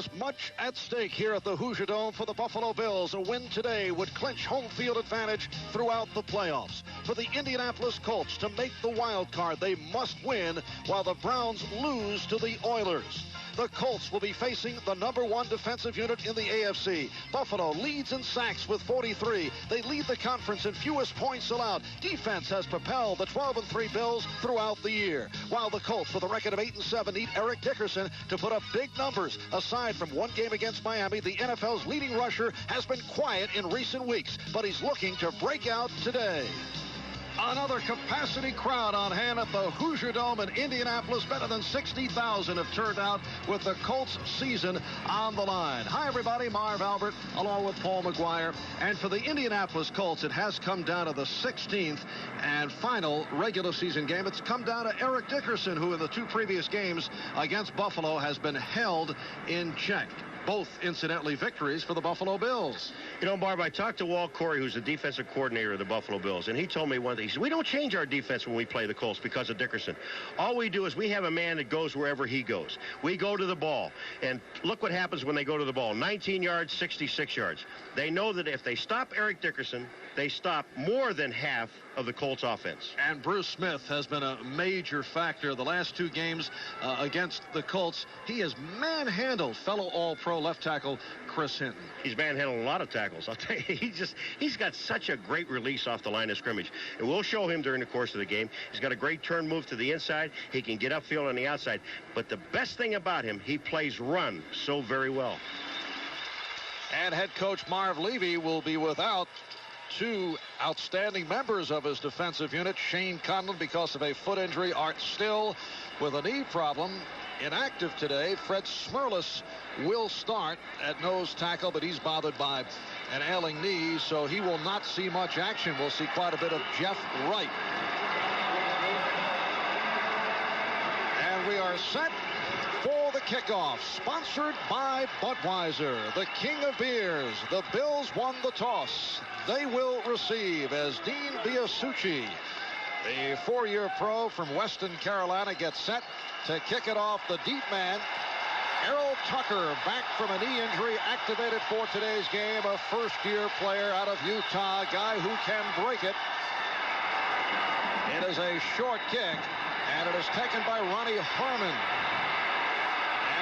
is much at stake here at the Hoosier Dome for the Buffalo Bills. A win today would clinch home field advantage throughout the playoffs. For the Indianapolis Colts to make the wild card, they must win while the Browns lose to the Oilers. The Colts will be facing the #1 defensive unit in the AFC. Buffalo leads in sacks with 43. They lead the conference in fewest points allowed. Defense has propelled the 12-3 Bills throughout the year. While the Colts, with a record of 8-7, need Eric Dickerson to put up big numbers. Aside from one game against Miami, the NFL's leading rusher has been quiet in recent weeks, but he's looking to break out today. Another capacity crowd on hand at the Hoosier Dome in Indianapolis. Better than 60,000 have turned out with the Colts season on the line. Hi, everybody. Marv Albert along with Paul McGuire. And for the Indianapolis Colts, it has come down to the 16th and final regular season game. It's come down to Eric Dickerson, who in the 2 previous games against Buffalo has been held in check. Both, incidentally, victories for the Buffalo Bills. You know, Barb, I talked to Walt Corey, who's the defensive coordinator of the Buffalo Bills, and he told me one thing. He said, we don't change our defense when we play the Colts because of Dickerson. All we do is we have a man that goes wherever he goes. We go to the ball, and look what happens when they go to the ball. 19 yards, 66 yards. They know that if they stop Eric Dickerson, they stop more than half of the Colts offense. And Bruce Smith has been a major factor the last 2 games against the Colts. He has manhandled fellow All-Pro left tackle Chris Hinton. He's manhandled a lot of tackles. I'll tell you, he's got such a great release off the line of scrimmage. And we'll show him during the course of the game. He's got a great turn move to the inside. He can get upfield on the outside. But the best thing about him, he plays run so very well. And head coach Marv Levy will be without 2 outstanding members of his defensive unit. Shane Conlon because of a foot injury. Art Still with a knee problem. Inactive today. Fred Smerlas will start at nose tackle, but he's bothered by an ailing knee, so he will not see much action. We'll see quite a bit of Jeff Wright. And we are set for the kickoff, sponsored by Budweiser, the king of beers. The Bills won the toss. They will receive as Dean Biasucci, the 4-year pro from Weston, Carolina, gets set to kick it off. The deep man, Errol Tucker, back from a knee injury, activated for today's game. A first-year player out of Utah, a guy who can break it. It is a short kick, and it is taken by Ronnie Harmon.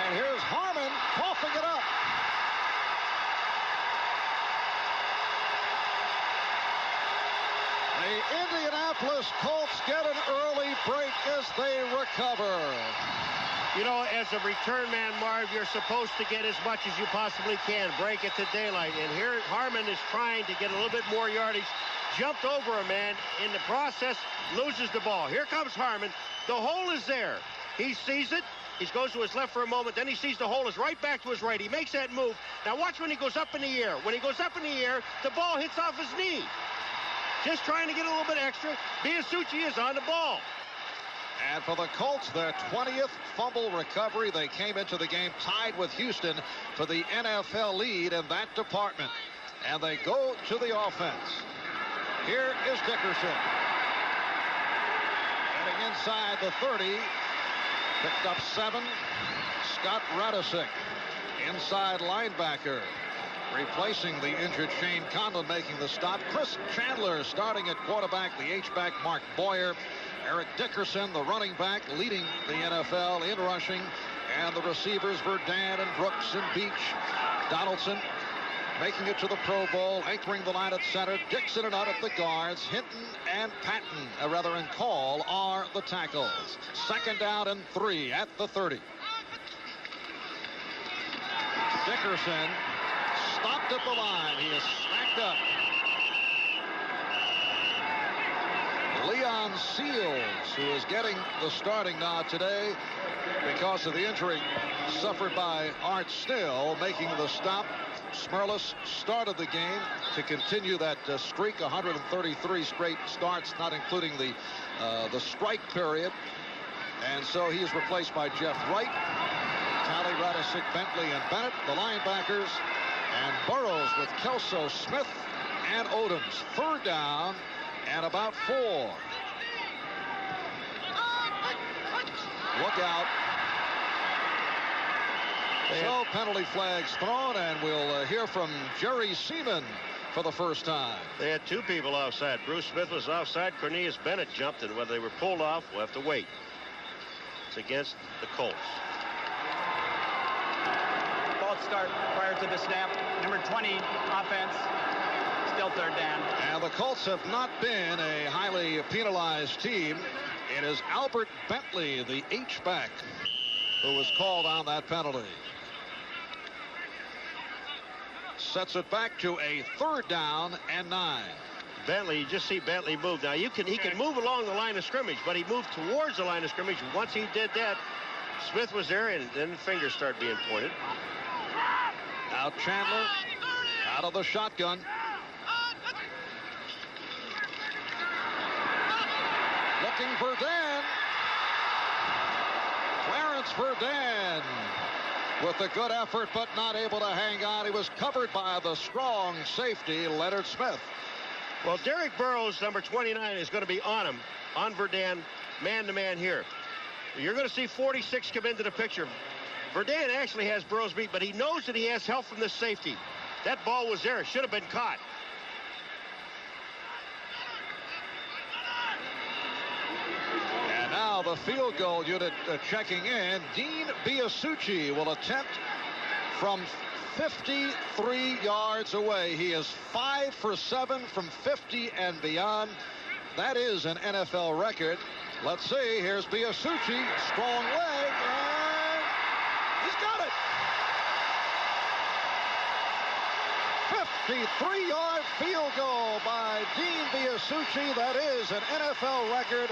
And here's Harmon coughing it up. The Indianapolis Colts get an early break as they recover. You know, as a return man, Marv, you're supposed to get as much as you possibly can. Break it to daylight. And here Harmon is trying to get a little bit more yardage. Jumped over a man. In the process, loses the ball. Here comes Harmon. The hole is there. He sees it. He goes to his left for a moment. Then he sees the hole is right back to his right. He makes that move. Now watch when he goes up in the air. When he goes up in the air, the ball hits off his knee. Just trying to get a little bit extra. Biasucci is on the ball. And for the Colts, their 20th fumble recovery. They came into the game tied with Houston for the NFL lead in that department. And they go to the offense. Here is Dickerson. Getting inside the 30. Picked up 7. Scott Radisick, inside linebacker. Replacing the injured Shane Conlon, making the stop. Chris Chandler starting at quarterback. The H-back Mark Boyer. Eric Dickerson, the running back, leading the NFL in rushing. And the receivers, Verdant and Brooks and Beach. Donaldson making it to the Pro Bowl, anchoring the line at center. Dixon and out at the guards. Hinton and Patton, and Call, are the tackles. 2nd down and 3 at the 30. Dickerson stopped at the line. He is snagged up. Leon Seals, who is getting the starting nod today because of the injury suffered by Art Still, making the stop. Smerlas started the game to continue that streak, 133 straight starts, not including the strike period. And so he is replaced by Jeff Wright, Talley, Radisick, Bentley, and Bennett, the linebackers, and Burrows with Kelso, Smith, and Odoms. 3rd down and about 4. Look out. So penalty flags thrown, and we'll hear from Jerry Seaman for the first time. They had two people offside. Bruce Smith was offside. Cornelius Bennett jumped, and whether they were pulled off, we'll have to wait. It's against the Colts. Colts start prior to the snap. Number 20, offense. Still third down. And the Colts have not been a highly penalized team. It is Albert Bentley, the H-back, who was called on that penalty. Sets it back to a 3rd down and 9. Bentley, you just see Bentley move. Now he can move along the line of scrimmage, but he moved towards the line of scrimmage. Once he did that, Smith was there, and then fingers start being pointed. Now Chandler out of the shotgun. Looking for Dan. Clarence Verdun with a good effort, but not able to hang on. He was covered by the strong safety, Leonard Smith. Well, Derek Burrows, number 29, is going to be on him, on Verdun, man-to-man here. You're going to see 46 come into the picture. Verdun actually has Burrows beat, but he knows that he has help from this safety. That ball was there. It should have been caught. And now the field goal unit checking in. Dean Biasucci will attempt from 53 yards away. He is 5 for 7 from 50 and beyond. That is an NFL record. Let's see. Here's Biasucci. Strong leg. And he's got it. 53-yard field goal by Dean Biasucci. That is an NFL record.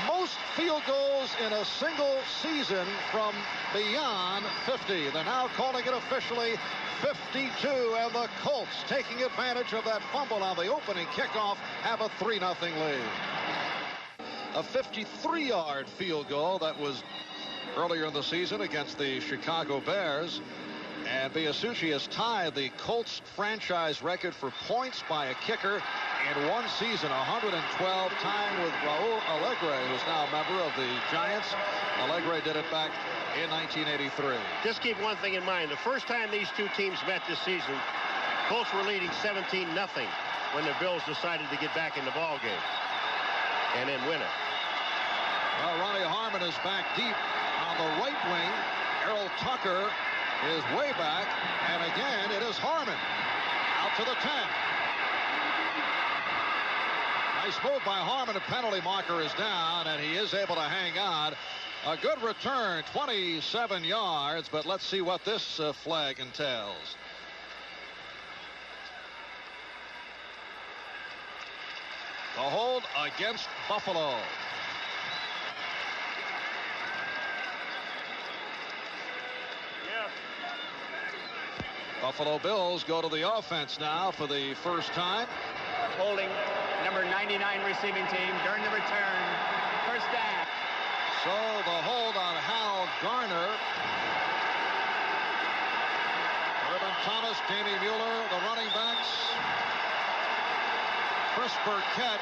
Most field goals in a single season from beyond 50. They're now calling it officially 52, and the Colts, taking advantage of that fumble on the opening kickoff, have a 3-0 lead. A 53-yard field goal that was earlier in the season against the Chicago Bears. And Biasucci has tied the Colts franchise record for points by a kicker in one season, 112, tying with Raul Alegre, who's now a member of the Giants. Alegre did it back in 1983. Just keep one thing in mind. The first time these two teams met this season, Colts were leading 17-0 when the Bills decided to get back in the ball game and then win it. Well, Ronnie Harmon is back deep on the right wing. Errol Tucker is way back, and again it is Harmon out to the 10. Nice move by Harmon. A penalty marker is down, and he is able to hang on. A good return, 27 yards, but let's see what this flag entails. The hold against Buffalo. Buffalo Bills go to the offense now for the first time. Holding number 99 receiving team during the return. First down. So the hold on Hal Garner. Urban Thomas, Jamie Mueller, the running backs. Chris Burkett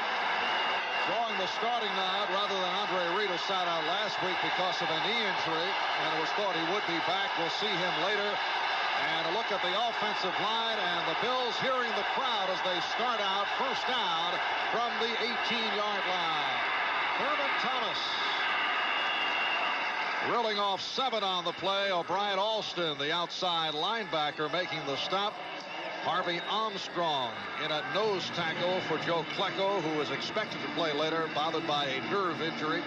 drawing the starting nod rather than Andre Reed, who sat out last week because of a knee injury, and it was thought he would be back. We'll see him later. And a look at the offensive line, and the Bills hearing the crowd as they start out first down from the 18-yard line. Thurman Thomas reeling off 7 on the play. O'Brien Alston, the outside linebacker, making the stop. Harvey Armstrong in a nose tackle for Joe Klecko, who is expected to play later, bothered by a nerve injury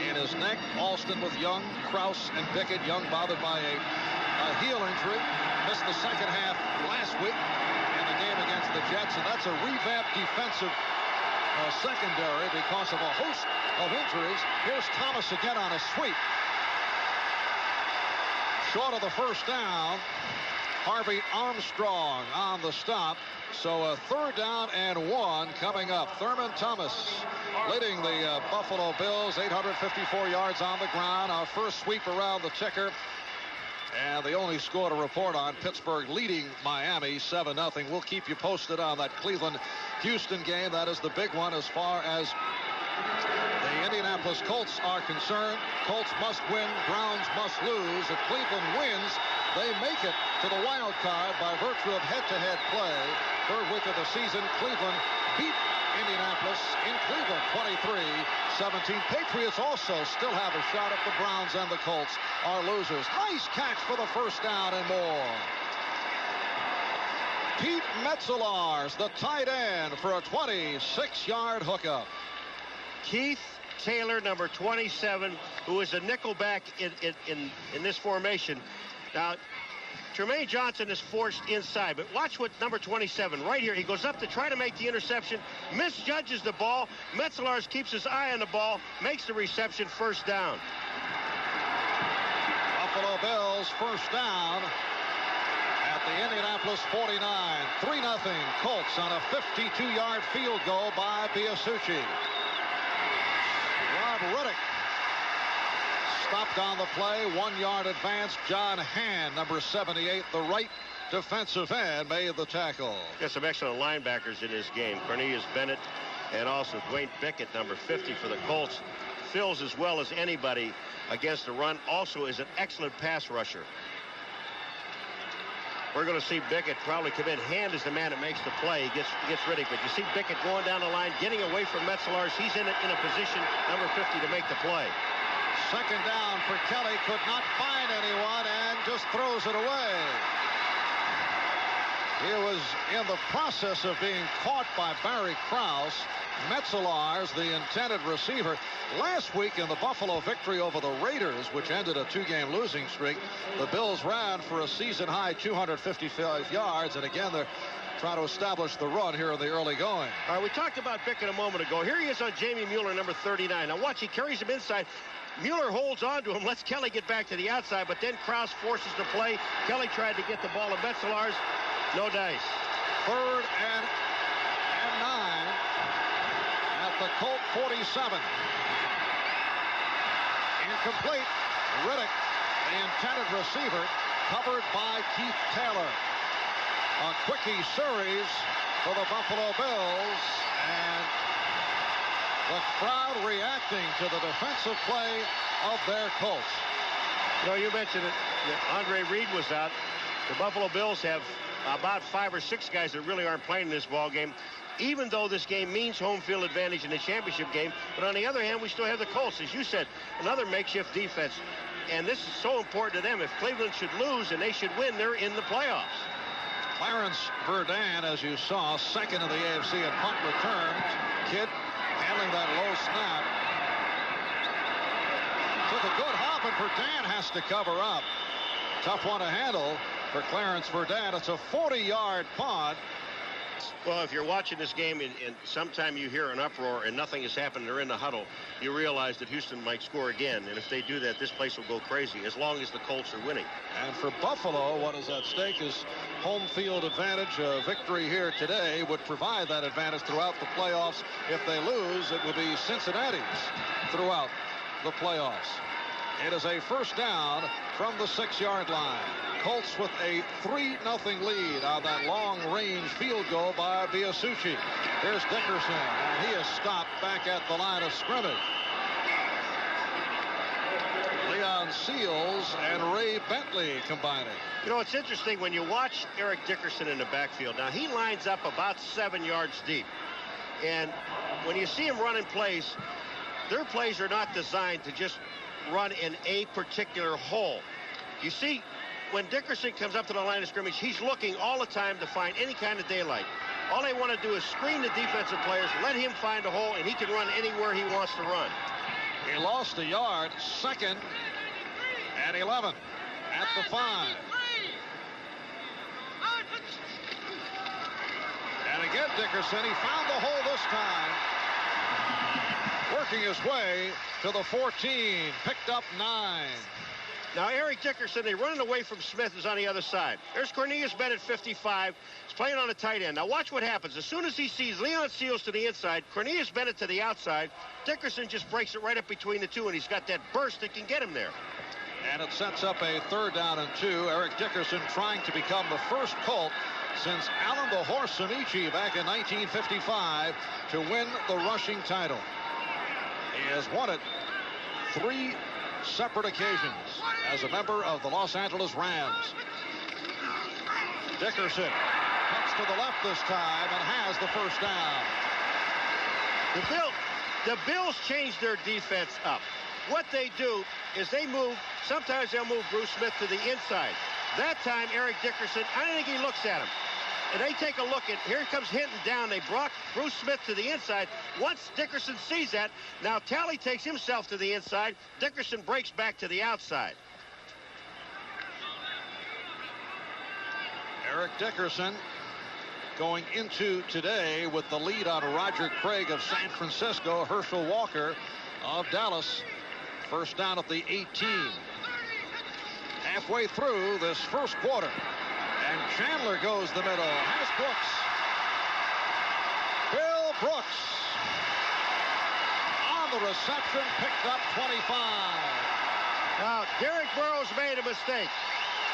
in his neck. Alston with Young, Krause, and Pickett. Young bothered by a heel injury. Missed the second half last week in the game against the Jets, and that's a revamped defensive secondary because of a host of injuries. Here's Thomas again on a sweep. Short of the first down. Harvey Armstrong on the stop. So a 3rd down and 1 coming up. Thurman Thomas leading the Buffalo Bills, 854 yards on the ground. Our first sweep around the ticker. And the only score to report on, Pittsburgh leading Miami 7-0. We'll keep you posted on that Cleveland-Houston game. That is the big one as far as the Indianapolis Indianapolis Colts are concerned, Colts must win, Browns must lose. If Cleveland wins, they make it to the wild card by virtue of head-to-head play. Third week of the season, Cleveland beat Indianapolis in Cleveland 23-17. Patriots also still have a shot if the Browns and the Colts are losers. Nice catch for the first down and more. Pete Metzelaars, the tight end, for a 26-yard hookup. Keith Taylor, number 27, who is a nickelback in this formation. Now, Jermaine Johnson is forced inside, but watch what number 27 right here. He goes up to try to make the interception, misjudges the ball. Metzelaars keeps his eye on the ball, makes the reception, first down. Buffalo Bills first down at the Indianapolis 49. 3-0 Colts on a 52-yard field goal by Biasucci. Rob Riddick stopped on the play. 1-yard advance. John Hand, number 78, the right defensive end, made the tackle. Got some excellent linebackers in this game. Cornelius Bennett and also Dwayne Bickett, number 50 for the Colts. Fills as well as anybody against the run. Also is an excellent pass rusher. We're going to see Bickett probably come in. Hand is the man that makes the play. He gets Riddick, but you see Bickett going down the line, getting away from Metzelaars. He's in a position, number 50, to make the play. Second down for Kelly. Could not find anyone and just throws it away. He was in the process of being caught by Barry Krause. Metzelaars, the intended receiver. Last week in the Buffalo victory over the Raiders, which ended a 2-game losing streak, the Bills ran for a season-high 255 yards, and again they're trying to establish the run here in the early going. All right, we talked about Bickett a moment ago. Here he is on Jamie Mueller, number 39. Now watch, he carries him inside. Mueller holds on to him, lets Kelly get back to the outside, but then Krause forces the play. Kelly tried to get the ball to Metzelaars. No dice. Third and 9 at the Colt 47. Incomplete. Riddick, the intended receiver, covered by Keith Taylor. A quickie series for the Buffalo Bills, and the crowd reacting to the defensive play of their Colts. You know, you mentioned it. Andre Reed was out. The Buffalo Bills have about 5 or 6 guys that really aren't playing in this ball game, even though this game means home field advantage in the championship game. But on the other hand, we still have the Colts, as you said, another makeshift defense. And this is so important to them. If Cleveland should lose and they should win, they're in the playoffs. Clarence Verdun, as you saw, second in the AFC in punt returns. Kidd handling that low snap. Took a good hop, and Verdun has to cover up. Tough one to handle for Clarence Verdun. It's a 40-yard punt. Well, if you're watching this game and sometime you hear an uproar and nothing has happened, they're in the huddle, you realize that Houston might score again. And if they do that, this place will go crazy, as long as the Colts are winning. And for Buffalo, what is at stake is home field advantage. A victory here today would provide that advantage throughout the playoffs. If they lose, it will be Cincinnati's throughout the playoffs. It is a first down from the 6-yard line. Colts with a 3-0 lead on that long-range field goal by Biasucci. Here's Dickerson, and he is stopped back at the line of scrimmage. Leon Seals and Ray Bentley combining. You know, it's interesting when you watch Eric Dickerson in the backfield. Now, he lines up about 7 yards deep. And when you see him running plays, their plays are not designed to just run in a particular hole. You see, when Dickerson comes up to the line of scrimmage, he's looking all the time to find any kind of daylight. All they want to do is screen the defensive players, let him find a hole, and he can run anywhere he wants to run. He lost a yard. Second and 11 at the 5. And again, Dickerson, he found the hole this time. Working his way to the 14, picked up 9. Now, Eric Dickerson, they're running away from Smith, is on the other side. There's Cornelius Bennett, 55. He's playing on a tight end. Now, watch what happens. As soon as he sees Leon Seals to the inside, Cornelius Bennett to the outside, Dickerson just breaks it right up between the two, and he's got that burst that can get him there. And it sets up a 3rd down and 2. Eric Dickerson trying to become the first Colt since Alan the Horse Amici back in 1955 to win the rushing title. He has won it 3 separate occasions as a member of the Los Angeles Rams. Dickerson cuts to the left this time and has the first down. The Bills changed their defense up. What they do is they move, sometimes they'll move Bruce Smith to the inside. That time, Eric Dickerson, I don't think he looks at him. And they take a look at, here comes Hinton down. They brought Bruce Smith to the inside. Once Dickerson sees that, now Talley takes himself to the inside. Dickerson breaks back to the outside. Eric Dickerson going into today with the lead on Roger Craig of San Francisco, Herschel Walker of Dallas. First down at the 18. Halfway through this first quarter. And Chandler goes the middle. Has Brooks. Bill Brooks on the reception, picked up 25. Now, Derek Burrows made a mistake.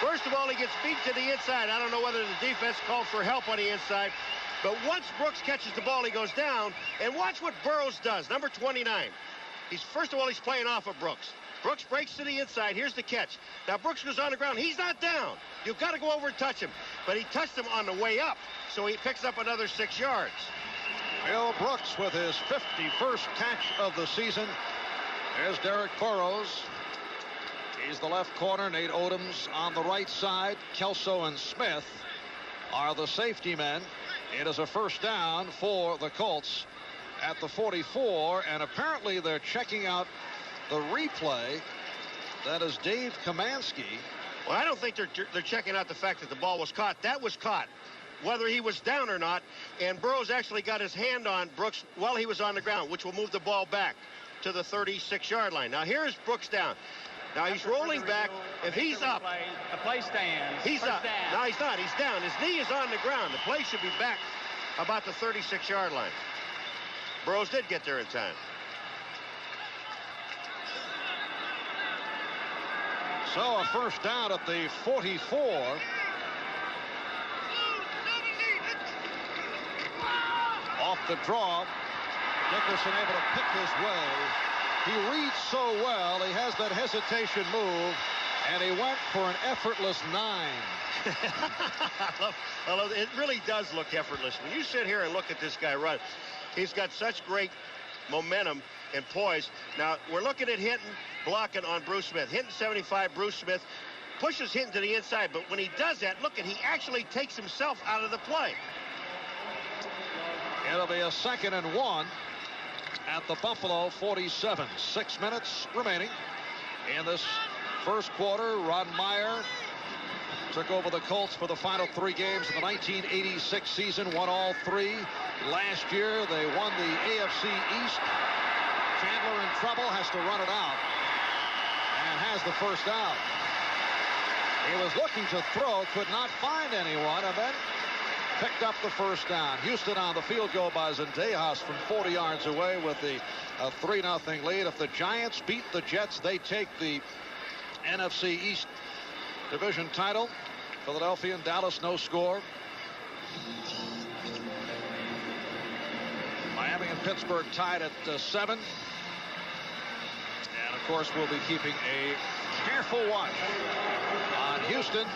First of all, he gets beat to the inside. I don't know whether the defense called for help on the inside. But once Brooks catches the ball, he goes down. And watch what Burrows does, number 29. First of all, he's playing off of Brooks. Brooks breaks to the inside. Here's the catch. Now, Brooks goes on the ground. He's not down. You've got to go over and touch him. But he touched him on the way up, so he picks up another 6 yards. Bill Brooks with his 51st catch of the season. There's Derek Burrows. He's the left corner. Nate Odoms on the right side. Kelso and Smith are the safety men. It is a first down for the Colts at the 44, and apparently they're checking out the replay. That is Dave Kamansky. Well, I don't think they're checking out the fact that the ball was caught. That was caught, whether he was down or not. And Burrows actually got his hand on Brooks while he was on the ground, which will move the ball back to the 36-yard line. Now, here's Brooks down. Now, he's rolling back. If he's up, the play stands. He's up. No, he's not. He's down. His knee is on the ground. The play should be back about the 36-yard line. Burrows did get there in time. So a first down at the 44. Off the draw. Dickerson able to pick his way. He reads so well. He has that hesitation move, and he went for an effortless 9. I love, it really does look effortless. When you sit here and look at this guy run, he's got such great momentum and poise. Now, we're looking at Hinton blocking on Bruce Smith. Hinton 75, Bruce Smith pushes Hinton to the inside, but when he does that, look at, he actually takes himself out of the play. It'll be a 2nd and 1 at the Buffalo 47. 6 minutes remaining in this first quarter. Ron Meyer took over the Colts for the final 3 games of the 1986 season, won all 3. Last year, they won the AFC East. Chandler in trouble, has to run it out, and has the first down. He was looking to throw, could not find anyone, and then picked up the first down. Houston on the field goal by Zendejas from 40 yards away with the 3-0 lead. If the Giants beat the Jets, they take the NFC East division title. Philadelphia and Dallas, no score. Miami and Pittsburgh tied at 7. And of course, we'll be keeping a careful watch on Houston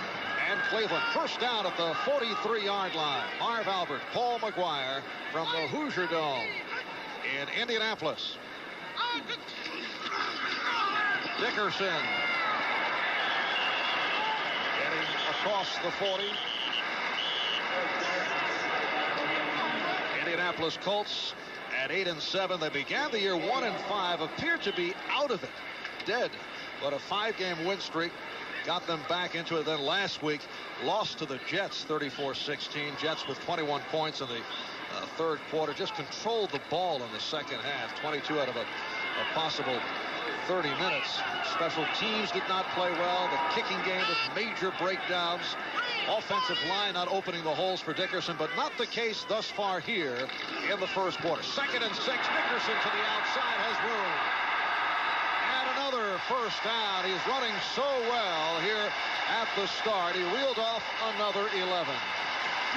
and Cleveland. First down at the 43-yard line. Marv Albert, Paul McGuire from the Hoosier Dome in Indianapolis. Dickerson getting across the 40. Indianapolis Colts at 8-7. They began the year 1-5, appeared to be out of it, dead, but a 5-game win streak got them back into it. Then last week lost to the Jets 34-16. Jets with 21 points in the third quarter, just controlled the ball in the second half. 22 out of a possible 30 minutes. Special teams did not play well. The kicking game with major breakdowns. Offensive line not opening the holes for Dickerson, but not the case thus far here in the first quarter. 2nd and 6. Dickerson to the outside, has room. And another first down. He's running so well here at the start. He reeled off another 11.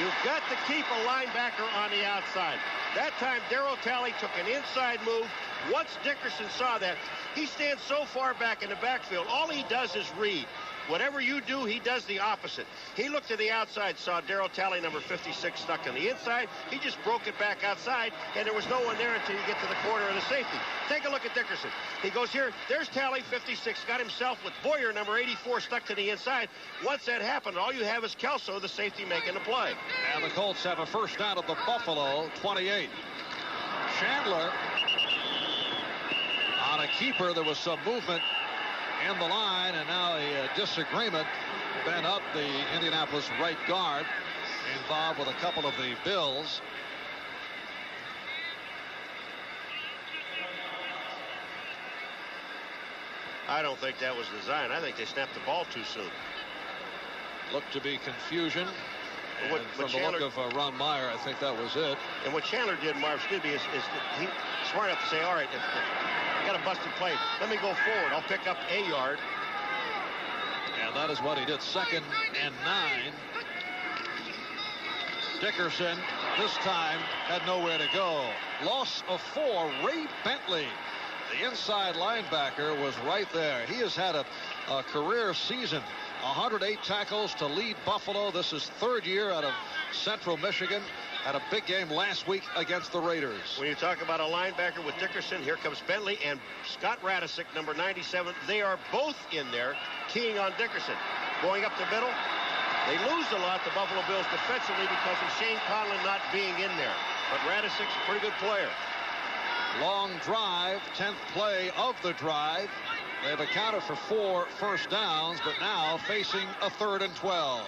You've got to keep a linebacker on the outside. That time, Darryl Talley took an inside move. Once Dickerson saw that, he stands so far back in the backfield, all he does is read. Whatever you do, he does the opposite. He looked to the outside, saw Darryl Talley, number 56, stuck on the inside. He just broke it back outside, and there was no one there until you get to the corner of the safety. Take a look at Dickerson. He goes here. There's Talley, 56, got himself with Boyer, number 84, stuck to the inside. Once that happened, all you have is Kelso, the safety, making the play. And the Colts have a first down at the Buffalo 28. Chandler on a keeper. There was some movement in the line, and now a disagreement. Ben Up, the Indianapolis right guard, involved with a couple of the Bills. I don't think that was designed. I think they snapped the ball too soon. Looked to be confusion. And from Chandler, the look of Ron Meyer, I think that was it. And what Chandler did, Marv, excuse me, is he smart enough to say, all right, if I got a busted play, let me go forward. I'll pick up a yard. And that is what he did. 2nd and 9. Dickerson this time had nowhere to go. Loss of 4. Ray Bentley, the inside linebacker, was right there. He has had a career season. 108 tackles to lead Buffalo. This is 3rd year out of Central Michigan. Had a big game last week against the Raiders. When you talk about a linebacker with Dickerson, here comes Bentley and Scott Radisick, number 97. They are both in there, keying on Dickerson. Going up the middle, they lose a lot, the Buffalo Bills, defensively because of Shane Conlon not being in there. But Radisick's a pretty good player. Long drive, 10th play of the drive. They've accounted for 4 first downs, but now facing a 3rd and 12.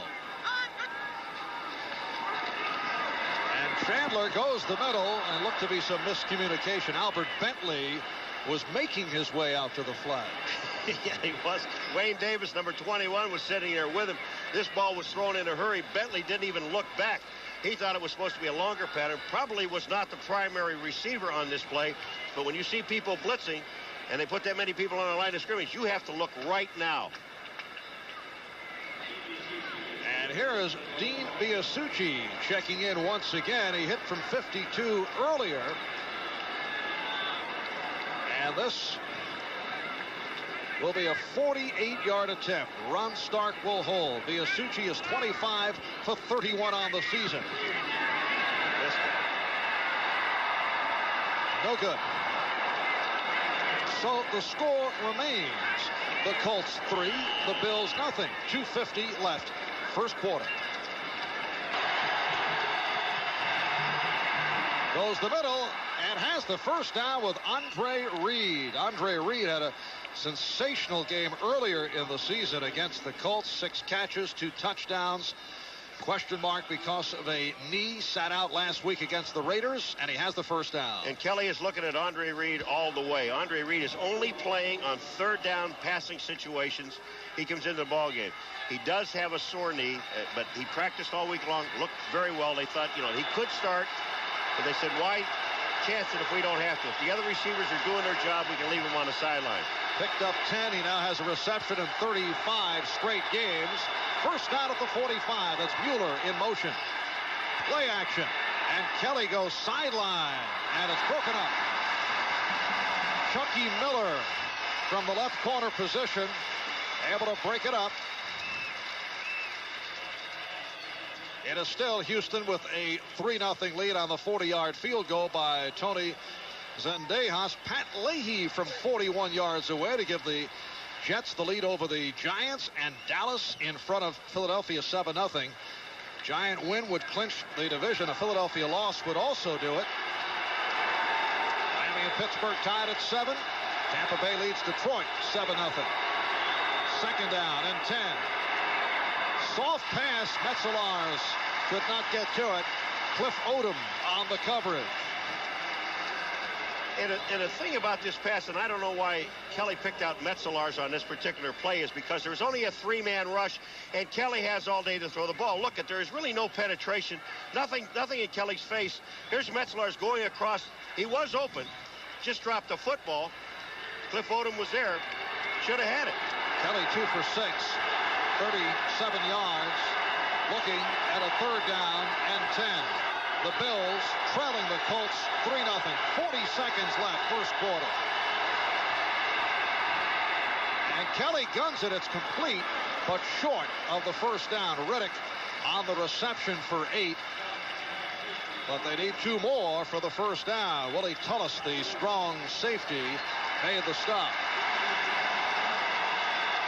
And Chandler goes the middle, and looked to be some miscommunication. Albert Bentley was making his way out to the flag. Yeah, he was. Wayne Davis, number 21, was sitting there with him. This ball was thrown in a hurry. Bentley didn't even look back. He thought it was supposed to be a longer pattern. Probably was not the primary receiver on this play. But when you see people blitzing, and they put that many people on the line of scrimmage, you have to look right now. And here is Dean Biasucci checking in once again. He hit from 52 earlier. And this will be a 48-yard attempt. Ron Stark will hold. Biasucci is 25 for 31 on the season. No good. So the score remains. The Colts 3, the Bills nothing. 2:50 left, first quarter. Goes the middle and has the first down with Andre Reed. Andre Reed had a sensational game earlier in the season against the Colts. 6 catches, 2 touchdowns. Question mark because of a knee, sat out last week against the Raiders, and he has the first down. And Kelly is looking at Andre Reed all the way. Andre Reed is only playing on 3rd down passing situations. He comes into the ball game. He does have a sore knee, but he practiced all week long, looked very well. They thought, he could start, but they said, why chance it if we don't have to? If the other receivers are doing their job, we can leave them on the sideline. Picked up 10. He now has a reception in 35 straight games. First down at the 45. That's Mueller in motion. Play action. And Kelly goes sideline. And it's broken up. Chucky Miller from the left corner position, able to break it up. It is still Houston with a 3-0 lead on the 40-yard field goal by Tony Zendejas. Pat Leahy from 41 yards away to give the Jets the lead over the Giants, and Dallas in front of Philadelphia 7-0. Giant win would clinch the division. A Philadelphia loss would also do it. Miami and Pittsburgh tied at 7. Tampa Bay leads Detroit 7-0. 2nd down and 10. Soft pass. Metzelaars could not get to it. Cliff Odom on the coverage. And the thing about this pass, and I don't know why Kelly picked out Metzelaars on this particular play, is because there was only a 3-man rush, and Kelly has all day to throw the ball. Look, there is really no penetration, nothing in Kelly's face. Here's Metzelaars going across. He was open, just dropped the football. Cliff Odom was there, should have had it. Kelly 2 for 6, 37 yards. Look looking at a 3rd down and 10. The Bills trailing the Colts 3-0. 40 seconds left, first quarter. And Kelly guns it. It's complete, but short of the first down. Riddick on the reception for 8. But they need 2 more for the first down. Willie Tullis, the strong safety, made the stop.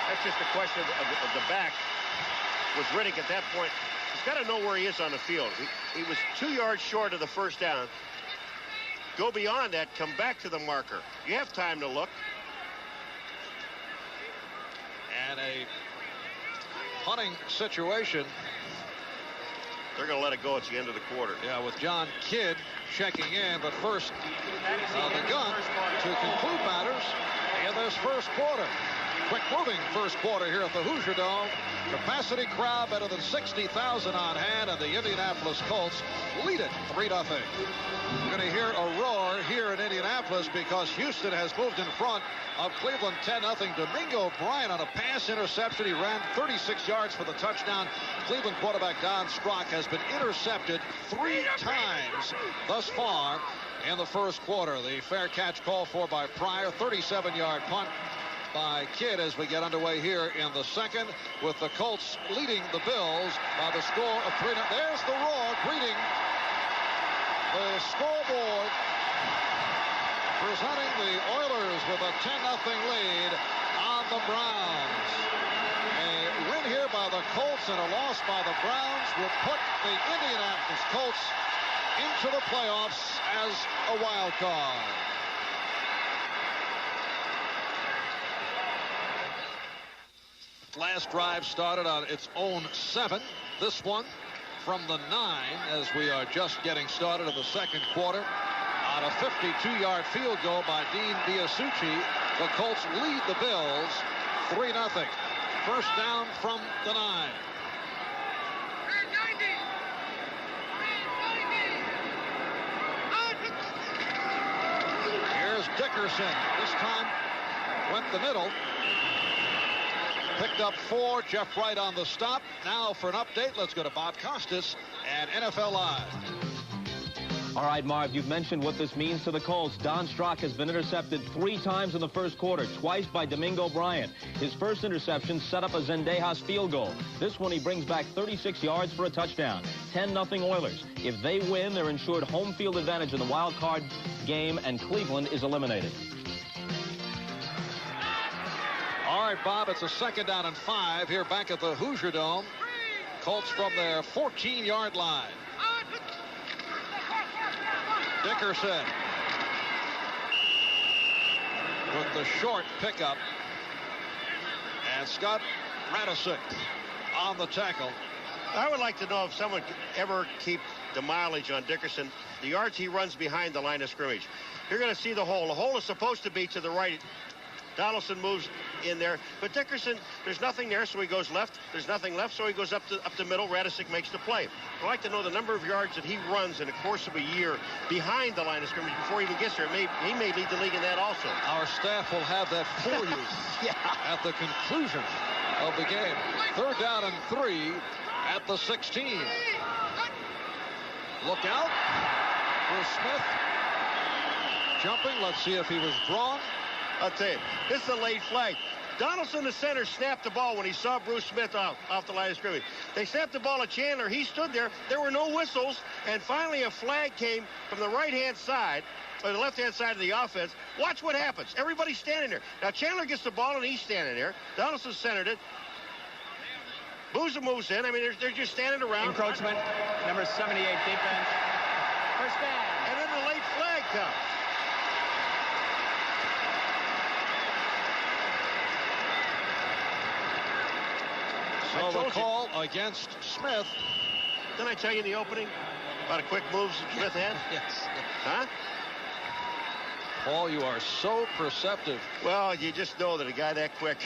That's just a question of the back. With Riddick at that point, he's got to know where he is on the field. He was 2 yards short of the first down. Go beyond that, come back to the marker. You have time to look. And a punting situation. They're going to let it go at the end of the quarter. Yeah, with John Kidd checking in, but first the gun to conclude matters in this first quarter. Quick moving first quarter here at the Hoosier Dome. Capacity crowd better than 60,000 on hand, and the Indianapolis Colts lead it 3-0. We're going to hear a roar here in Indianapolis because Houston has moved in front of Cleveland 10-0. Domingo Bryant on a pass interception. He ran 36 yards for the touchdown. Cleveland quarterback Don Strock has been intercepted 3 times thus far in the first quarter. The fair catch called for by Pryor. 37-yard punt by Kidd as we get underway here in the second, with the Colts leading the Bills by the score of 3-0. There's the roar greeting the scoreboard, presenting the Oilers with a 10-0 lead on the Browns. A win here by the Colts and a loss by the Browns will put the Indianapolis Colts into the playoffs as a wild card. Last drive started on its own 7. This one from the 9 as we are just getting started in the second quarter. On a 52-yard field goal by Dean Biasucci, the Colts lead the Bills 3-0. First down from the 9. Here's Dickerson. This time went the middle. Picked up 4. Jeff Wright on the stop. Now for an update, let's go to Bob Costas and NFL Live. All right, Marv, you've mentioned what this means to the Colts. Don Strock has been intercepted 3 times in the first quarter, twice by Domingo Bryant. His first interception set up a Zendejas field goal. This one he brings back 36 yards for a touchdown. 10-0 Oilers. If they win, they're ensured home field advantage in the wild card game, and Cleveland is eliminated. All right, Bob, it's a 2nd down and 5 here back at the Hoosier Dome. Colts from their 14-yard line. Dickerson with the short pickup. And Scott Radicic on the tackle. I would like to know if someone could ever keep the mileage on Dickerson, the yards he runs behind the line of scrimmage. You're going to see the hole. The hole is supposed to be to the right. Donaldson moves in there, but Dickerson, there's nothing there, so he goes left. There's nothing left, so he goes up the middle. Radicic makes the play. I'd like to know the number of yards that he runs in the course of a year behind the line of scrimmage before he even gets there. He may lead the league in that also. Our staff will have that for you at the conclusion of the game. 3rd down and 3 at the 16. Look out for Smith. Jumping. Let's see if he was drawn. I'll tell you, this is a late flag. Donaldson, the center, snapped the ball when he saw Bruce Smith off the line of scrimmage. They snapped the ball at Chandler. He stood there. There were no whistles. And finally, a flag came from the right-hand side, or the left-hand side of the offense. Watch what happens. Everybody's standing there. Now, Chandler gets the ball, and he's standing there. Donaldson centered it. Boozer moves in. I mean, they're just standing around. Encroachment, number 78, defense. First down. And then the late flag comes. So the call against Smith. Didn't I tell you in the opening about a quick move Smith had? Yes. Huh? Paul, you are so perceptive. Well, you just know that a guy that quick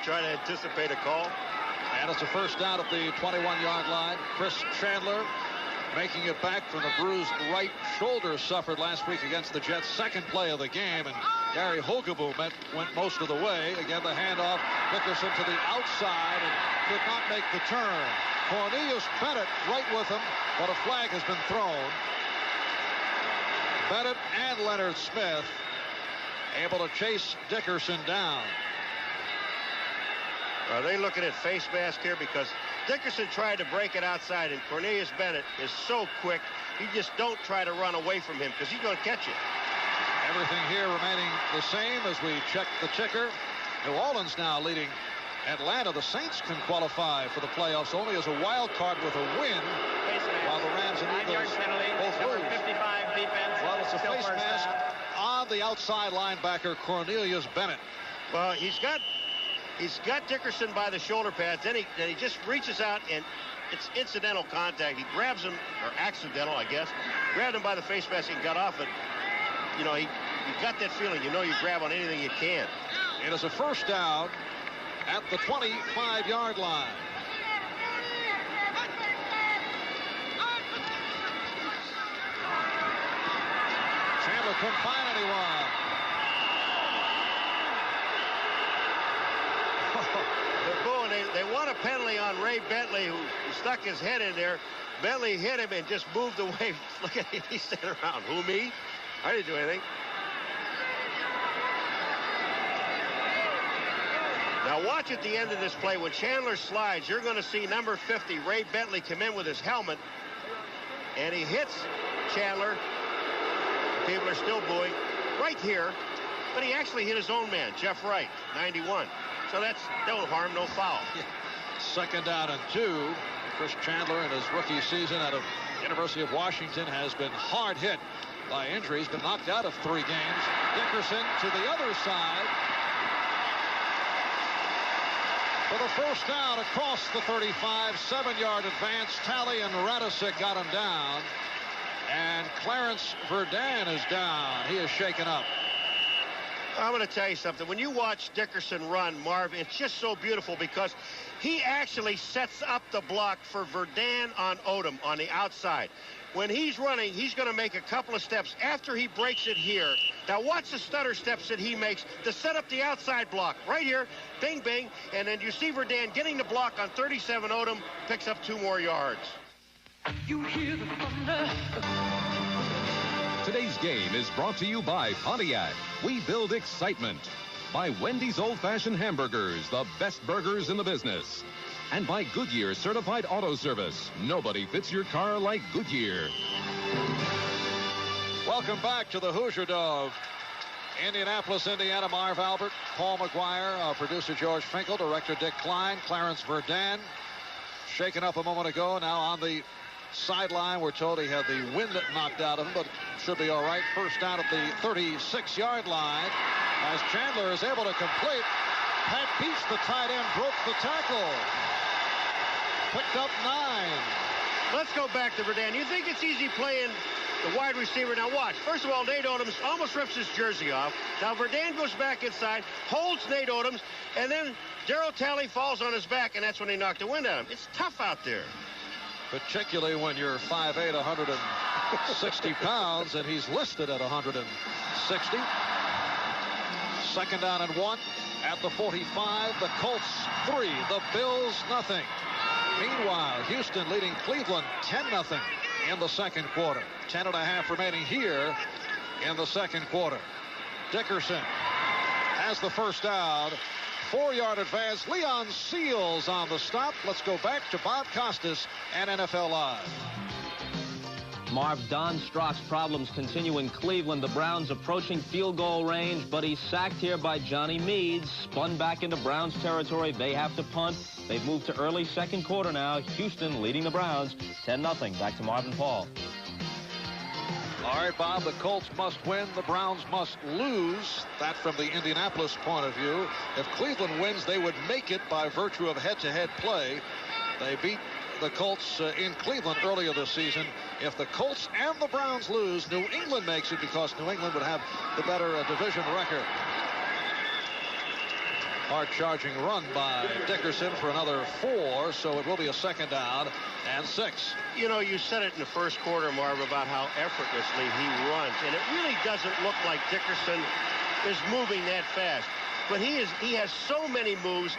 trying to anticipate a call. And it's a first down at the 21-yard line. Chris Chandler making it back from the bruised right shoulder suffered last week against the Jets. Second play of the game, and Gary Hogeboom went most of the way. Again, the handoff, Dickerson to the outside, and could not make the turn. Cornelius Bennett right with him, but a flag has been thrown. Bennett and Leonard Smith able to chase Dickerson down. Are they looking at face mask here? Because Dickerson tried to break it outside, and Cornelius Bennett is so quick. You just don't try to run away from him because he's going to catch you. Everything here remaining the same as we check the ticker. New Orleans now leading Atlanta. The Saints can qualify for the playoffs only as a wild card with a win, while the Rams and Eagles both lose. 55 defense. Well, it's a face mask on the outside linebacker Cornelius Bennett. Well, he's got Dickerson by the shoulder pads. Then he just reaches out, and it's incidental contact. He grabs him, or accidental, I guess. Grabbed him by the face mask and got off it. You know, you got that feeling. You know you grab on anything you can. It is a first down at the 25-yard line. Chandler couldn't find anyone. They're booing. They want a penalty on Ray Bentley, who stuck his head in there. Bentley hit him and just moved away. Look at him. He's sitting around. Who, me? I didn't do anything. Now watch at the end of this play. When Chandler slides, you're going to see number 50, Ray Bentley, come in with his helmet. And he hits Chandler. People are still booing right here. But he actually hit his own man, Jeff Wright, 91. So that's no harm, no foul. Yeah. Second down and 2. Chris Chandler in his rookie season out of University of Washington has been hard hit by injuries, been knocked out of 3 games. Dickerson to the other side for the first down across the 35. 7-yard advance. Talley and Radisic got him down. And Clarence Verdun is down. He is shaken up. I'm going to tell you something. When you watch Dickerson run, Marv, it's just so beautiful because he actually sets up the block for Verdun on Odom on the outside. When he's running, he's going to make a couple of steps after he breaks it here. Now watch the stutter steps that he makes to set up the outside block. Right here, bing, bing, and then you see Verdun getting the block on 37. Odom picks up 2 more yards. You hear the thunder. Today's game is brought to you by Pontiac. We build excitement. By Wendy's Old-Fashioned Hamburgers, the best burgers in the business. And by Goodyear Certified Auto Service. Nobody fits your car like Goodyear. Welcome back to the Hoosier Dove. Indianapolis, Indiana. Marv Albert, Paul McGuire, producer George Finkel, director Dick Klein, Clarence Verdun. Shaken up a moment ago. Now on the sideline, we're told he had the wind knocked out of him, but should be all right. First down at the 36-yard line as Chandler is able to complete. Pat beats the tight end, broke the tackle. Picked up 9. Let's go back to Verdun. You think it's easy playing the wide receiver? Now watch. First of all, Nate Odoms almost rips his jersey off. Now Verdun goes back inside, holds Nate Odoms, and then Darryl Talley falls on his back, and that's when he knocked the wind out of him. It's tough out there. Particularly when you're 5'8", 160 pounds, and he's listed at 160. Second down and 1 at the 45. The Colts 3, the Bills nothing. Meanwhile, Houston leading Cleveland 10-0 in the second quarter. 10.5 remaining here in the second quarter. Dickerson has the first down. 4-yard advance. Leon Seals on the stop. Let's go back to Bob Costas and NFL Live. Marv, Don Strock's problems continue in Cleveland. The Browns approaching field goal range, but he's sacked here by Johnny Meads. Spun back into Browns territory. They have to punt. They've moved to early second quarter now. Houston leading the Browns 10-0. Back to Marv and Paul. All right, Bob, the Colts must win. The Browns must lose. That from the Indianapolis point of view. If Cleveland wins, they would make it by virtue of head-to-head play. They beat the Colts in Cleveland earlier this season. If the Colts and the Browns lose, New England makes it because New England would have the better division record. Hard charging run by Dickerson for another 4, so it will be a 2nd down and 6. You know, you said it in the first quarter, Marv, about how effortlessly he runs, and it really doesn't look like Dickerson is moving that fast. But he has so many moves.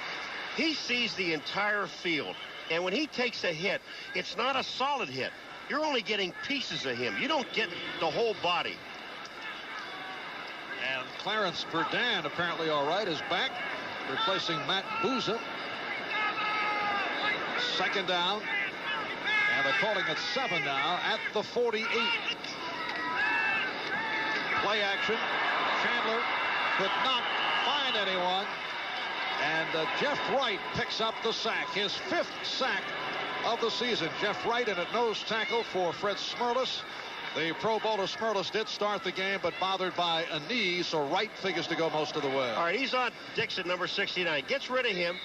He sees the entire field, and when he takes a hit, it's not a solid hit. You're only getting pieces of him. You don't get the whole body. And Clarence Verdun, apparently all right, is back, replacing Matt Bouza. 2nd down, and they're calling it 7 now at the 48. Play action. Chandler could not find anyone, and Jeff Wright picks up the sack, his 5th sack of the season. Jeff Wright in at nose tackle for Fred Smerlas. The Pro Bowler Smerlas did start the game, but bothered by a knee, so Wright figures to go most of the way. All right, he's on Dixon, number 69. Gets rid of him,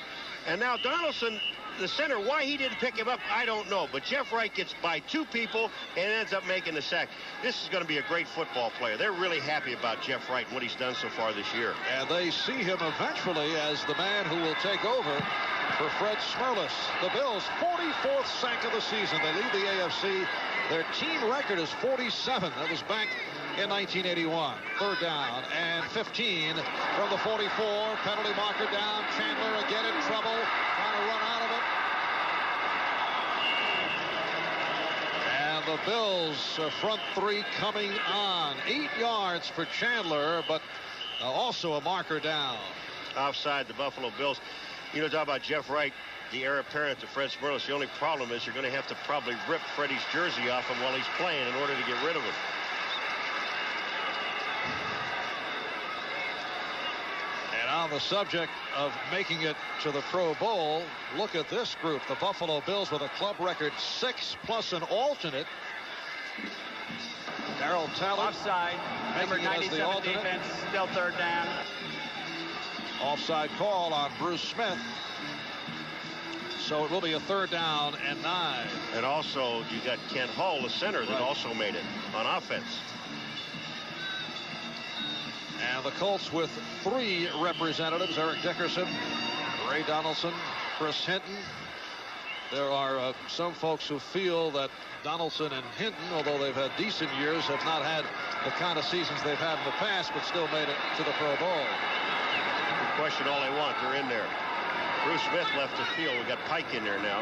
and now Donaldson, the center, why he didn't pick him up, I don't know. But Jeff Wright gets by 2 people and ends up making the sack. This is going to be a great football player. They're really happy about Jeff Wright and what he's done so far this year. And they see him eventually as the man who will take over for Fred Smerlas. The Bills' 44th sack of the season. They lead the AFC. Their team record is 47. That was back in 1981. 3rd down and 15 from the 44. Penalty marker down. Chandler again in trouble. Trying to run out of it. And the Bills front 3 coming on. 8 yards for Chandler, but also a marker down. Offside, the Buffalo Bills. You know, talk about Jeff Wright, the heir apparent to Fred Smerlas. The only problem is you're going to have to probably rip Freddie's jersey off him while he's playing in order to get rid of him. And on the subject of making it to the Pro Bowl, look at this group. The Buffalo Bills with a club record 6 plus an alternate. Darryl Talent. Offside. Number 97 defense. Still 3rd down. Offside call on Bruce Smith. So it will be a 3rd down and 9. And also, you got Kent Hull, the center, that also made it on offense. And the Colts with 3 representatives: Eric Dickerson, Ray Donaldson, Chris Hinton. There are some folks who feel that Donaldson and Hinton, although they've had decent years, have not had the kind of seasons they've had in the past, but still made it to the Pro Bowl. Question all they want. They're in there. Bruce Smith left the field. We got Pike in there now.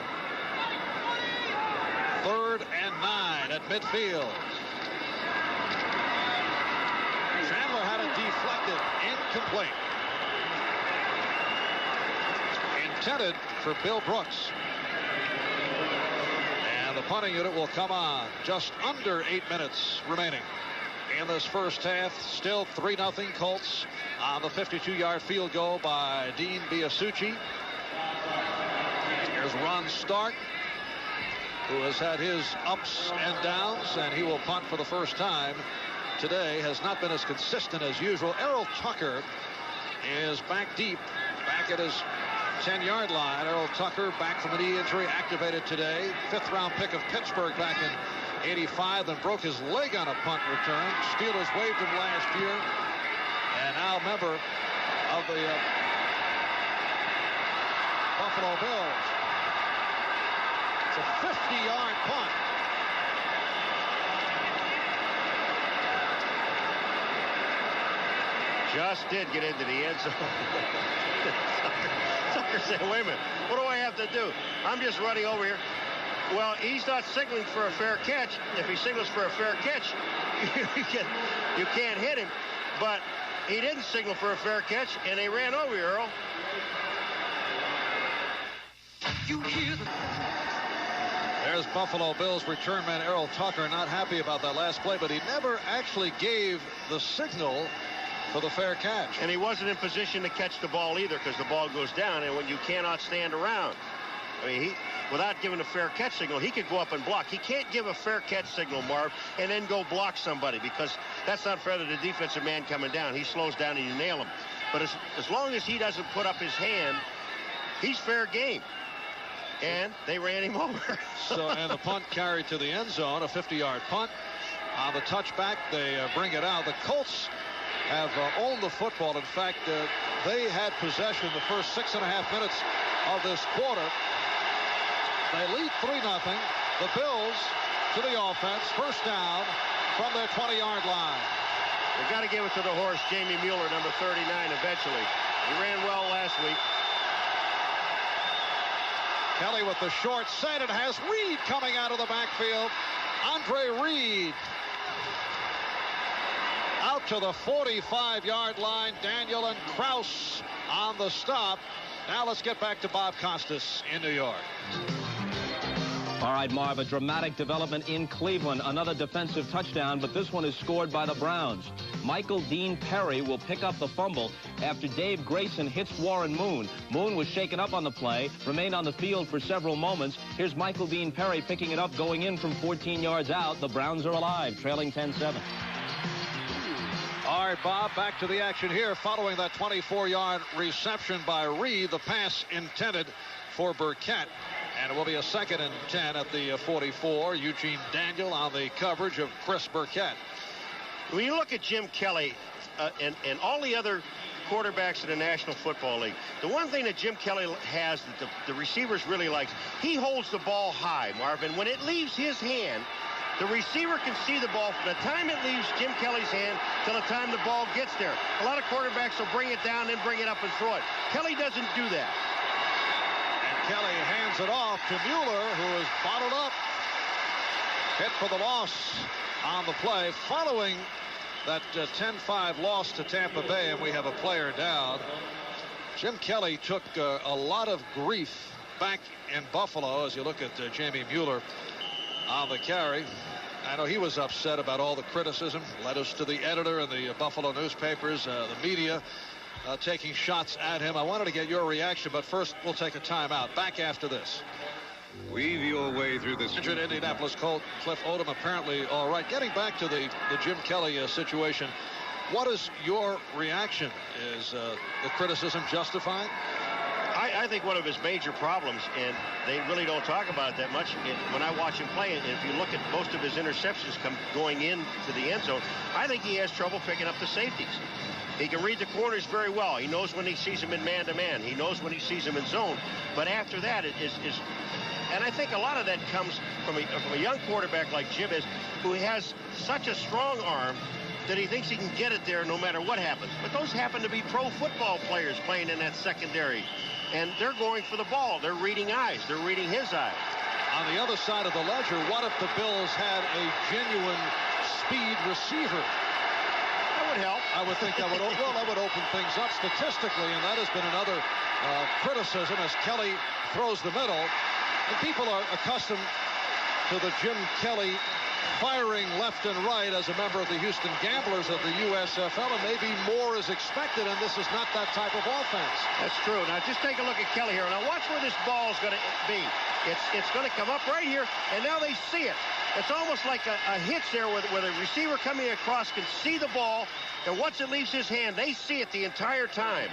3rd and 9 at midfield. Chandler had it deflected. Incomplete. Intended for Bill Brooks. And the punting unit will come on. Just under 8 minutes remaining in this first half. Still 3-0 Colts on the 52-yard field goal by Dean Biasucci. Here's Ron Stark, who has had his ups and downs, and he will punt for the first time today. Has not been as consistent as usual. Errol Tucker is back deep, back at his 10-yard line. Errol Tucker, back from a knee injury, activated today. 5th-round pick of Pittsburgh back in '85, then broke his leg on a punt return. Steelers waived him last year, and now a member of the Buffalo Bills. It's a 50-yard punt. Just did get into the end zone. Tucker said, wait a minute, what do I have to do? I'm just running over here. Well, he's not signaling for a fair catch. If he signals for a fair catch, you can't hit him. But he didn't signal for a fair catch, and they ran over you, Earl. There's Buffalo Bills return man Errol Tucker, not happy about that last play, but he never actually gave the signal for the fair catch. And he wasn't in position to catch the ball either, because the ball goes down, and when you cannot stand around. I mean, without giving a fair catch signal, he could go up and block. He can't give a fair catch signal, Marv, and then go block somebody, because that's not fair to the defensive man coming down. He slows down and you nail him. But as long as he doesn't put up his hand, he's fair game. And they ran him over. And the punt carried to the end zone, a 50-yard punt. On the touchback, they bring it out. The Colts have owned the football. In fact, they had possession the first 6.5 minutes of this quarter. They lead 3-0. The Bills to the offense. First down from their 20-yard line. They got to give it to the horse, Jamie Mueller, number 39, eventually. He ran well last week. Kelly with the short set. It has Reed coming out of the backfield. Andre Reed out to the 45-yard line. Daniel and Krause on the stop. Now let's get back to Bob Costas in New York. All right, Marv, a dramatic development in Cleveland. Another defensive touchdown, but this one is scored by the Browns. Michael Dean Perry will pick up the fumble after Dave Grayson hits Warren Moon. Moon was shaken up on the play, remained on the field for several moments. Here's Michael Dean Perry picking it up, going in from 14 yards out. The Browns are alive, trailing 10-7. All right, Bob, back to the action here following that 24-yard reception by Reed. The pass intended for Burkett. And it will be a 2nd and 10 at the 44. Eugene Daniel on the coverage of Chris Burkett. When you look at Jim Kelly and all the other quarterbacks in the National Football League, the one thing that Jim Kelly has that the receivers really like, he holds the ball high, Marvin. When it leaves his hand, the receiver can see the ball from the time it leaves Jim Kelly's hand till the time the ball gets there. A lot of quarterbacks will bring it down, then bring it up and throw it. Kelly doesn't do that. Kelly hands it off to Mueller, who is bottled up. Hit for the loss on the play. Following that 10-5 loss to Tampa Bay, and we have a player down. Jim Kelly took a lot of grief back in Buffalo as you look at Jamie Mueller on the carry. I know he was upset about all the criticism. Letters to the editor and the Buffalo newspapers, the media. Taking shots at him. I wanted to get your reaction, but first we'll take a timeout. Back after this. Weave your way through this. Injured Indianapolis Colt Cliff Odom apparently all right. Getting back to the Jim Kelly situation, what is your reaction? Is the criticism justified? I think one of his major problems, and they really don't talk about it that much when I watch him play, and if you look at most of his interceptions going into the end zone, I think he has trouble picking up the safeties. He can read the corners very well. He knows when he sees them in man-to-man. He knows when he sees them in zone. But after that, and I think a lot of that comes from a young quarterback like Jim is, who has such a strong arm that he thinks he can get it there no matter what happens. But those happen to be pro football players playing in that secondary. And they're going for the ball. They're reading eyes. They're reading his eyes. On the other side of the ledger, what if the Bills had a genuine speed receiver? Help. I would think that would open things up statistically, and that has been another criticism as Kelly throws the middle. And people are accustomed to the Jim Kelly firing left and right as a member of the Houston Gamblers of the USFL, and maybe more is expected, and this is not that type of offense. That's true. Now just take a look at Kelly here. Now watch where this ball is going to be. It's going to come up right here, and now they see it. It's almost like a hitch there where the receiver coming across can see the ball, and once it leaves his hand, they see it the entire time.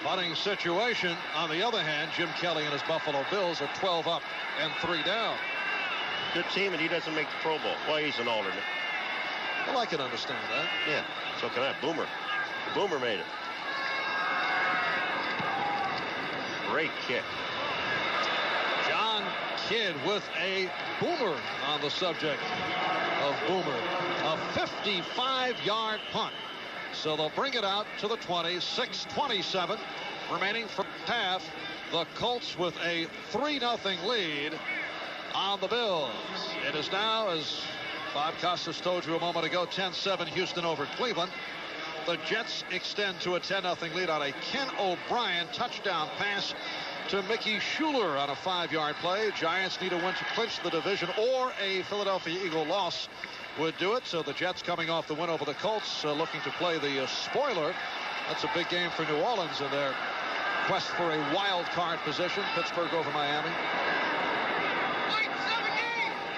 Punting situation. On the other hand, Jim Kelly and his Buffalo Bills are 12 up and 3 down. Good team, and he doesn't make the Pro Bowl. Well, he's an alternate. Well, I can understand that. Yeah, so can I. Boomer. Boomer made it. Great kick. John Kidd with a boomer on the subject of Boomer. A 55-yard punt. So they'll bring it out to the 20. 6:27 remaining for half. The Colts with a 3-0 lead on the Bills. It is now, as Bob Costas told you a moment ago, 10-7 Houston over Cleveland. The Jets extend to a 10-0 lead on a Ken O'Brien touchdown pass to Mickey Schuler on a 5-yard play. Giants need a win to clinch the division, or a Philadelphia Eagle loss would do it. So the Jets coming off the win over the Colts, looking to play the spoiler. That's a big game for New Orleans in their quest for a wild card position. Pittsburgh over Miami.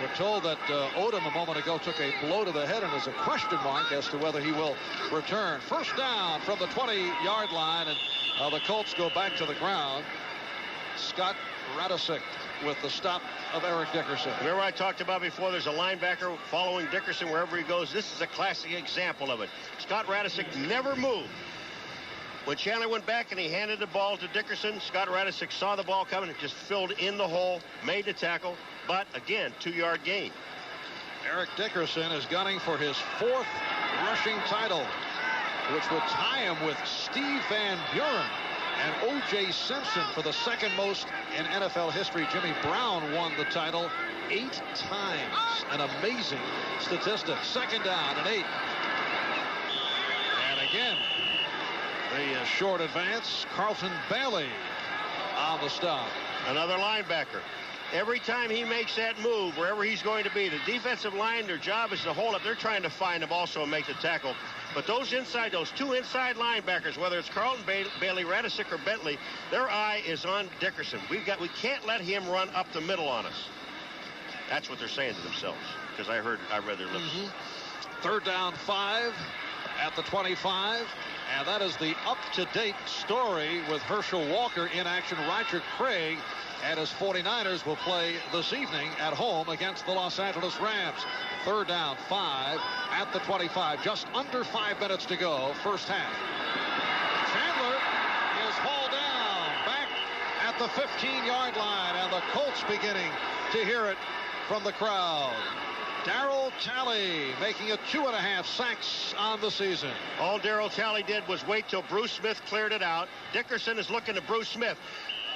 We're told that Odom a moment ago took a blow to the head and is a question mark as to whether he will return. First down from the 20-yard line, and the Colts go back to the ground. Scott Radisick with the stop of Eric Dickerson. Remember I talked about before, there's a linebacker following Dickerson wherever he goes. This is a classic example of it. Scott Radicic never moved. When Chandler went back and he handed the ball to Dickerson, Scott Radicic saw the ball coming and just filled in the hole, made the tackle, but again, 2-yard gain. Eric Dickerson is gunning for his 4th rushing title, which would tie him with Steve Van Buren and O.J. Simpson for the 2nd most in NFL history. Jimmy Brown won the title 8 times. An amazing statistic. 2nd down and 8. And again, the short advance. Carlton Bailey on the stop. Another linebacker. Every time he makes that move, wherever he's going to be, the defensive line, their job is to hold up. They're trying to find him also and make the tackle. But those 2 inside linebackers, whether it's Carlton Bailey, Radicic, or Bentley, their eye is on Dickerson. We can't let him run up the middle on us. That's what they're saying to themselves, because I read their lips. 3rd down 5 at the 25. And that is the up-to-date story with Herschel Walker in action. Roger Craig and his 49ers will play this evening at home against the Los Angeles Rams. 3rd down 5 at the 25. Just under 5 minutes to go, first half. Chandler is hauled down back at the 15-yard line, and the Colts beginning to hear it from the crowd. Darryl Talley making it 2.5 sacks on the season. All Darryl Talley did was wait till Bruce Smith cleared it out. Dickerson is looking at Bruce Smith.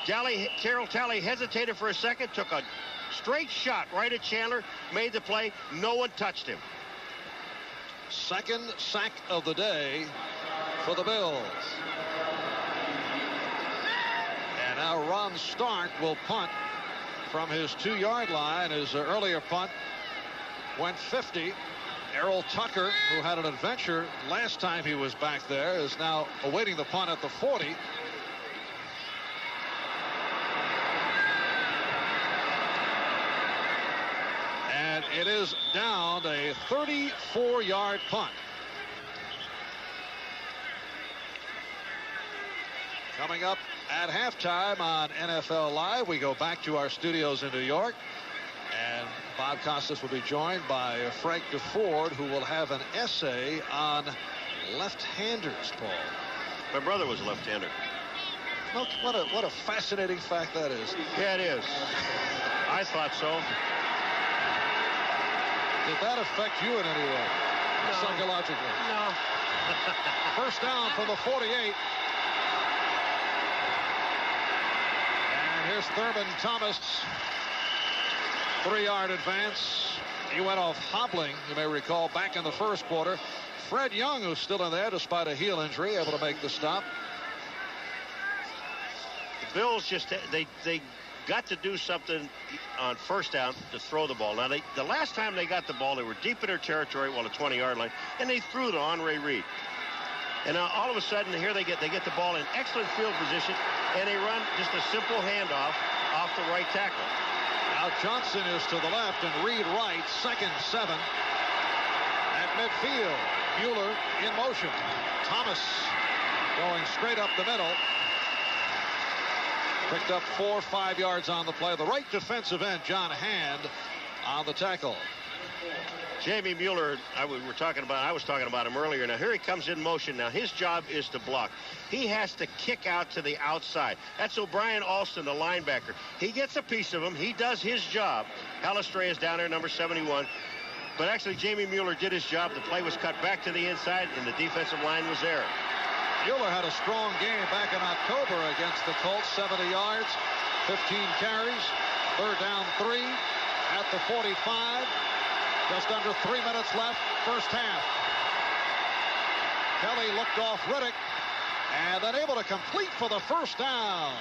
Darryl Talley hesitated for a second, took a straight shot right at Chandler, made the play. No one touched him. 2nd sack of the day for the Bills. And now Ron Stark will punt from his 2-yard line. His earlier punt went 50. Errol Tucker, who had an adventure last time he was back there, is now awaiting the punt at the 40. And it is down a 34-yard punt. Coming up at halftime on NFL Live, we go back to our studios in New York. And Bob Costas will be joined by Frank DeFord, who will have an essay on left-handers, Paul. My brother was a left-hander. Look, what a fascinating fact that is. Yeah, it is. I thought so. Did that affect you in any way? No. Psychologically? No. First down from the 48. And here's Thurman Thomas. 3-yard advance. He went off hobbling, you may recall, back in the first quarter. Fred Young, who's still in there despite a heel injury, able to make the stop. The Bills just, they got to do something on first down to throw the ball. Now, the last time they got the ball, they were deep in their territory, the 20-yard line, and they threw to Andre Reed. And now all of a sudden, here they get the ball in excellent field position, and they run just a simple handoff off the right tackle. Now Johnson is to the left and Reed right. 2nd 7 at midfield. Mueller in motion. Thomas going straight up the middle. Picked up 4 or 5 yards on the play. The right defensive end, John Hand, on the tackle. Jamie Mueller, I was talking about him earlier. Now here he comes in motion. Now his job is to block. He has to kick out to the outside. That's O'Brien Alston, the linebacker. He gets a piece of him. He does his job. Halistray is down there, number 71. But actually, Jamie Mueller did his job. The play was cut back to the inside, and the defensive line was there. Mueller had a strong game back in October against the Colts. 70 yards, 15 carries. 3rd down 3 at the 45. Just under 3 minutes left, first half. Kelly looked off Riddick and then able to complete for the first down.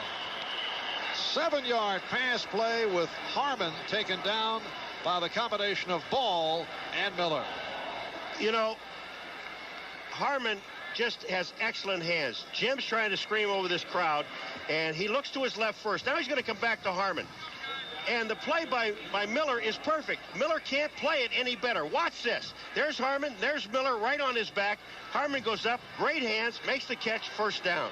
7-yard pass play with Harmon taken down by the combination of Ball and Miller. You know, Harmon just has excellent hands. Jim's trying to scream over this crowd, and he looks to his left first. Now he's going to come back to Harmon. And the play by Miller is perfect. Miller can't play it any better. Watch this. There's Harmon. There's Miller right on his back. Harmon goes up. Great hands. Makes the catch. First down.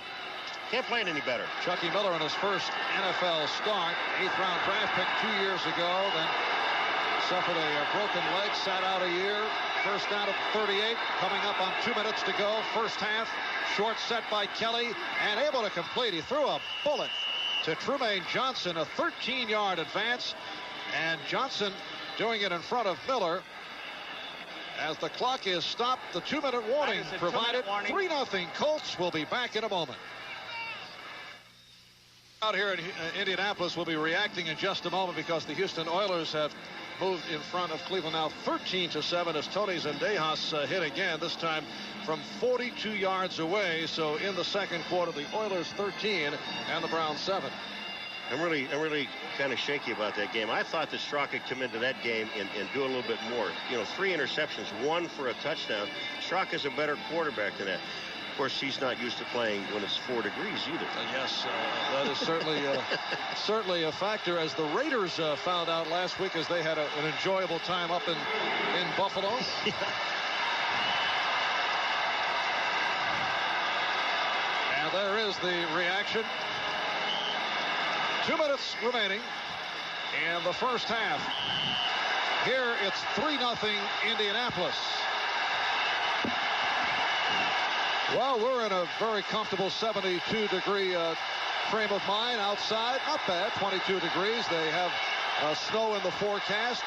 Can't play it any better. Chucky Miller in his first NFL start, 8th-round draft pick 2 years ago, then suffered a broken leg, sat out a year. First down at 38, coming up on 2 minutes to go. First half, short set by Kelly, and able to complete. He threw a bullet to Trumaine Johnson, a 13-yard advance, and Johnson doing it in front of Miller. As the clock is stopped, the 2-minute warning provided. 3-0 Colts. Will be back in a moment. Out here in Indianapolis, we'll be reacting in just a moment because the Houston Oilers have moved in front of Cleveland now 13-7 as Tony Zendejas hit again, this time from 42 yards away. So in the second quarter, the Oilers 13 and the Browns 7. I'm really kind of shaky about that game. I thought that Strzok could come into that game and do a little bit more. You know, 3 interceptions, 1 for a touchdown. Strzok is a better quarterback than that. Of course, he's not used to playing when it's 4 degrees either. Yes, that is certainly a factor, as the Raiders found out last week as they had an enjoyable time up in Buffalo. And there is the reaction. 2 minutes remaining in the first half. Here it's 3-0 Indianapolis. Well, we're in a very comfortable 72-degree frame of mind outside. Not bad, 22 degrees. They have snow in the forecast.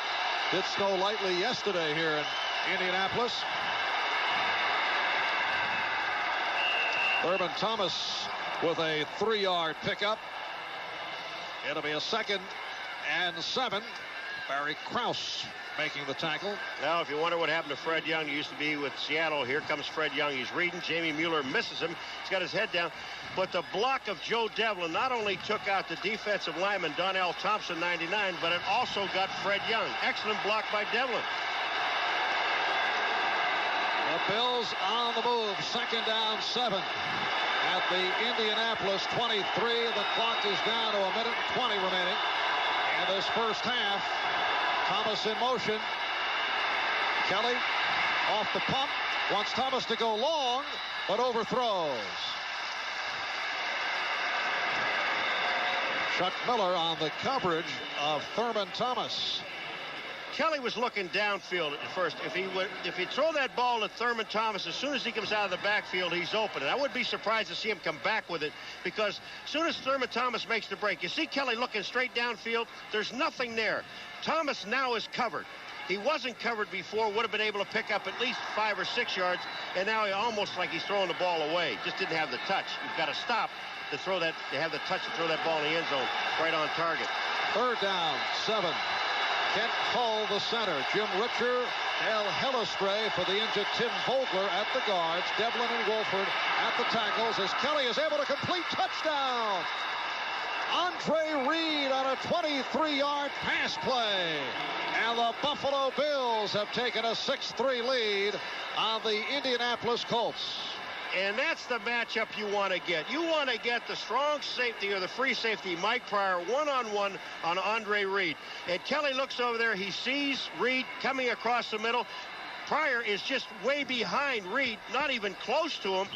Did snow lightly yesterday here in Indianapolis. Thurman Thomas with a 3-yard pickup. It'll be a 2nd and 7. Barry Krause making the tackle. Now, if you wonder what happened to Fred Young, he used to be with Seattle. Here comes Fred Young. He's reading. Jamie Mueller misses him. He's got his head down. But the block of Joe Devlin not only took out the defensive lineman, Donnell Thompson, 99, but it also got Fred Young. Excellent block by Devlin. The Bills on the move. 2nd down, 7. At the Indianapolis 23. The clock is down to 1:20 remaining. In this first half, Thomas in motion. Kelly off the pump. Wants Thomas to go long, but overthrows. Chuck Miller on the coverage of Thurman Thomas. Kelly was looking downfield at first. If he throw that ball to Thurman Thomas, as soon as he comes out of the backfield, he's open. And I wouldn't be surprised to see him come back with it, because as soon as Thurman Thomas makes the break, you see Kelly looking straight downfield. There's nothing there. Thomas now is covered. He wasn't covered before, would have been able to pick up at least 5 or 6 yards, and now he almost like he's throwing the ball away. Just didn't have the touch. You've got to stop to throw that, to have the touch to throw that ball in the end zone right on target. 3rd down, 7. Kent Hull, the center. Jim Richer, Al Hellestray for the injured Tim Vogler at the guards. Devlin and Wolford at the tackles as Kelly is able to complete. Touchdown! Andre Reed on a 23-yard pass play. And the Buffalo Bills have taken a 6-3 lead on the Indianapolis Colts. And that's the matchup you want to get. You want to get the strong safety or the free safety, Mike Pryor, one-on-one on Andre Reed. And Kelly looks over there. He sees Reed coming across the middle. Pryor is just way behind Reed, not even close to him.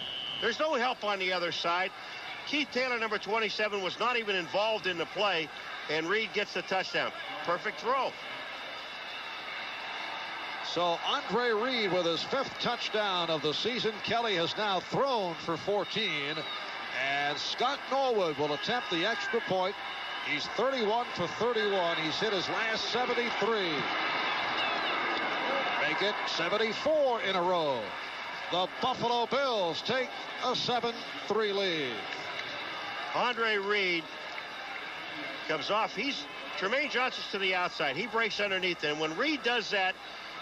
There's no help on the other side. Keith Taylor, number 27, was not even involved in the play, and Reed gets the touchdown. Perfect throw. So Andre Reed with his 5th touchdown of the season. Kelly has now thrown for 14. And Scott Norwood will attempt the extra point. He's 31 for 31. He's hit his last 73. Make it 74 in a row. The Buffalo Bills take a 7-3 lead. Andre Reed comes off. Tremaine Johnson's to the outside. He breaks underneath, and when Reed does that,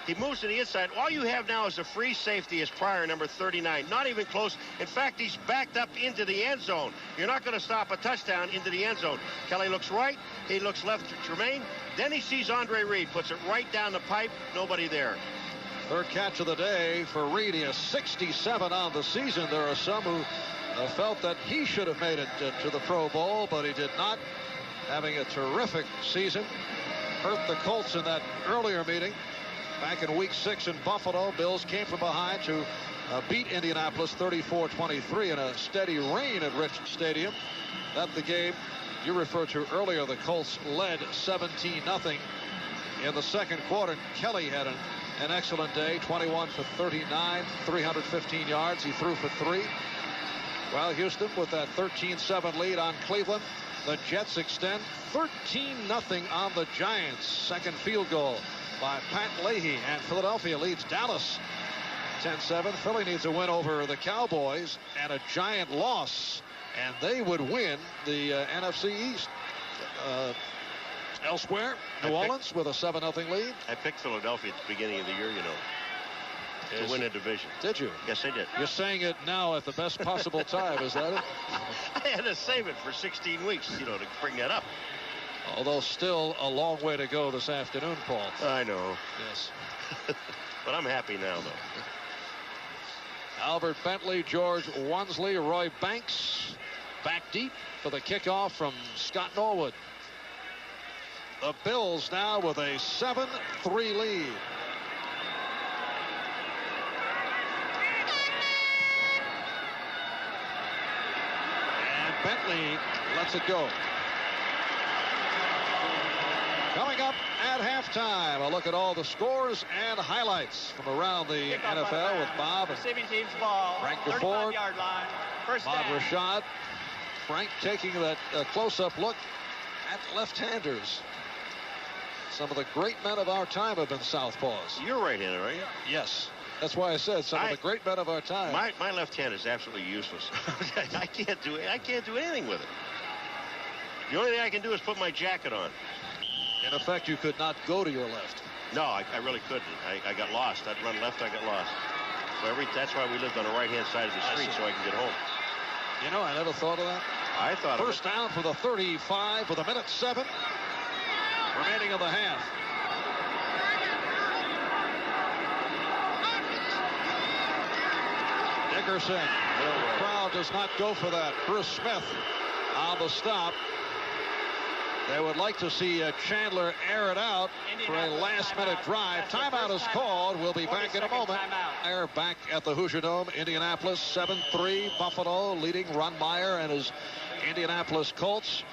he moves to the inside. All you have now is a free safety as Pryor, number 39. Not even close. In fact, he's backed up into the end zone. You're not going to stop a touchdown into the end zone. Kelly looks right. He looks left to Tremaine. Then he sees Andre Reed. Puts it right down the pipe. Nobody there. 3rd catch of the day for Reed. He has 67 on the season. There are some who felt that he should have made it to the Pro Bowl, but he did not. Having a terrific season. Hurt the Colts in that earlier meeting. Back in week 6 in Buffalo, Bills came from behind to beat Indianapolis 34-23 in a steady rain at Richard Stadium. That's the game you referred to earlier. The Colts led 17-0 in the second quarter. Kelly had an excellent day, 21 for 39, 315 yards. He threw for 3. Well, Houston with that 13-7 lead on Cleveland. The Jets extend 13-0 on the Giants. Second field goal by Pat Leahy, and Philadelphia leads Dallas 10-7. Philly needs a win over the Cowboys and a Giant loss, and they would win the NFC East. Elsewhere, New Orleans with a 7-0 lead. I picked Philadelphia at the beginning of the year, you know, to win a division. Did you? Yes, I did. You're saying it now at the best possible time, is that it? I had to save it for 16 weeks, you know, to bring that up. Although still a long way to go this afternoon, Paul. I know. Yes. But I'm happy now, though. Albert Bentley, George Wansley, Roy Banks back deep for the kickoff from Scott Norwood. The Bills now with a 7-3 lead. And Bentley lets it go. Coming up at halftime, a look at all the scores and highlights from around the NFL with Bob and Receiving team's ball. Frank 35 yard line. First Bob down. Rashad. Frank taking that close-up look at left-handers. Some of the great men of our time have been southpaws. You're right-handed, right? Yes. That's why I said some of the great men of our time. My left hand is absolutely useless. I can't do anything with it. The only thing I can do is put my jacket on. In effect, you could not go to your left. No, I really couldn't. I got lost. I'd run left, I got lost. So that's why we lived on the right-hand side of the street, so I can get home. You know, I never thought of that. I thought First down for the 35 with 1:07 remaining of the half. Dickerson. The crowd does not go for that. Bruce Smith on the stop. They would like to see Chandler air it out for a last-minute drive. Timeout is called. We'll be back in a moment. Meyer back at the Hoosier Dome. Indianapolis 7-3. Buffalo leading Ron Meyer and his Indianapolis Colts.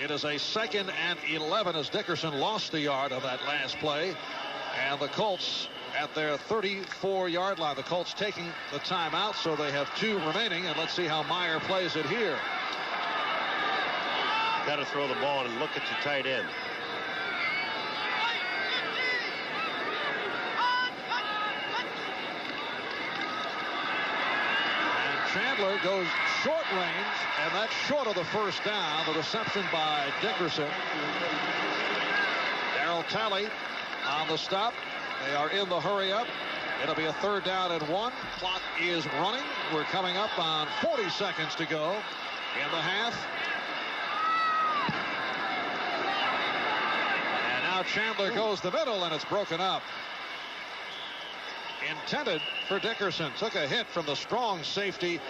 It is a 2nd and 11 as Dickerson lost the yard of that last play. And the Colts at their 34-yard line. The Colts taking the timeout, so they have 2 remaining. And let's see how Meyer plays it here. Got to throw the ball and look at your tight end. And Chandler goes short range, and that's short of the first down. The reception by Dickerson. Darryl Talley on the stop. They are in the hurry up. It'll be a 3rd down and 1. Clock is running. We're coming up on 40 seconds to go in the half. Now Chandler goes the middle, and it's broken up. Intended for Dickerson. Took a hit from the strong safety,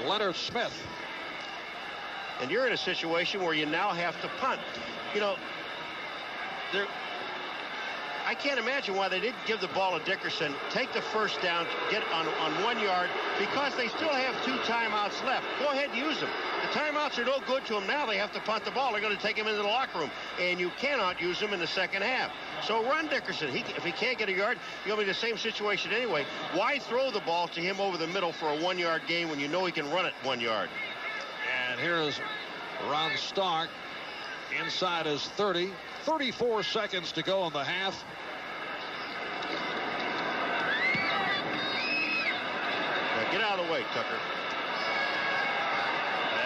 Leonard Smith. And you're in a situation where you now have to punt. You know, I can't imagine why they didn't give the ball to Dickerson, take the first down, get on 1 yard, because they still have 2 timeouts left. Go ahead and use them. The timeouts are no good to them now. They have to punt the ball. They're going to take him into the locker room, and you cannot use them in the second half. So run Dickerson. If he can't get a yard, you'll be in the same situation anyway. Why throw the ball to him over the middle for a 1-yard gain when you know he can run it 1 yard? And here is Ron Stark inside his 30. 34 seconds to go in the half. Now get out of the way, Tucker.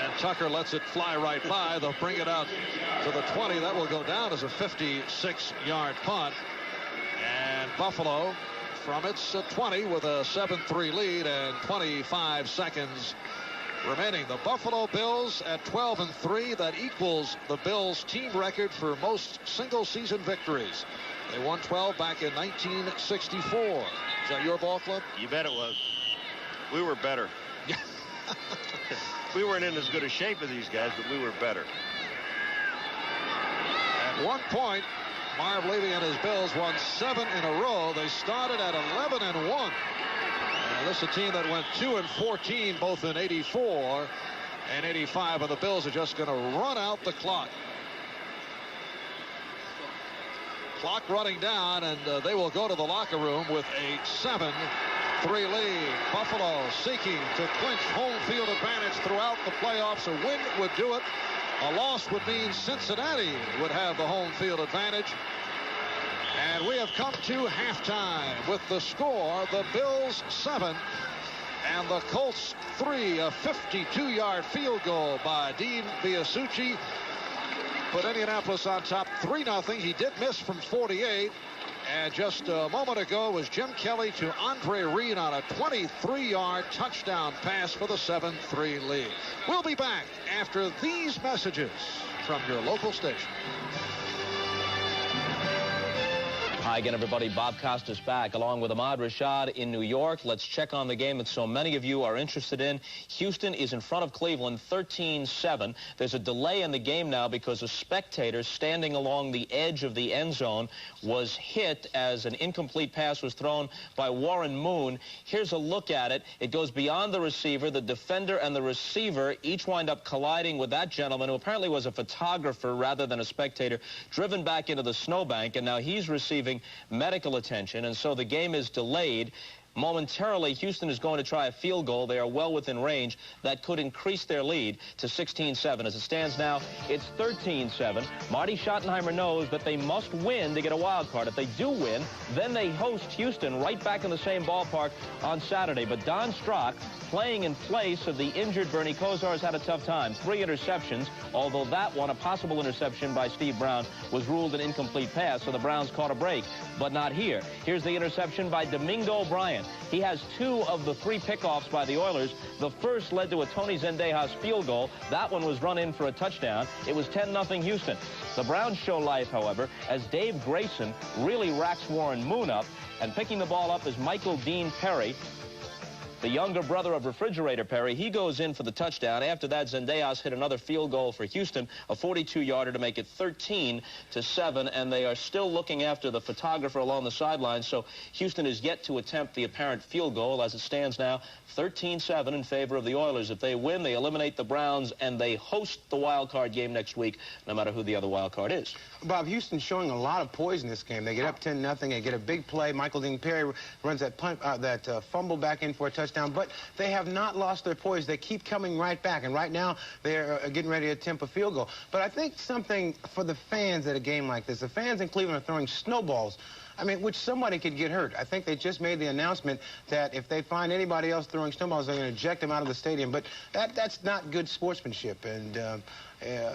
And Tucker lets it fly right by. They'll bring it out to the 20. That will go down as a 56-yard punt. And Buffalo from its 20 with a 7-3 lead and 25 seconds remaining. The Buffalo Bills at 12-3. That equals the Bills team record for most single-season victories. They won 12 back in 1964. Is that your ball club? You bet it was. We were better. We weren't in as good a shape as these guys, but we were better. At one point, Marv Levy and his Bills won 7 in a row. They started at 11-1. And this is a team that went 2-14 both in '84 and '85, and the Bills are just going to run out the clock. Clock running down, and they will go to the locker room with a 7-3 lead. Buffalo seeking to clinch home field advantage throughout the playoffs. A win would do it. A loss would mean Cincinnati would have the home field advantage. And we have come to halftime with the score, the Bills 7 and the Colts 3. A 52-yard field goal by Dean Biasucci put Indianapolis on top 3-0. He did miss from 48. And just a moment ago was Jim Kelly to Andre Reed on a 23-yard touchdown pass for the 7-3 lead. We'll be back after these messages from your local station. Hi again, everybody. Bob Costas back along with Ahmad Rashad in New York. Let's check on the game that so many of you are interested in. Houston is in front of Cleveland 13-7. There's a delay in the game now because a spectator standing along the edge of the end zone was hit as an incomplete pass was thrown by Warren Moon. Here's a look at it. It goes beyond the receiver. The defender and the receiver each wind up colliding with that gentleman who apparently was a photographer rather than a spectator, driven back into the snowbank, and now he's receiving medical attention, and so the game is delayed. Momentarily, Houston is going to try a field goal. They are well within range. That could increase their lead to 16-7. As it stands now, it's 13-7. Marty Schottenheimer knows that they must win to get a wild card. If they do win, then they host Houston right back in the same ballpark on Saturday. But Don Strock, playing in place of the injured Bernie Kosar, has had a tough time. 3 interceptions, although that one, a possible interception by Steve Brown, was ruled an incomplete pass, so the Browns caught a break. But not here. Here's the interception by Domingo Bryant. He has 2 of the 3 pickoffs by the Oilers. The first led to a Tony Zendejas field goal. That one was run in for a touchdown. It was 10-0 Houston. The Browns show life, however, as Dave Grayson really racks Warren Moon up, and picking the ball up is Michael Dean Perry, the younger brother of Refrigerator Perry. He goes in for the touchdown. After that, Zendejas hit another field goal for Houston, a 42-yarder to make it 13-7, and they are still looking after the photographer along the sideline, so Houston is yet to attempt the apparent field goal. As it stands now, 13-7 in favor of the Oilers. If they win, they eliminate the Browns, and they host the wild card game next week, no matter who the other wild card is. Bob, Houston's showing a lot of poise in this game. They get up 10-0. They get a big play. Michael Dean Perry runs that fumble back in for a touchdown, but they have not lost their poise. They keep coming right back, and right now they're getting ready to attempt a field goal. But I think something for the fans at a game like this, the fans in Cleveland are throwing snowballs, I mean, which somebody could get hurt. I think they just made the announcement that if they find anybody else throwing snowballs, they're going to eject them out of the stadium. But that's not good sportsmanship, and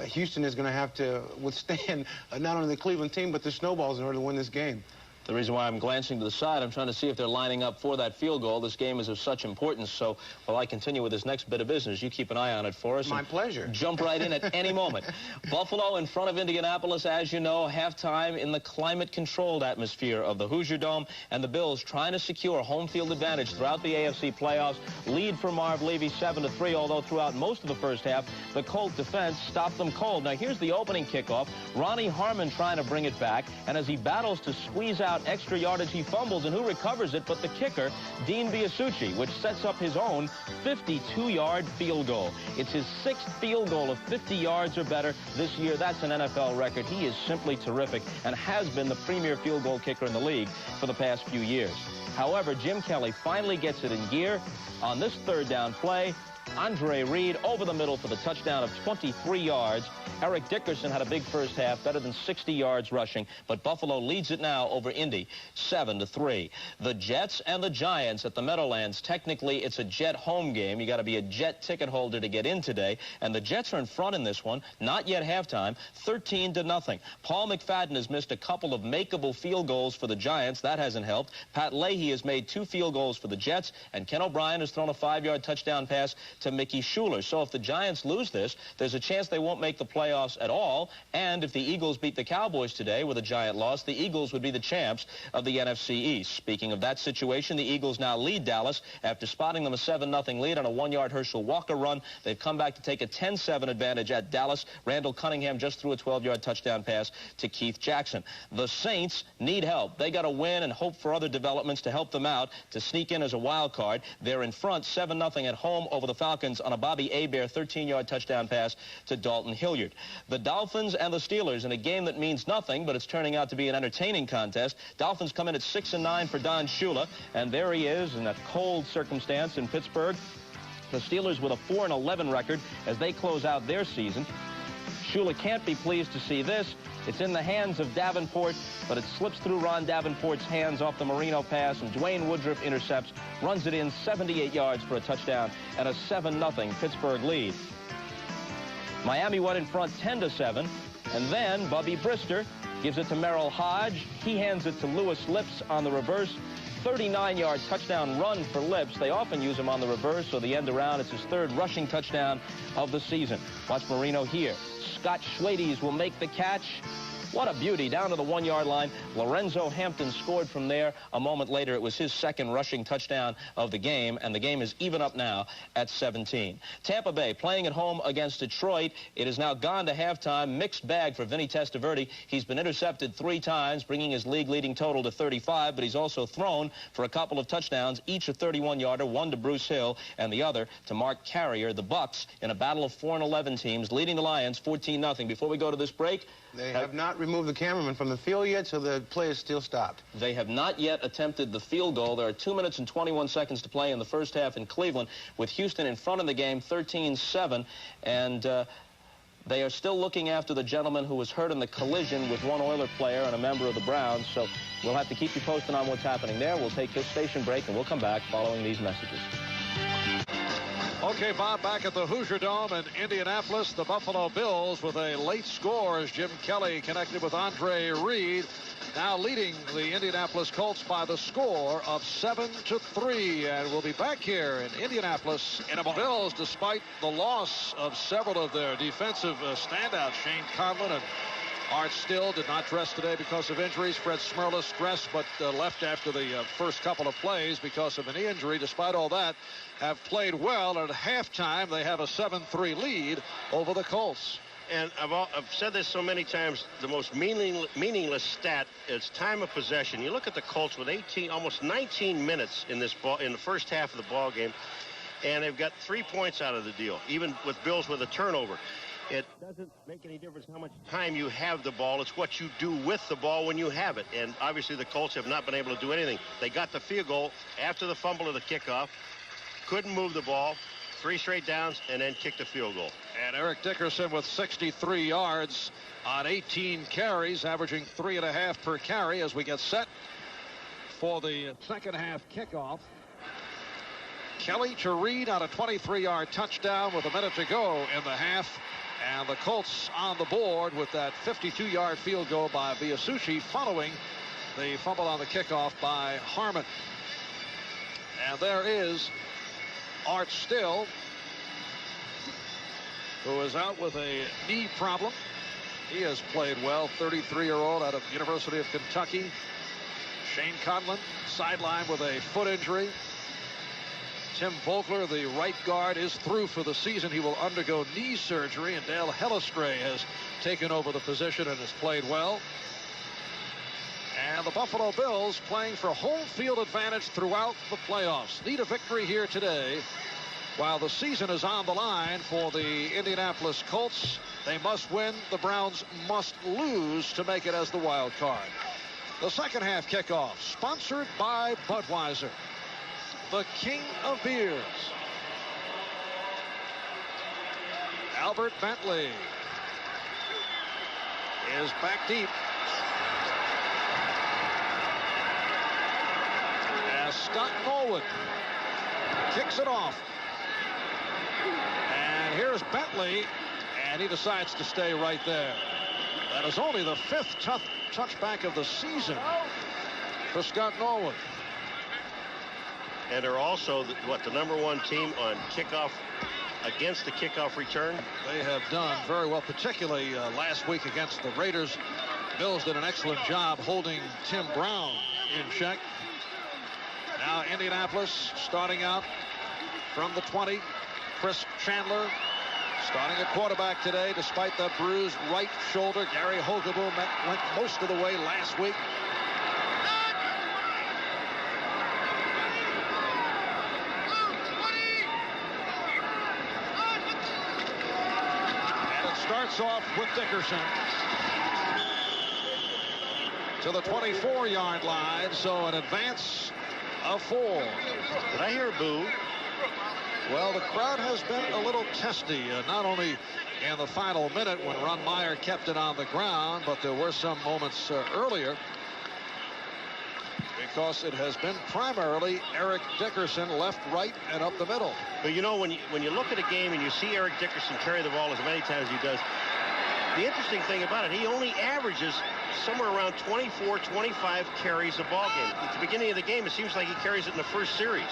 Houston is going to have to withstand not only the Cleveland team, but the snowballs in order to win this game. The reason why I'm glancing to the side, I'm trying to see if they're lining up for that field goal. This game is of such importance, so while I continue with this next bit of business, you keep an eye on it for us. My pleasure. Jump right in at any moment. Buffalo in front of Indianapolis, as you know, halftime in the climate-controlled atmosphere of the Hoosier Dome, and the Bills trying to secure home field advantage throughout the AFC playoffs. Lead for Marv Levy 7-3, although throughout most of the first half, the Colt defense stopped them cold. Now, here's the opening kickoff. Ronnie Harmon trying to bring it back, and as he battles to squeeze out extra yardage, he fumbles, and who recovers it but the kicker, Dean Biasucci, which sets up his own 52-yard field goal. It's his 6th field goal of 50 yards or better this year. That's an NFL record. He is simply terrific and has been the premier field goal kicker in the league for the past few years. However, Jim Kelly finally gets it in gear on this 3rd down play. Andre Reed over the middle for the touchdown of 23 yards. Eric Dickerson had a big first half, better than 60 yards rushing, but Buffalo leads it now over Indy 7-3. The Jets and the Giants at the Meadowlands. Technically, it's a Jet home game. You got to be a Jet ticket holder to get in today, and the Jets are in front in this one. Not yet halftime, 13-0. Paul McFadden has missed a couple of makeable field goals for the Giants. That hasn't helped. Pat Leahy has made 2 field goals for the Jets, and Ken O'Brien has thrown a 5-yard touchdown pass to Mickey Schuler. So if the Giants lose this, there's a chance they won't make the playoffs at all. And if the Eagles beat the Cowboys today with a Giant loss, the Eagles would be the champs of the NFC East. Speaking of that situation, the Eagles now lead Dallas after spotting them a 7-0 lead on a 1-yard Herschel Walker run. They've come back to take a 10-7 advantage at Dallas. Randall Cunningham just threw a 12-yard touchdown pass to Keith Jackson. The Saints need help. They got to win and hope for other developments to help them out to sneak in as a wild card. They're in front 7-0 at home over the Falcons on a Bobby Hebert 13-yard touchdown pass to Dalton Hilliard. The Dolphins and the Steelers in a game that means nothing, but it's turning out to be an entertaining contest. Dolphins come in at 6-9 for Don Shula, and there he is in that cold circumstance in Pittsburgh. The Steelers with a 4-11 record as they close out their season. Shula can't be pleased to see this. It's in the hands of Davenport, but it slips through Ron Davenport's hands off the Marino pass, and Dwayne Woodruff intercepts, runs it in 78 yards for a touchdown, and a 7-0 Pittsburgh lead. Miami went in front 10-7, and then Bubby Brister gives it to Merrill Hodge. He hands it to Lewis Lips on the reverse. 39-yard touchdown run for Lips. They often use him on the reverse, so the end around, it's his third rushing touchdown of the season. Watch Marino here. Scott Schwades will make the catch. What a beauty, down to the 1-yard line. Lorenzo Hampton scored from there. A moment later, it was his second rushing touchdown of the game, and the game is even up now at 17. Tampa Bay playing at home against Detroit. It is now gone to halftime. Mixed bag for Vinny Testaverde. He's been intercepted 3 times, bringing his league-leading total to 35, but he's also thrown for a couple of touchdowns, each a 31-yarder, one to Bruce Hill and the other to Mark Carrier. The Bucs in a battle of 4-11 teams, leading the Lions 14-0. Before we go to this break, they have not removed the cameraman from the field yet, so the play is still stopped. They have not yet attempted the field goal. There are 2 minutes and 21 seconds to play in the first half in Cleveland, with Houston in front of the game 13-7, and they are still looking after the gentleman who was hurt in the collision with one Oiler player and a member of the Browns, so we'll have to keep you posted on what's happening there. We'll take this station break, and we'll come back following these messages. Okay, Bob, back at the Hoosier Dome in Indianapolis, the Buffalo Bills with a late score as Jim Kelly connected with Andre Reed, now leading the Indianapolis Colts by the score of 7-3. And we'll be back here in Indianapolis in a moment. Bills, despite the loss of several of their defensive standouts, Shane Conlon and Art Still did not dress today because of injuries. Fred Smerlas dressed but left after the first couple of plays because of an knee injury. Despite all that, have played well. At halftime, they have a 7-3 lead over the Colts. And I've said this so many times, the most meaningless stat is time of possession. You look at the Colts with almost 19 minutes in the first half of the ball game, and they've got 3 points out of the deal, even with Bills with a turnover. It doesn't make any difference how much time you have the ball. It's what you do with the ball when you have it. And obviously the Colts have not been able to do anything. They got the field goal after the fumble of the kickoff, couldn't move the ball, 3 straight downs, and then kicked the field goal. And Eric Dickerson with 63 yards on 18 carries, averaging 3.5 per carry as we get set for the second half kickoff. Kelly to Reed on a 23-yard touchdown with a minute to go in the half. And the Colts on the board with that 52-yard field goal by Biasucci following the fumble on the kickoff by Harmon. And there is Art Still, who is out with a knee problem. He has played well, 33-year-old out of University of Kentucky. Shane Conlon sidelined with a foot injury. Tim Vogler, the right guard, is through for the season. He will undergo knee surgery, and Dale Hellestray has taken over the position and has played well. And the Buffalo Bills playing for home field advantage throughout the playoffs. Need a victory here today while the season is on the line for the Indianapolis Colts. They must win. The Browns must lose to make it as the wild card. The second half kickoff, sponsored by Budweiser, the king of beers. Albert Bentley is back deep as Scott Norwood kicks it off. And here's Bentley, and he decides to stay right there. That is only the 5th touchback of the season for Scott Norwood. And they're also, the #1 team on kickoff, against the kickoff return. They have done very well, particularly last week against the Raiders. Bills did an excellent job holding Tim Brown in check. Now Indianapolis starting out from the 20. Chris Chandler starting at quarterback today despite the bruised right shoulder. Gary Hogeboom went most of the way last week. And it starts off with Dickerson to the 24-yard line, so an advance of 4. Did I hear a boo? Well, the crowd has been a little testy, not only in the final minute when Ron Meyer kept it on the ground, but there were some moments earlier, because it has been primarily Eric Dickerson left, right, and up the middle. But you know, when you look at a game and you see Eric Dickerson carry the ball as many times as he does, the interesting thing about it, he only averages somewhere around 24, 25 carries a ball game. At the beginning of the game, it seems like he carries it in the first series.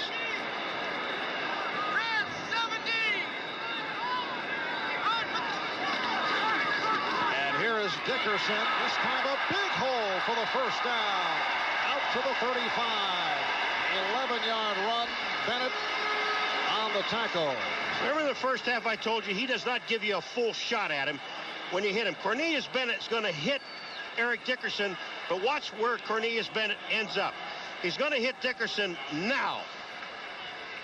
And here is Dickerson, this time a big hole for the first down. Out to the 35. 11-yard run. Bennett on the tackle. Remember in the first half I told you he does not give you a full shot at him when you hit him. Cornelius Bennett's going to hit Eric Dickerson, but watch where Cornelius Bennett ends up. He's going to hit Dickerson now.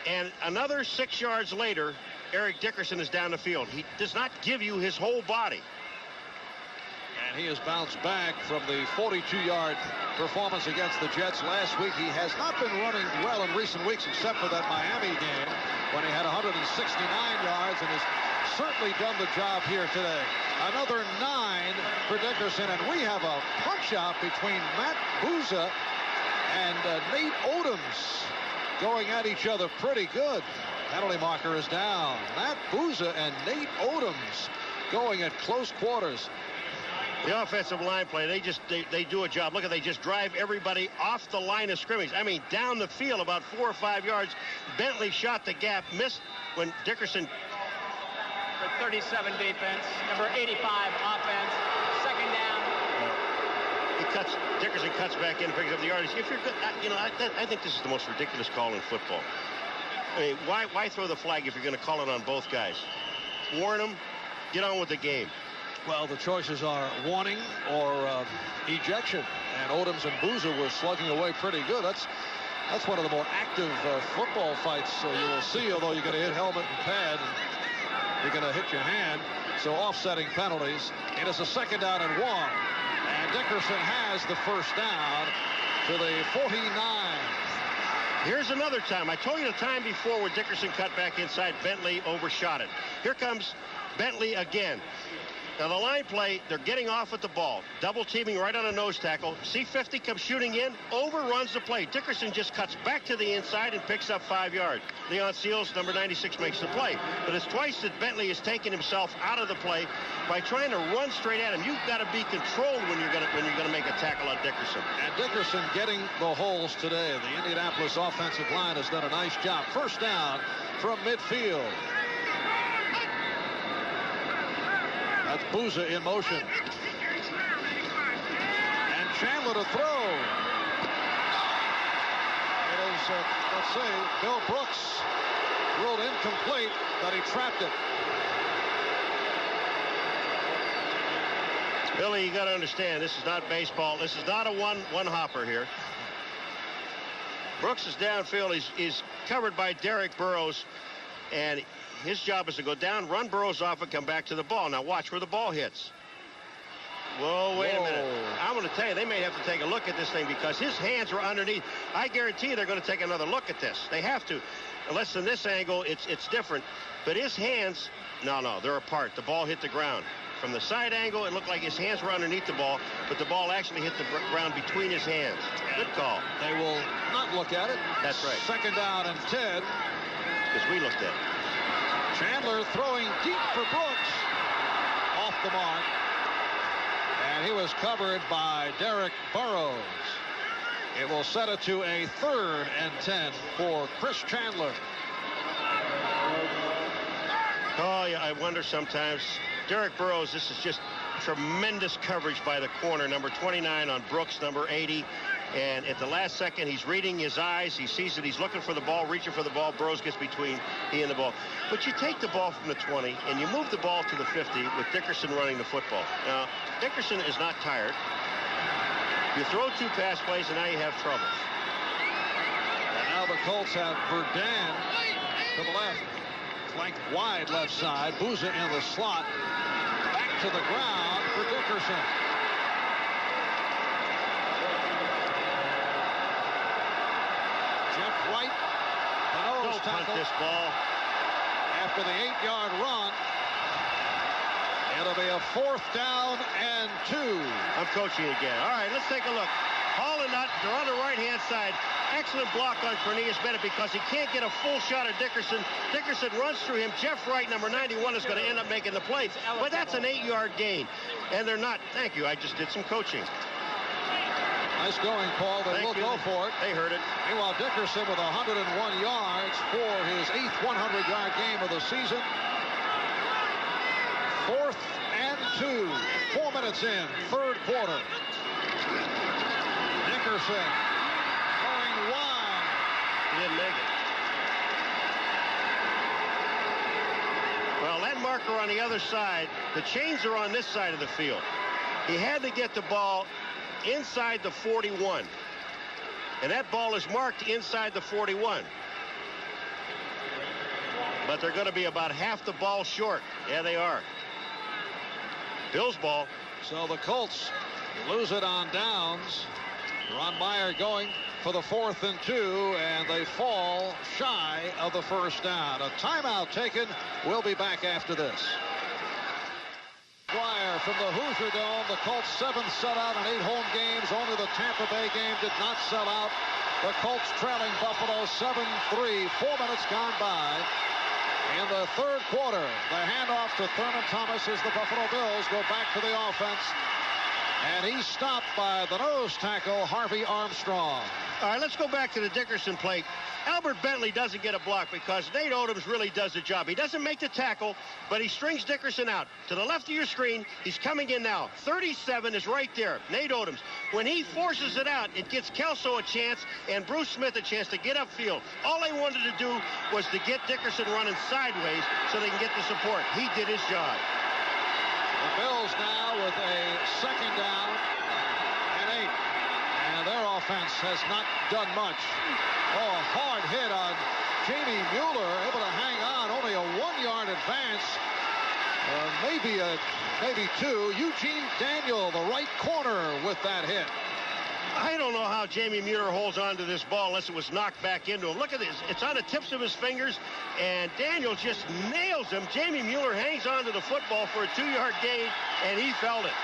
And another 6 yards later, Eric Dickerson is down the field. He does not give you his whole body. And he has bounced back from the 42-yard performance against the Jets last week. He has not been running well in recent weeks, except for that Miami game when he had 169 yards, and has certainly done the job here today. Another 9 for Dickerson, and we have a punch-out between Matt Bouza and Nate Odoms going at each other pretty good. Penalty marker is down. Matt Bouza and Nate Odoms going at close quarters. The offensive line play, they do a job. Look at, they just drive everybody off the line of scrimmage. I mean, down the field about 4 or 5 yards. Bentley shot the gap, missed when Dickerson. For 37 defense, number 85 offense, second down. Dickerson cuts back in, picks up the yardage. If you're good, I think this is the most ridiculous call in football. I mean, why throw the flag if you're going to call it on both guys? Warn them, get on with the game. Well, the choices are warning or ejection, and Odoms and Bouza were slugging away pretty good. That's one of the more active football fights you will see, although you're going to hit helmet and pad, and you're going to hit your hand, so offsetting penalties. It is a second down and 1, and Dickerson has the first down to the 49. Here's another time. I told you the time before where Dickerson cut back inside, Bentley overshot it. Here comes Bentley again. Now the line play, they're getting off at the ball. Double teaming right on a nose tackle. C-50 comes shooting in, overruns the play. Dickerson just cuts back to the inside and picks up 5 yards. Leon Seals, number 96, makes the play. But it's twice that Bentley has taken himself out of the play by trying to run straight at him. You've got to be controlled when you're going to make a tackle on Dickerson. And Dickerson getting the holes today. The Indianapolis offensive line has done a nice job. First down from midfield. That's Bouza in motion. And Chandler to throw. It is, let's see, Bill Brooks ruled incomplete, but he trapped it. Billy, you got to understand, this is not baseball. This is not a one hopper here. Brooks is downfield. He's covered by Derek Burrows, and his job is to go down, run Burrows off, and come back to the ball. Now watch where the ball hits. Whoa, wait a minute. I'm going to tell you, they may have to take a look at this thing because his hands are underneath. I guarantee they're going to take another look at this. They have to. Unless in this angle, it's different. But his hands, no, they're apart. The ball hit the ground. From the side angle, it looked like his hands were underneath the ball, but the ball actually hit the ground between his hands. Good call. They will not look at it. That's right. Second down and 10. Because we looked at it. Chandler throwing deep for Brooks. Off the mark. And he was covered by Derek Burrows. It will set it to a 3rd and 10 for Chris Chandler. Oh, yeah, I wonder sometimes. Derek Burrows, this is just tremendous coverage by the corner, number 29 on Brooks, number 80. And at the last second, he's reading his eyes. He sees it. He's looking for the ball, reaching for the ball. Burrows gets between he and the ball. But you take the ball from the 20, and you move the ball to the 50 with Dickerson running the football. Now, Dickerson is not tired. You throw 2 pass plays, and now you have trouble. And now the Colts have Verdun to the left. Flanked wide left side. Booza in the slot. Back to the ground for Dickerson. Jeff White, the nose Don't tackle. punt this ball. After the 8-yard run, it'll be a 4th down and 2. I'm coaching again. All right, let's take a look. Hall and Nutt, they're on the right-hand side. Excellent block on Cornelius Bennett because he can't get a full shot at Dickerson. Dickerson runs through him. Jeff Wright, number 91, is going to end up making the play. But that's an 8-yard gain. And they're not. Thank you. I just did some coaching. Nice going, Paul. They will go for it. They heard it. Meanwhile, Dickerson with 101 yards for his 8th 100-yard game of the season. 4th and 2. 4 minutes in, 3rd quarter. Dickerson going wide. He didn't make it. Well, that marker on the other side, the chains are on this side of the field. He had to get the ball inside the 41. And that ball is marked inside the 41. But they're going to be about half the ball short. Yeah, they are. Bill's ball. So the Colts lose it on downs. Ron Meyer going for the 4th and 2, and they fall shy of the 1st down. A timeout taken. We'll be back after this. Dwyer from the Hoosier Dome. The Colts' 7th sellout in 8 home games. Only the Tampa Bay game did not sell out. The Colts trailing Buffalo 7-3. 4 minutes gone by. In the 3rd quarter, the handoff to Thurman Thomas as the Buffalo Bills go back to the offense. And he's stopped by the nose tackle, Harvey Armstrong. All right, let's go back to the Dickerson play. Albert Bentley doesn't get a block because Nate Odoms really does the job. He doesn't make the tackle, but he strings Dickerson out. To the left of your screen, he's coming in now. 37 is right there, Nate Odoms. When he forces it out, it gets Kelso a chance and Bruce Smith a chance to get upfield. All they wanted to do was to get Dickerson running sideways so they can get the support. He did his job. The Bills now with a 2nd down and 8. And their offense has not done much. Oh, a hard hit on Jamie Mueller, able to hang on. Only a 1-yard advance. Maybe 2. Eugene Daniel, the right corner, with that hit. I don't know how Jamie Mueller holds on to this ball unless it was knocked back into him. Look at this. It's on the tips of his fingers, and Daniel just nails him. Jamie Mueller hangs on to the football for a 2-yard gain, and he felt it.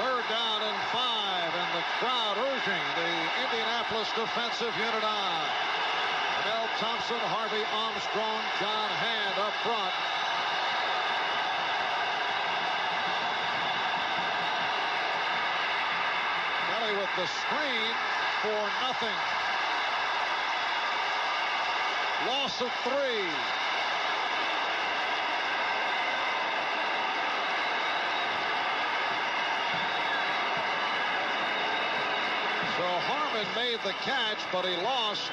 3rd down and 5, and the crowd urging the Indianapolis defensive unit on. Mel Thompson, Harvey Armstrong, John Hand up front. Kelly with the screen for nothing. Loss of 3. So Harmon made the catch, but he lost.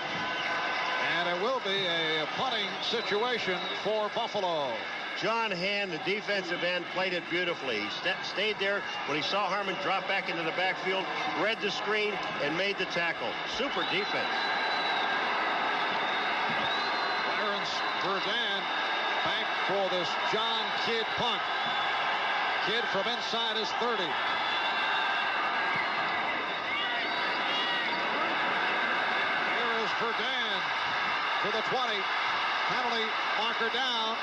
And it will be a punting situation for Buffalo. John Hand, the defensive end, played it beautifully. He stayed there when he saw Harmon drop back into the backfield, read the screen, and made the tackle. Super defense. Clarence Verdun back for this John Kidd punt. Kidd from inside his 30. Here is Verdun to the 20. Penalty marker down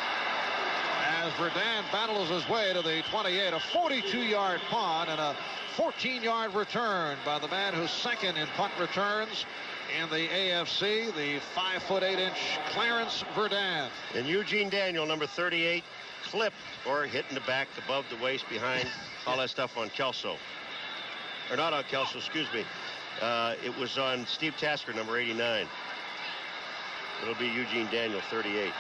as Verdun battles his way to the 28. A 42-yard punt and a 14-yard return by the man who's 2nd in punt returns in the AFC, the 5'8" Clarence Verdun. And Eugene Daniel, number 38, clipped or hit in the back, above the waist, behind, all that stuff on Kelso. or not on Kelso, excuse me. It was on Steve Tasker, number 89. It'll be Eugene Daniel, 38.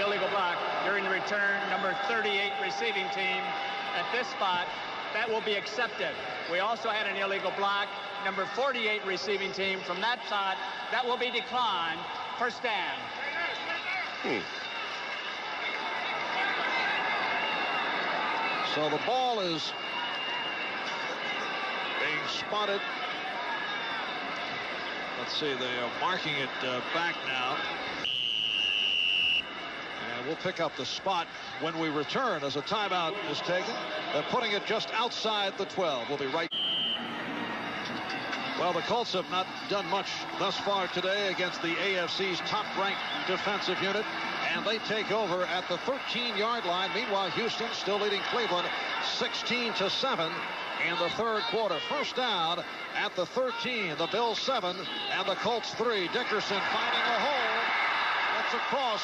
Illegal block during the return, number 38 receiving team at this spot. That will be accepted. We also had an illegal block, number 48 receiving team from that spot. That will be declined. First down. So the ball is being spotted. Let's see, they are marking it back now. And we'll pick up the spot when we return as a timeout is taken. They're putting it just outside the 12. We'll be right. Well, the Colts have not done much thus far today against the AFC's top-ranked defensive unit, and they take over at the 13-yard line. Meanwhile, Houston still leading Cleveland 16-7 in the third quarter. First down at the 13. The Bills 7 and the Colts 3. Dickerson finding a hole. Gets across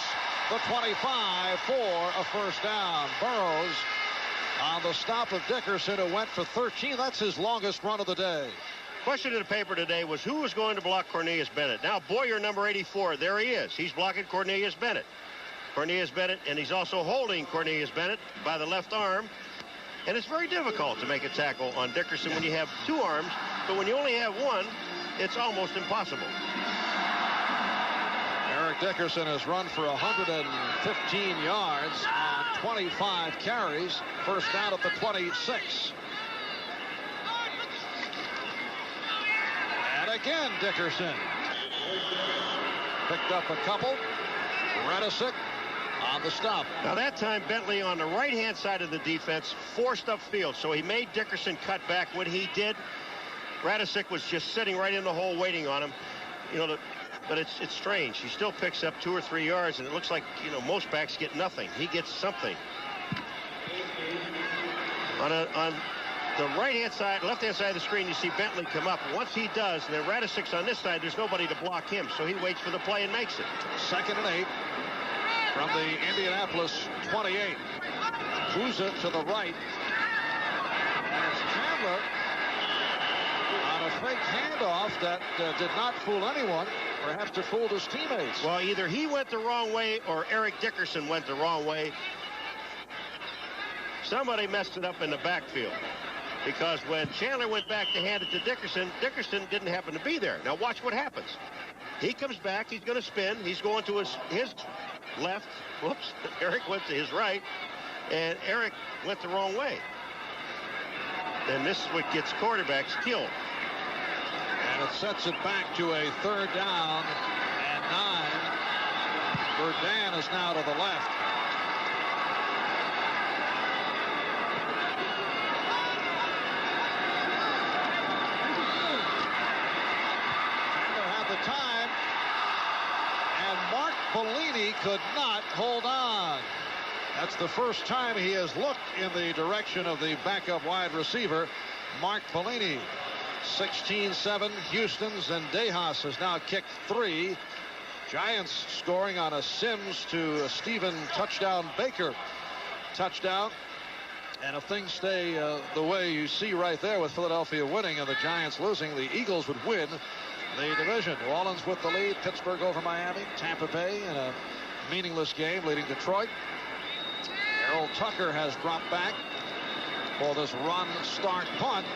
the 25 for a first down. Burrows on the stop of Dickerson, who went for 13. That's his longest run of the day. Question in the paper today was who was going to block Cornelius Bennett. Now Boyer, number 84, there he is. He's blocking Cornelius Bennett. Cornelius Bennett, and he's also holding Cornelius Bennett by the left arm. And it's very difficult to make a tackle on Dickerson when you have two arms, but when you only have one, it's almost impossible. Eric Dickerson has run for 115 yards on 25 carries. First down at the 26. And again, Dickerson picked up a couple. Radisic on the stop. Now that time Bentley on the right-hand side of the defense forced upfield, so he made Dickerson cut back. When he did, Radisic was just sitting right in the hole waiting on him. But it's strange. He still picks up 2 or 3 yards, and it looks like most backs get nothing. He gets something. On the right-hand side, left-hand side of the screen, you see Bentley come up. Once he does, and then Radisic's on this side, there's nobody to block him, so he waits for the play and makes it. 2nd and 8 from the Indianapolis 28. Bouza to the right. And it's Chandler on a fake handoff that did not fool anyone. Perhaps it fooled his teammates. Well, either he went the wrong way or Eric Dickerson went the wrong way. Somebody messed it up in the backfield. Because when Chandler went back to hand it to Dickerson, Dickerson didn't happen to be there. Now watch what happens. He comes back, he's going to spin, he's going to his left. Whoops, Eric went to his right, and Eric went the wrong way. And this is what gets quarterbacks killed. And it sets it back to a 3rd down and 9. Burdan is now to the left. Time, and Mark Bellini could not hold on. That's the first time he has looked in the direction of the backup wide receiver, Mark Bellini. 16-7 Houston's, and Dejas has now kicked 3. Giants scoring on a Sims to a Stephen touchdown Baker touchdown. And if things stay the way you see right there with Philadelphia winning and the Giants losing, the Eagles would win the division. New Orleans with the lead. Pittsburgh over Miami. Tampa Bay in a meaningless game leading Detroit. Errol Tucker has dropped back for this run Stark punt.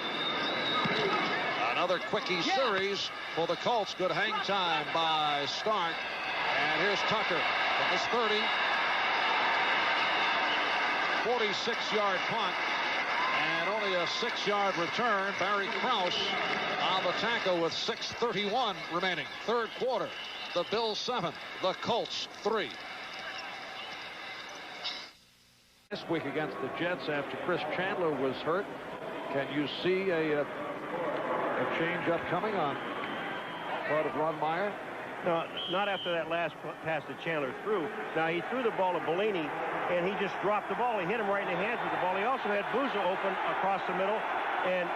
Another quickie series for the Colts. Good hang time by Stark. And here's Tucker from his 30. 46-yard punt. And only a 6-yard return. Barry Krause on the tackle with 6:31 remaining. Third quarter. The Bills 7, the Colts 3. This week against the Jets after Chris Chandler was hurt. Can you see a change up coming on part of Ron Meyer? No, not after that last pass that Chandler threw. Now, he threw the ball to Bellini, and he just dropped the ball. He hit him right in the hands with the ball. He also had Bouza open across the middle, and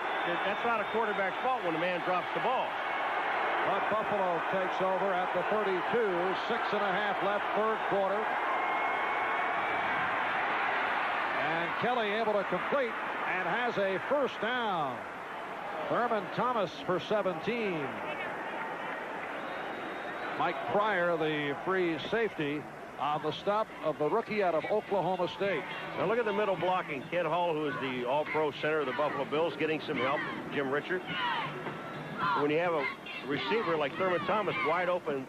that's not a quarterback's fault when a man drops the ball. But Buffalo takes over at the 32. 6.5 left, third quarter. And Kelly able to complete, and has a first down. Thurman Thomas for 17. Mike Pryor, the free safety, on the stop of the rookie out of Oklahoma State. Now look at the middle blocking. Kent Hall, who is the all-pro center of the Buffalo Bills, getting some help from Jim Richard. When you have a receiver like Thurman Thomas wide open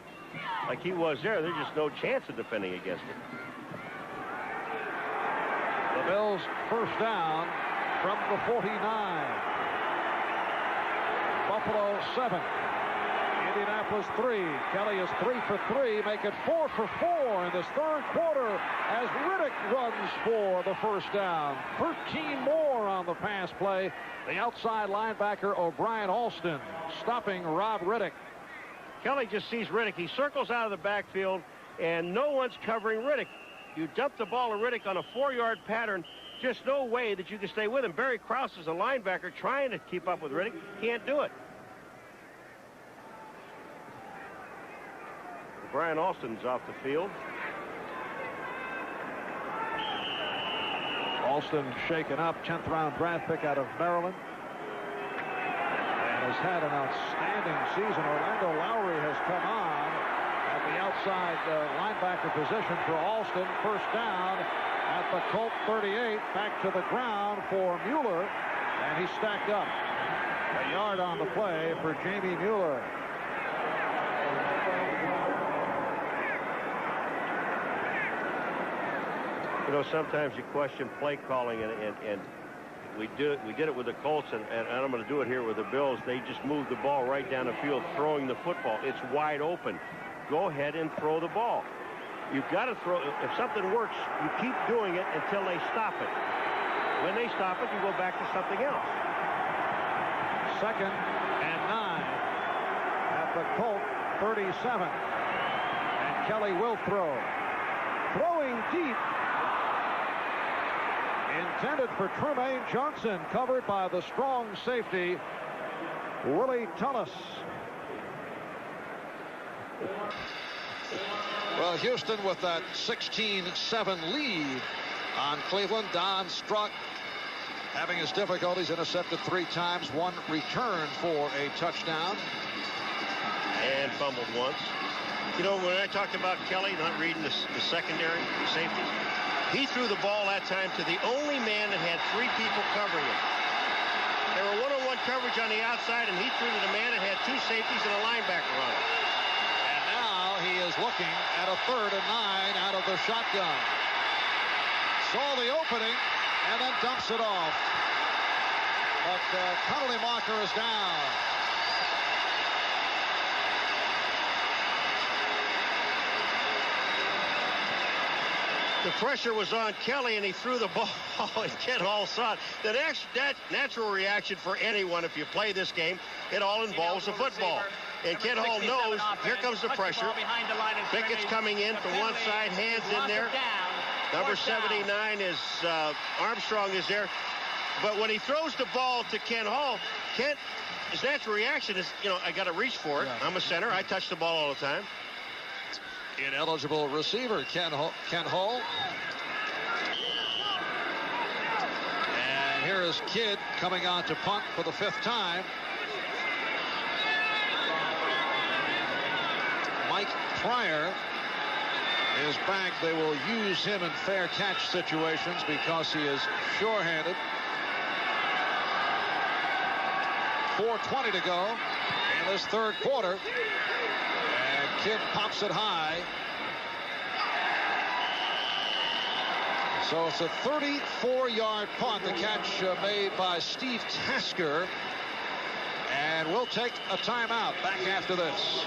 like he was there, there's just no chance of defending against him. The Bills first down from the 49. Buffalo 7. Indianapolis 3. Kelly is 3 for 3. Make it 4 for 4 in this third quarter as Riddick runs for the first down. 13 more on the pass play. The outside linebacker O'Brien Alston stopping Rob Riddick. Kelly just sees Riddick. He circles out of the backfield, and no one's covering Riddick. You dump the ball to Riddick on a 4-yard pattern. Just no way that you can stay with him. Barry Krause is a linebacker trying to keep up with Riddick. Can't do it. Brian Alston's off the field. Alston shaken up, 10th round draft pick out of Maryland, and has had an outstanding season. Orlando Lowry has come on at the outside linebacker position for Alston. First down at the Colt 38. Back to the ground for Mueller, and he's stacked up. A yard on the play for Jamie Mueller. You know, sometimes you question play calling, and we did it with the Colts, and I'm going to do it here with the Bills. They just moved the ball right down the field, throwing the football. It's wide open. Go ahead and throw the ball. You've got to throw. If something works, you keep doing it until they stop it. When they stop it, you go back to something else. 2nd and 9 at the Colt 37. And Kelly will throw. Throwing deep. Intended for Tremaine Johnson, covered by the strong safety, Willie Tullis. Well, Houston with that 16-7 lead on Cleveland. Don Strzok having his difficulties, intercepted 3 times, 1 return for a touchdown. And fumbled once. You know, when I talked about Kelly not reading the secondary, the safety, he threw the ball that time to the only man that had 3 people covering him. There were one-on-one coverage on the outside, and he threw to the man that had 2 safeties and a linebacker on it. And now he is looking at a 3rd and 9 out of the shotgun. Saw the opening and then dumps it off. But penalty marker is down. The pressure was on Kelly, and he threw the ball, and Kent Hall saw it. That natural reaction for anyone, if you play this game, it all involves the football. And Kent Hall knows, here comes the pressure. Pickett's coming in from one side, hands in there. Number 79 is Armstrong is there. But when he throws the ball to Kent Hall, his natural reaction is, you know, I got to reach for it. Yeah. I'm a center. I touch the ball all the time. Ineligible receiver, Kent Hall. And here is Kidd coming on to punt for the 5th time. Mike Pryor is back. They will use him in fair catch situations because he is sure-handed. 4:20 to go in this 3rd quarter. Kidd pops it high. So it's a 34-yard punt. The catch made by Steve Tasker. And we'll take a timeout back after this.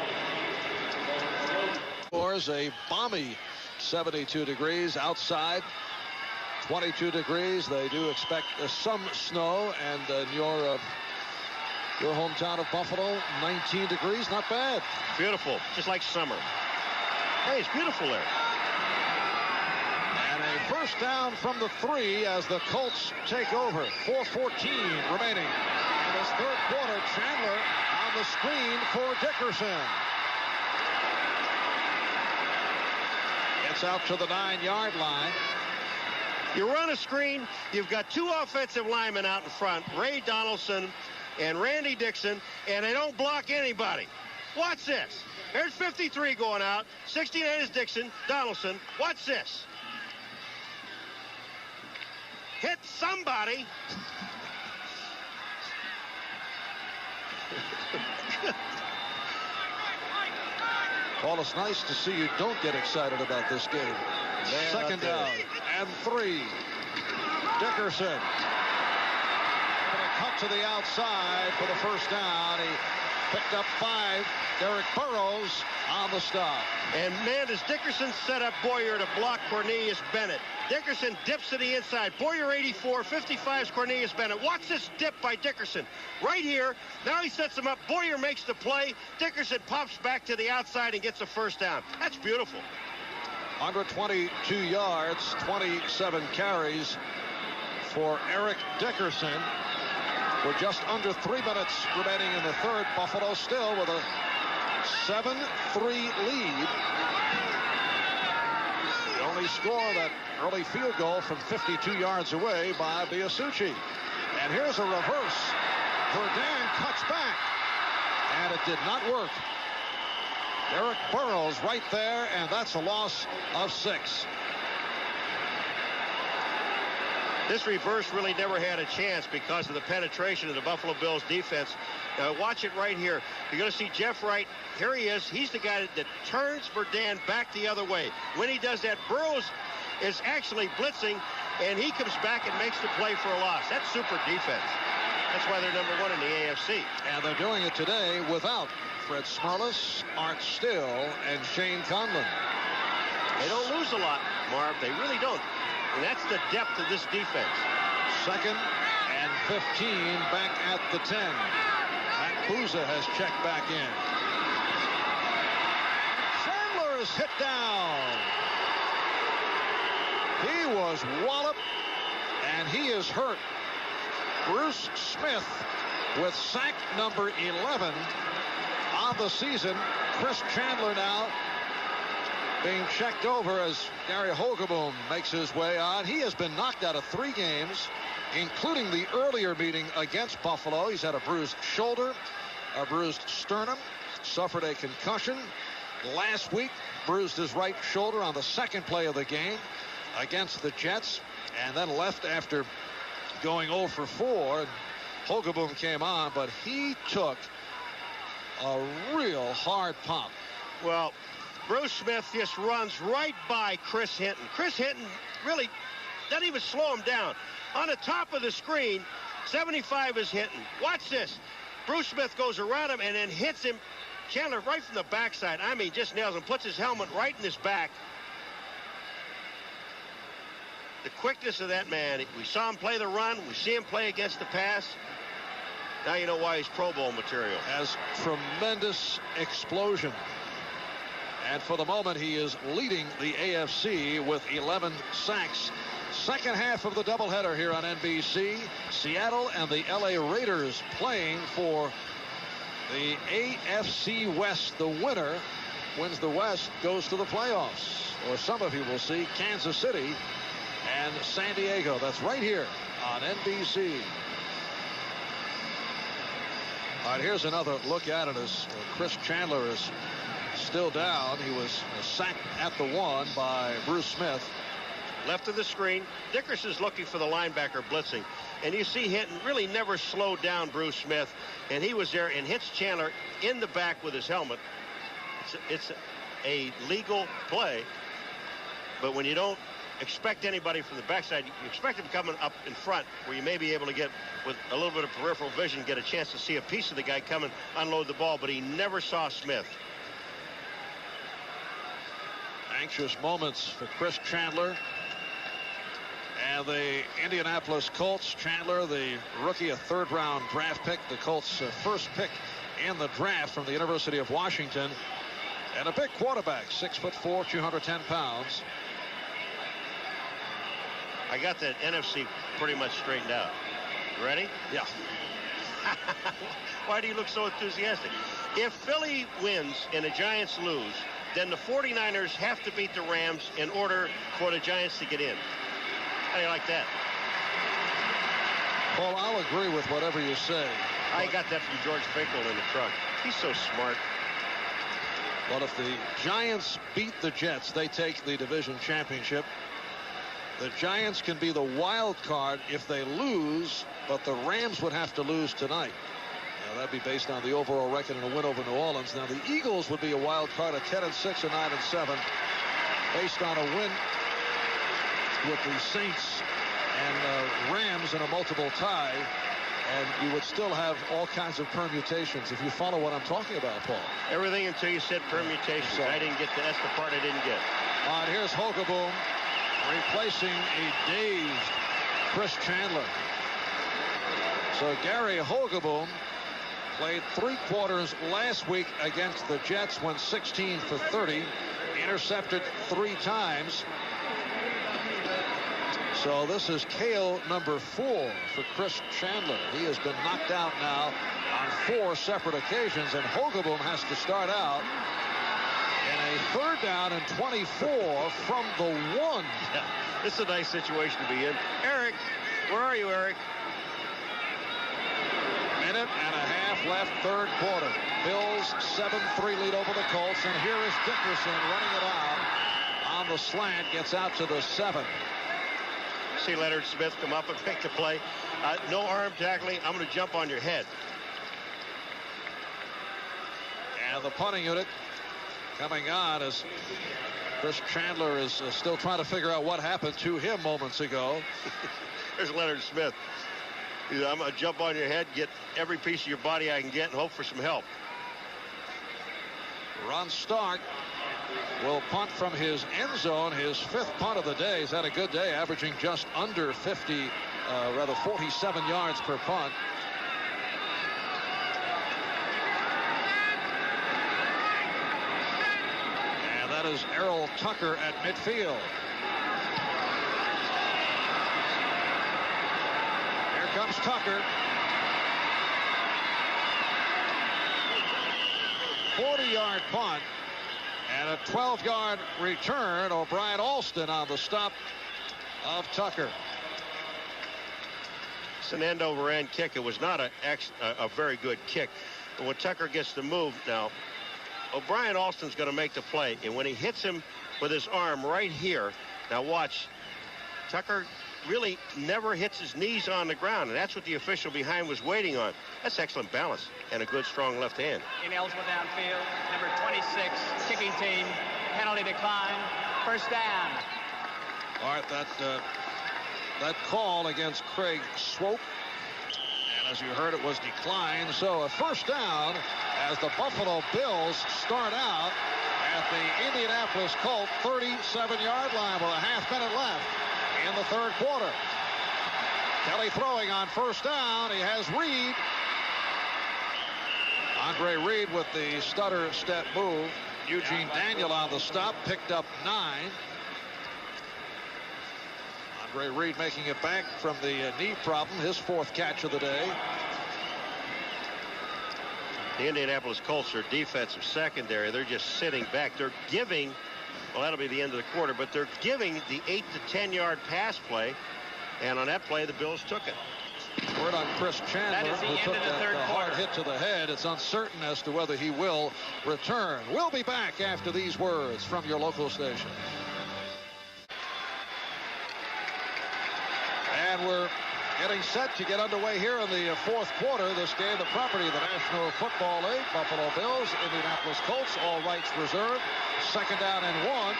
Scores a balmy 72 degrees outside. 22 degrees. They do expect some snow. And your hometown of Buffalo, 19 degrees, not bad. Beautiful, just like summer. Hey, it's beautiful there. And a first down from the 3 as the Colts take over. 4:14 remaining in this 3rd quarter. Chandler on the screen for Dickerson. Gets out to the 9-yard line. You run a screen, you've got two offensive linemen out in front, Ray Donaldson and Randy Dixon, and they don't block anybody. Watch this. There's 53 going out. 69 is Dixon, Donaldson. Watch this. Hit somebody. Well, it's nice to see you don't get excited about this game. Second down and 3. Dickerson going to cut to the outside for the first down. He picked up 5. Derek Burrows on the stop. And man, does Dickerson set up Boyer to block Cornelius Bennett. Dickerson dips to the inside. Boyer 84, 55 is Cornelius Bennett. Watch this dip by Dickerson. Right here. Now he sets him up. Boyer makes the play. Dickerson pops back to the outside and gets a first down. That's beautiful. 122 yards, 27 carries for Eric Dickerson. We're just under 3 minutes remaining in the third. Buffalo still with a 7-3 lead. They only score that early field goal from 52 yards away by Biasucci. And here's a reverse. Verdun cuts back. And it did not work. Derek Burrows right there, and that's a loss of 6. This reverse really never had a chance because of the penetration of the Buffalo Bills defense. Watch it right here. You're going to see Jeff Wright. Here he is. He's the guy that turns Verdun back the other way. When he does that, Burrows is actually blitzing, and he comes back and makes the play for a loss. That's super defense. That's why they're number 1 in the AFC. And they're doing it today without Fred Smerlas, Art Still, and Shane Conlon. They don't lose a lot, Marv. They really don't. And that's the depth of this defense. 2nd and 15 back at the 10. Matt Bouza has checked back in. Chandler is hit down. He was walloped, and he is hurt. Bruce Smith with sack number 11 on the season. Chris Chandler now being checked over as Gary Holgerboom makes his way on. He has been knocked out of 3 games, including the earlier meeting against Buffalo. He's had a bruised shoulder, a bruised sternum, suffered a concussion. Last week, bruised his right shoulder on the second play of the game against the Jets, and then left after going 0 for 4. Holgerboom came on, but he took a real hard pump. Well, Bruce Smith just runs right by Chris Hinton. Chris Hinton really doesn't even slow him down. On the top of the screen, 75 is Hinton. Watch this. Bruce Smith goes around him and then hits him. Chandler right from the backside. I mean, just nails him. Puts his helmet right in his back. The quickness of that man. We saw him play the run. We see him play against the pass. Now you know why he's Pro Bowl material. Has tremendous explosion. And for the moment, he is leading the AFC with 11 sacks. Second half of the doubleheader here on NBC. Seattle and the LA Raiders playing for the AFC West. The winner wins the West, goes to the playoffs. Or some of you will see Kansas City and San Diego. That's right here on NBC. All right, here's another look at it as Chris Chandler is still down. He was sacked at the 1 by Bruce Smith. Left of the screen. Dickerson's looking for the linebacker blitzing. And you see Hinton really never slowed down Bruce Smith. And he was there and hits Chandler in the back with his helmet. It's a legal play. But when you don't expect anybody from the backside, you expect him coming up in front where you may be able to get, with a little bit of peripheral vision, get a chance to see a piece of the guy coming, unload the ball. But he never saw Smith. Anxious moments for Chris Chandler and the Indianapolis Colts. Chandler, the rookie, a 3rd-round draft pick. The Colts' first pick in the draft from the University of Washington. And a big quarterback, 6'4", 210 pounds. I got the NFC pretty much straightened out. You ready? Yeah. Why do you look so enthusiastic? If Philly wins and the Giants lose, then the 49ers have to beat the Rams in order for the Giants to get in. How do you like that? Paul, I'll agree with whatever you say. I got that from George Finkel in the truck. He's so smart. But if the Giants beat the Jets, they take the division championship. The Giants can be the wild card if they lose, but the Rams would have to lose tonight. Now, that'd be based on the overall record and a win over New Orleans. Now, the Eagles would be a wild card at 10-6 or 9-7, based on a win with the Saints and Rams in a multiple tie. And you would still have all kinds of permutations, if you follow what I'm talking about, Paul. Everything until you said permutations. So, I didn't get that. That's the part I didn't get. All right, here's Hogaboom replacing a dazed Chris Chandler. So Gary Hogaboom played 3 quarters last week against the Jets, went 16 for 30, intercepted 3 times. So this is KO number 4 for Chris Chandler. He has been knocked out now on 4 separate occasions, and Hogaboom has to start out in a 3rd down and 24 from the 1. Yeah, it's a nice situation to be in. Eric, where are you, Eric? Minute and a half left, 3rd quarter. Bills 7-3 lead over the Colts, and here is Dickerson running it out on the slant, gets out to the 7. See Leonard Smith come up and make the play. No arm tackling. I'm going to jump on your head. And the punting unit coming on as Chris Chandler is still trying to figure out what happened to him moments ago. There's Leonard Smith. I'm going to jump on your head, get every piece of your body I can get, and hope for some help. Ron Stark will punt from his end zone, his 5th punt of the day. He's had a good day, averaging just under 47 yards per punt. And that is Errol Tucker at midfield. Here comes Tucker. 40-yard punt. And a 12-yard return. O'Brien Alston on the stop of Tucker. It's an end over end kick. It was not a very good kick. But when Tucker gets the move now, O'Brien Alston's going to make the play. And when he hits him with his arm right here, now watch, Tucker really never hits his knees on the ground. And that's what the official behind was waiting on. That's excellent balance and a good, strong left hand. Ineligible downfield, number 26, kicking team, penalty decline, 1st down. All right, that call against Craig Swope, and as you heard, it was declined. So a 1st down as the Buffalo Bills start out at the Indianapolis Colts 37-yard line with a half minute left in the 3rd quarter. Kelly throwing on 1st down. He has Reed. Andre Reed with the stutter step move. Eugene Daniel on the stop, picked up 9. Andre Reed making it back from the knee problem, his 4th catch of the day. The Indianapolis Colts are defensive secondary. They're just sitting back. They're giving, well, that'll be the end of the quarter, but they're giving the 8 to 10-yard pass play, and on that play, the Bills took it. Word on Chris Chandler, who took that hard hit to the head. It's uncertain as to whether he will return. We'll be back after these words from your local station. And we're getting set to get underway here in the 4th quarter. This game, the property of the National Football League. Buffalo Bills, Indianapolis Colts, all rights reserved. 2nd down and 1.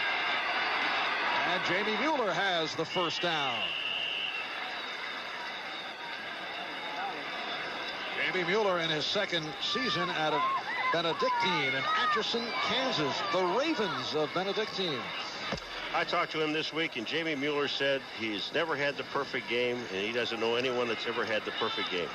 And Jamie Mueller has the 1st down. Jamie Mueller in his 2nd season out of Benedictine in Atchison, Kansas. The Ravens of Benedictine. I talked to him this week, and Jamie Mueller said he's never had the perfect game, and he doesn't know anyone that's ever had the perfect game.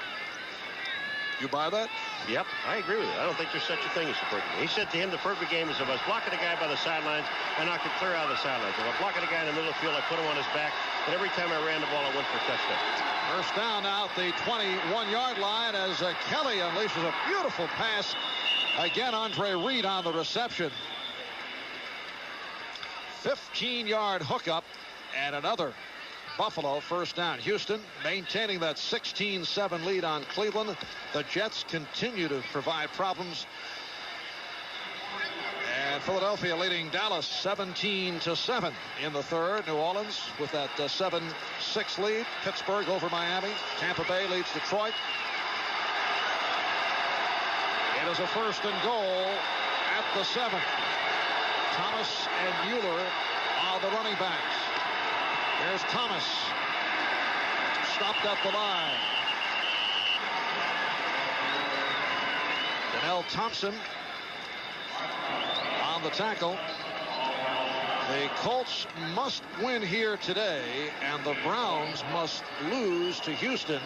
You buy that? Yep, I agree with it. I don't think there's such a thing as a perfect game. He said to him the perfect game is if I was blocking a guy by the sidelines, I knocked him clear out of the sidelines. If I'm blocking a guy in the middle of the field, I put him on his back, and every time I ran the ball, I went for a touchdown. 1st down now at the 21-yard line as Kelly unleashes a beautiful pass. Again, Andre Reed on the reception. 15-yard hookup and another Buffalo. First down. Houston maintaining that 16-7 lead on Cleveland. The Jets continue to provide problems. And Philadelphia leading Dallas 17-7 in the third. New Orleans with that 7-6 lead. Pittsburgh over Miami. Tampa Bay leads Detroit. It is a first and goal at the 7. Thomas and Mueller are the running backs. There's Thomas. Stopped at the line. Donnell Thompson on the tackle. The Colts must win here today, and the Browns must lose to Houston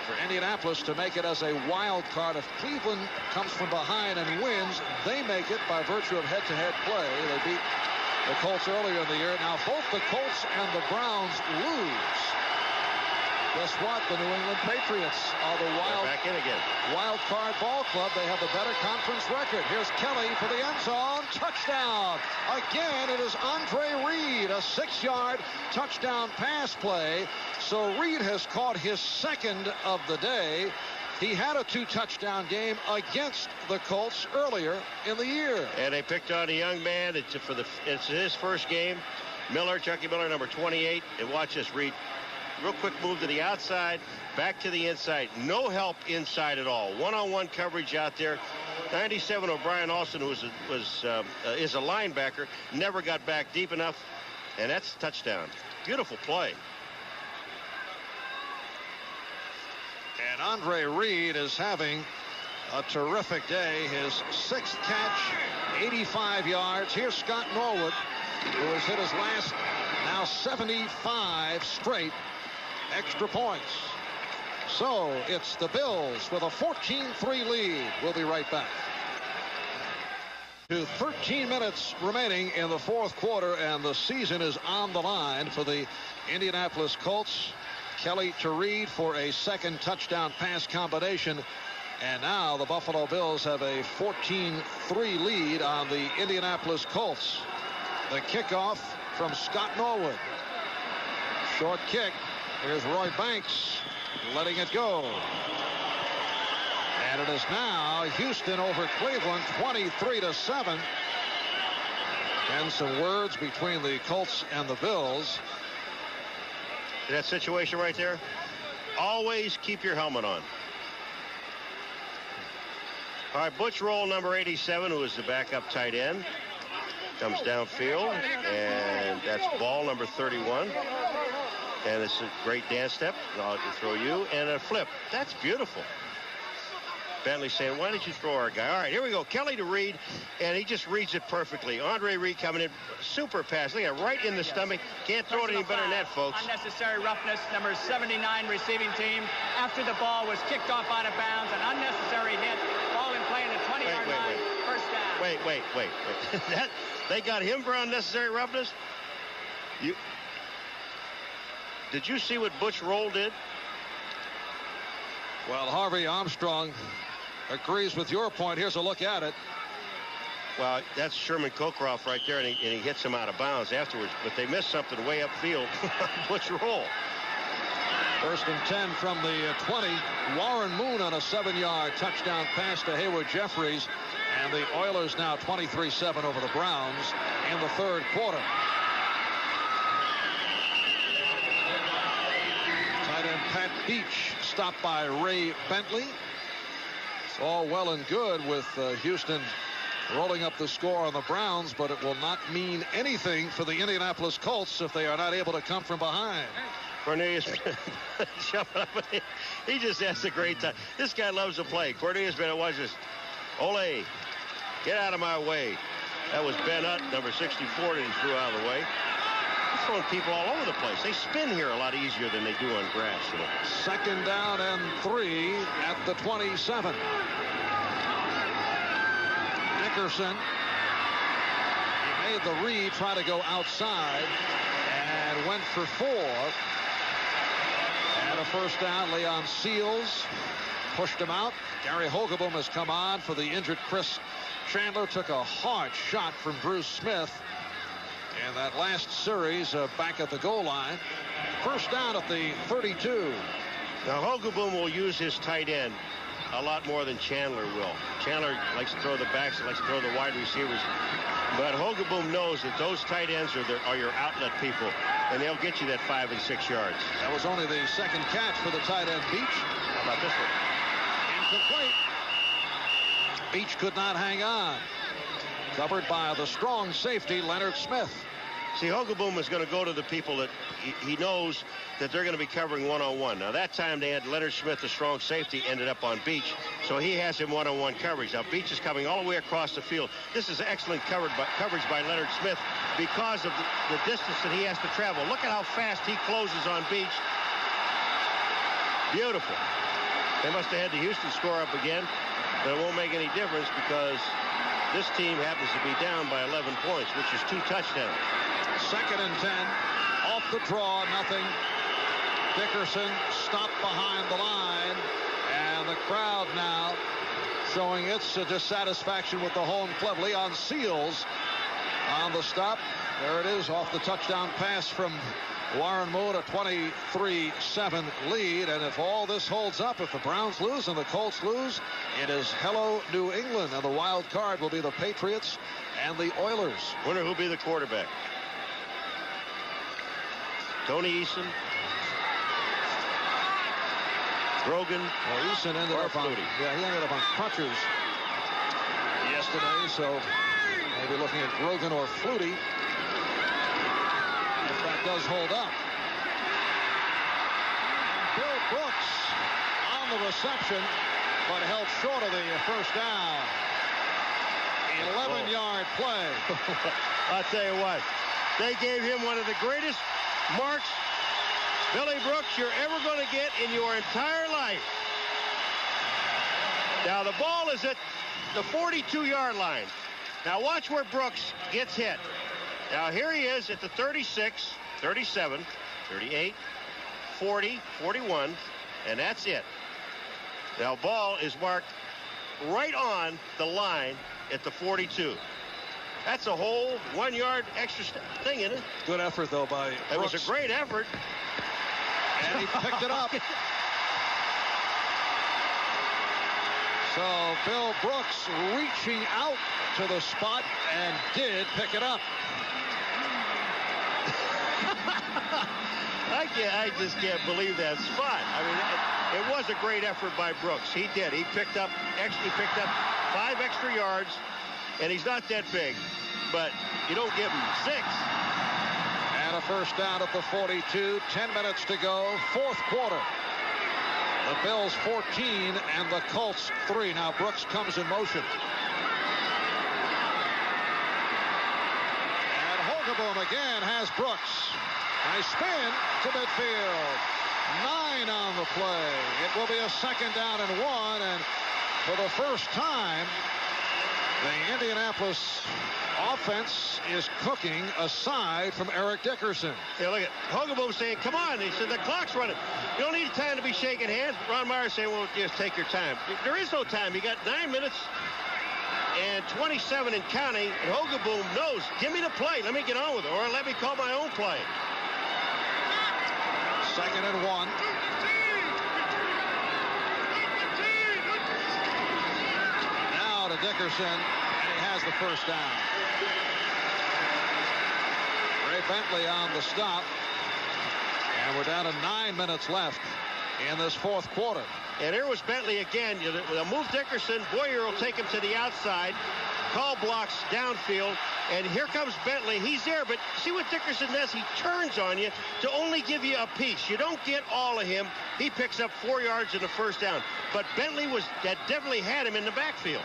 for Indianapolis to make it as a wild card. If Cleveland comes from behind and wins, they make it by virtue of head-to-head play. They beat the Colts earlier in the year. Now both the Colts and the Browns lose. Guess what? The New England Patriots are the wild card ball club. They have the better conference record. Here's Kelly for the end zone. Touchdown. Again, it is Andre Reed, a 6-yard touchdown pass play. So Reed has caught his second of the day. He had a 2-touchdown game against the Colts earlier in the year. And they picked on a young man. It's his first game. Chucky Miller, number 28. And watch this, Reed. Real quick move to the outside, back to the inside. No help inside at all. One-on-one coverage out there. 97 O'Brien Austin, who is a linebacker, never got back deep enough, and that's a touchdown. Beautiful play. And Andre Reed is having a terrific day. His 6th catch, 85 yards. Here's Scott Norwood, who has hit his last now 75 straight extra points. So it's the Bills with a 14-3 lead. We'll be right back. To 13 minutes remaining in the fourth quarter, and the season is on the line for the Indianapolis Colts. Kelly to Reed for a second touchdown pass combination. And now the Buffalo Bills have a 14-3 lead on the Indianapolis Colts. The kickoff from Scott Norwood. Short kick. Here's Roy Banks letting it go. And it is now Houston over Cleveland, 23-7. And some words between the Colts and the Bills. That situation right there, always keep your helmet on. All right, Butch Roll, number 87, who is the backup tight end, comes downfield, and that's ball number 31. And it's a great dance step. I'll throw you, and a flip. That's beautiful. Bentley saying, why did you throw our guy? All right, here we go. Kelly to Reed, and he just reads it perfectly. Andre Reed coming in, super pass. Look at it, right in the stomach. Can't throw it any better than that, folks. Unnecessary roughness, number 79 receiving team. After the ball was kicked off out of bounds, an unnecessary hit. Ball in play in the 20-yard line. First down. Wait. They got him for unnecessary roughness? Did you see what Butch Roll did? Well, Harvey Armstrong agrees with your point. Here's a look at it. Well, that's Sherman Cockcroft right there, and he hits him out of bounds afterwards. But they missed something way upfield. Butch Roll. First and 10 from the 20. Warren Moon on a 7-yard touchdown pass to Hayward Jeffries. And the Oilers now 23-7 over the Browns in the third quarter. Tight end Pat Beach stopped by Ray Bentley. It's all well and good with Houston rolling up the score on the Browns, but it will not mean anything for the Indianapolis Colts if they are not able to come from behind. Cornelius, he just has a great time. This guy loves to play. Cornelius Bennett, watch this. Ole, get out of my way. That was Bennett, number 64, that he threw out of the way. He's throwing people all over the place. They spin here a lot easier than they do on grass. You know? Second down and 3 at the 27. Nickerson. He made the read, try to go outside, and went for 4. And a first down. Leon Seals pushed him out. Gary Hogeboom has come on for the injured Chris Chandler. Took a hard shot from Bruce Smith. in that last series back at the goal line. First down at the 32. Now Hogaboom will use his tight end a lot more than Chandler will. Chandler likes to throw the backs, likes to throw the wide receivers. But Hogaboom knows that those tight ends are your outlet people, and they'll get you that 5 and 6 yards. That was only the second catch for the tight end, Beach. How about this one? Incomplete. Beach could not hang on. Covered by the strong safety, Leonard Smith. See, Hogaboom is going to go to the people that he knows that they're going to be covering one-on-one. Now, that time they had Leonard Smith, the strong safety, ended up on Beach, so he has him one-on-one coverage. Now, Beach is coming all the way across the field. This is excellent coverage by Leonard Smith because of the distance that he has to travel. Look at how fast he closes on Beach. Beautiful. They must have had the Houston score up again, but it won't make any difference because this team happens to be down by 11 points, which is 2 touchdowns. 2nd and 10. Off the draw, nothing. Dickerson stopped behind the line. And the crowd now showing its dissatisfaction with the home club. Leon Seals on the stop. There it is, off the touchdown pass from Warren Moon, a 23-7 lead. And if all this holds up, if the Browns lose and the Colts lose, it is hello New England. And the wild card will be the Patriots and the Oilers. Wonder who'll be the quarterback. Tony Eason, Grogan, well, Eason ended up on, he ended up on crutches yesterday, so maybe looking at Grogan or Flutie if that does hold up. Bill Brooks on the reception, but held short of the first down. 11-yard play. I'll tell you what, they gave him one of the greatest marks, Billy Brooks, you're ever going to get in your entire life. Now the ball is at the 42-yard line. Now watch where Brooks gets hit. Now here he is at the 36, 37, 38, 40, 41, and that's it. Now ball is marked right on the line at the 42. That's a whole 1 yard extra thing, isn't it? Good effort, though, by Brooks. It was a great effort. And he picked it up. So Bill Brooks reaching out to the spot and did pick it up. I just can't believe that spot. I mean, it was a great effort by Brooks. He did. He picked up 5 extra yards. And he's not that big, but you don't give him 6. And a first down at the 42. 10 minutes to go. 4th quarter. The Bills 14 and the Colts 3. Now Brooks comes in motion. And Hogaboom again has Brooks. Nice spin to midfield. 9 on the play. It will be a 2nd down and 1. And for the first time, the Indianapolis offense is cooking aside from Eric Dickerson. Yeah, look at Hogaboom saying, come on. He said, the clock's running. You don't need time to be shaking hands. Ron Meyer saying, well, just take your time. There is no time. You got 9 minutes and 27 and counting. And Hogaboom knows, give me the play. Let me get on with it. Or let me call my own play. 2nd and 1. To Dickerson, and he has the first down. Ray Bentley on the stop, and we're down to 9 minutes left in this 4th quarter. And here was Bentley again. They'll move Dickerson. Boyer will take him to the outside. Call blocks downfield, and here comes Bentley. He's there, but see what Dickerson does? He turns on you to only give you a piece. You don't get all of him. He picks up 4 yards in the first down. But Bentley definitely had him in the backfield.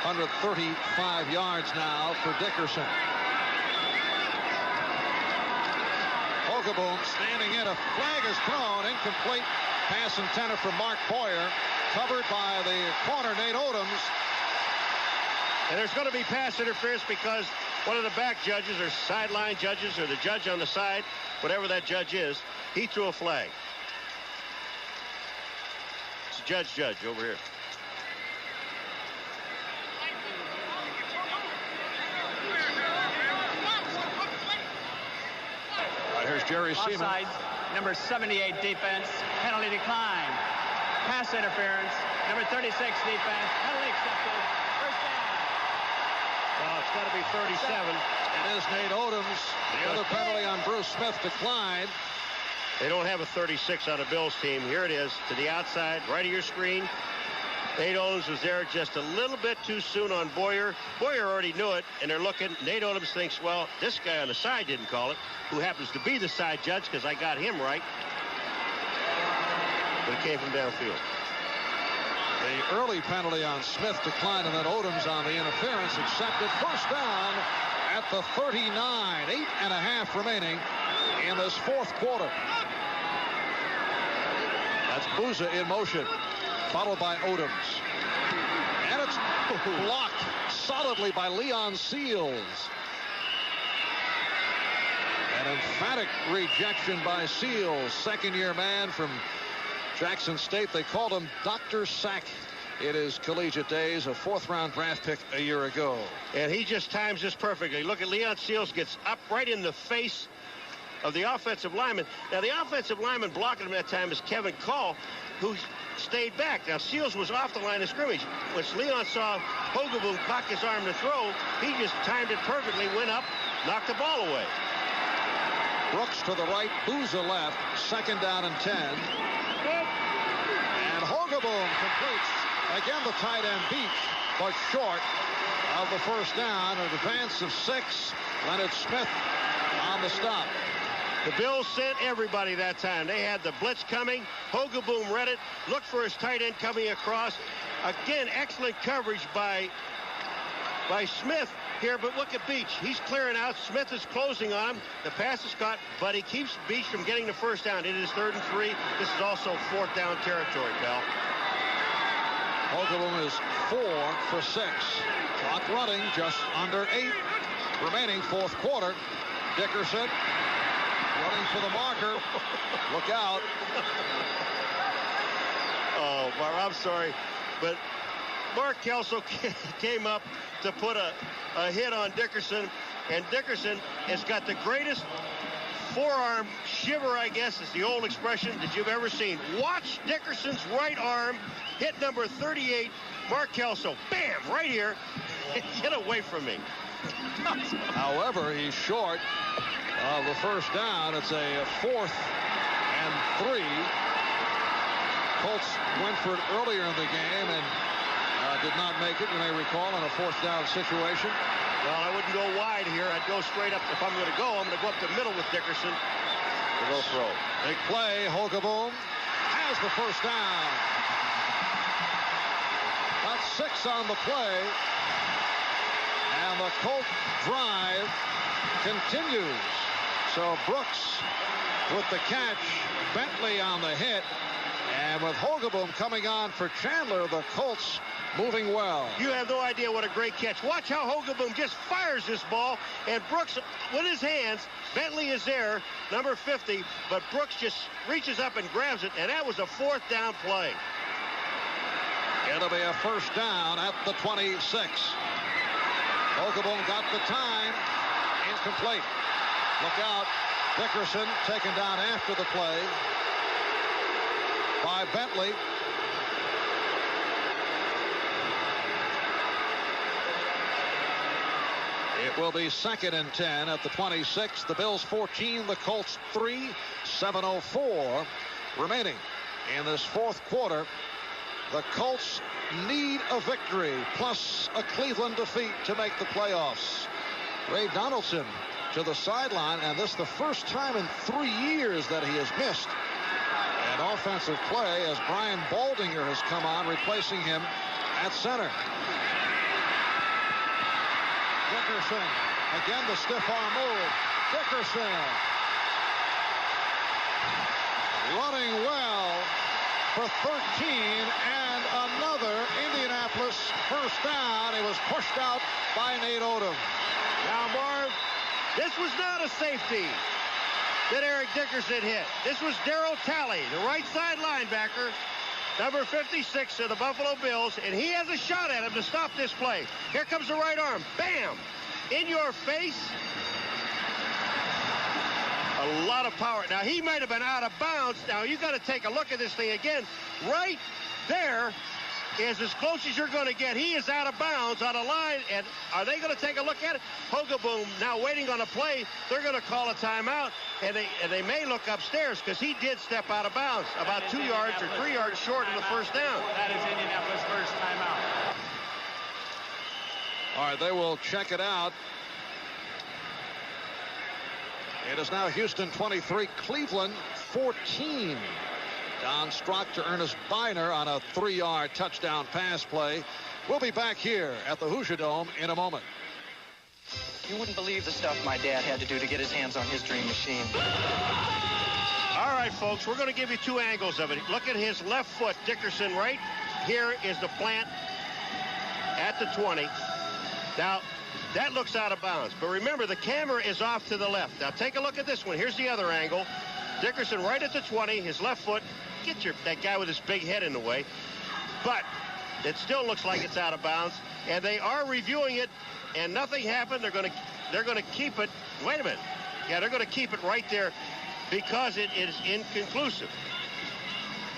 135 yards now for Dickerson. Hogaboom standing in. A flag is thrown. Incomplete pass intended for Mark Boyer. Covered by the corner, Nate Odoms. And there's going to be pass interference because one of the back judges or sideline judges or the judge on the side, whatever that judge is, he threw a flag. It's a judge over here. Jerry Seaman. Offside, number 78 defense, penalty decline. Pass interference, number 36 defense, penalty accepted. First down. Well, it's got to be 37. It is Nate Odoms. The other penalty on Bruce Smith declined. They don't have a 36 on the Bills team. Here it is to the outside, right of your screen. Nate Odoms was there just a little bit too soon on Boyer. Boyer already knew it, and they're looking. Nate Odoms thinks, well, this guy on the side didn't call it, who happens to be the side judge because I got him right. But it came from downfield. The early penalty on Smith declined, and then Odoms on the interference accepted. First down at the 39. 8.5 remaining in this fourth quarter. That's Booza in motion, followed by Odoms. And it's blocked solidly by Leon Seals. An emphatic rejection by Seals, second-year man from Jackson State. They called him Dr. Sack in his collegiate days, a fourth-round draft pick a year ago. And he just times this perfectly. Look at Leon Seals, gets up right in the face of the offensive lineman. Now, the offensive lineman blocking him that time is Kevin Call, who stayed back. Now, Seals was off the line of scrimmage. When Leon saw Hogaboom cock his arm to throw, he just timed it perfectly, went up, knocked the ball away. Brooks to the right, Booza left, second down and 10. And Hogaboom completes. Again, the tight end beat, but short of the first down. An advance of 6. Leonard Smith on the stop. The Bills sent everybody that time. They had the blitz coming. Hogaboom read it. Looked for his tight end coming across. Again, excellent coverage by Smith here, but look at Beach. He's clearing out. Smith is closing on him. The pass is caught, but he keeps Beach from getting the first down. It is 3rd and 3. This is also 4th down territory, pal. Hogaboom is 4 for 6. Clock running, just under 8 remaining, fourth quarter. Dickerson running for the marker. Look out. Oh, I'm sorry, but Mark Kelso came up to put a hit on Dickerson, and Dickerson has got the greatest forearm shiver, I guess is the old expression, that you've ever seen. Watch Dickerson's right arm hit number 38, Mark Kelso. Bam, right here. Get away from me. However, he's short of the first down. It's a 4th and 3. Colts went for it earlier in the game and did not make it, you may recall, in a 4th down situation. Well, I wouldn't go wide here. I'd go straight up. If I'm going to go, I'm going to go up the middle with Dickerson. We'll go throw. Big play. Hogaboom has the first down. That's 6 on the play. And the Colt drive continues. So Brooks with the catch, Bentley on the hit, and with Hogaboom coming on for Chandler, the Colts moving well. You have no idea what a great catch. Watch how Hogaboom just fires this ball, and Brooks with his hands. Bentley is there, number 50, but Brooks just reaches up and grabs it, and that was a 4th down play. It'll be a first down at the 26. Hogaboom got the time. Incomplete. Look out. Dickerson taken down after the play by Bentley. It will be 2nd and 10 at the 26. The Bills 14, the Colts 3. 7:04 remaining in this fourth quarter. The Colts need a victory plus a Cleveland defeat to make the playoffs. Ray Donaldson to the sideline, and this is the first time in 3 years that he has missed an offensive play as Brian Baldinger has come on, replacing him at center. Dickerson, again the stiff arm move. Dickerson running well for 13 and another Indianapolis first down. It was pushed out by Nate Odoms. Now, Marv, this was not a safety that Eric Dickerson hit. This was Darryl Talley, the right side linebacker, number 56 of the Buffalo Bills, and he has a shot at him to stop this play. Here comes the right arm. Bam! In your face. A lot of power. Now, he might have been out of bounds. Now, you got to take a look at this thing again. Right there is as close as you're going to get. He is out of bounds on a line, and are they going to take a look at it? Hogaboom now waiting on a play. They're going to call a timeout, and they may look upstairs because he did step out of bounds about 2 yards or 3 yards short of the first down. That is Indianapolis' first timeout. All right, they will check it out. It is now Houston 23, Cleveland 14. Don Strock to Ernest Biner on a 3-yard touchdown pass play. We'll be back here at the Hoosier Dome in a moment. You wouldn't believe the stuff my dad had to do to get his hands on his dream machine. All right, folks, we're going to give you 2 angles of it. Look at his left foot, Dickerson. Right here is the plant at the 20. Now, that looks out of bounds. But remember, the camera is off to the left. Now, take a look at this one. Here's the other angle. Dickerson right at the 20, his left foot. Get that guy with his big head in the way. But it still looks like it's out of bounds. And they are reviewing it, and nothing happened. They're going to keep it. Wait a minute. Yeah, they're going to keep it right there because it is inconclusive.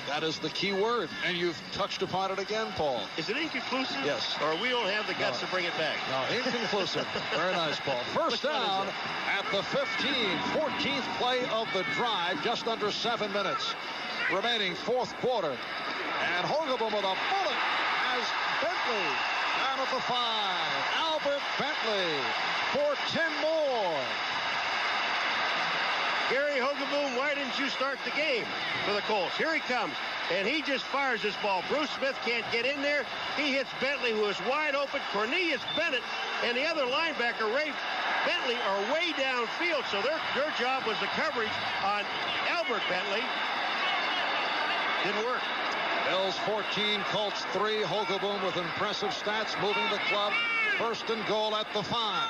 That is the key word, and you've touched upon it again, Paul. Is it inconclusive? Yes. Or we don't have the guts to bring it back? No, inconclusive. Very nice, Paul. First down at the 15, 14th play of the drive, just under 7 minutes remaining, fourth quarter. And Hogaboom with a bullet as Bentley down at the 5. Albert Bentley for 10 more. Gary Hogaboom, why didn't you start the game for the Colts? Here he comes, and he just fires this ball. Bruce Smith can't get in there. He hits Bentley, who is wide open. Cornelius Bennett and the other linebacker, Ray Bentley, are way downfield, so their job was the coverage on Albert Bentley. Didn't work. Bills 14, Colts 3. Hogaboom with impressive stats, moving the club. First and goal at the 5.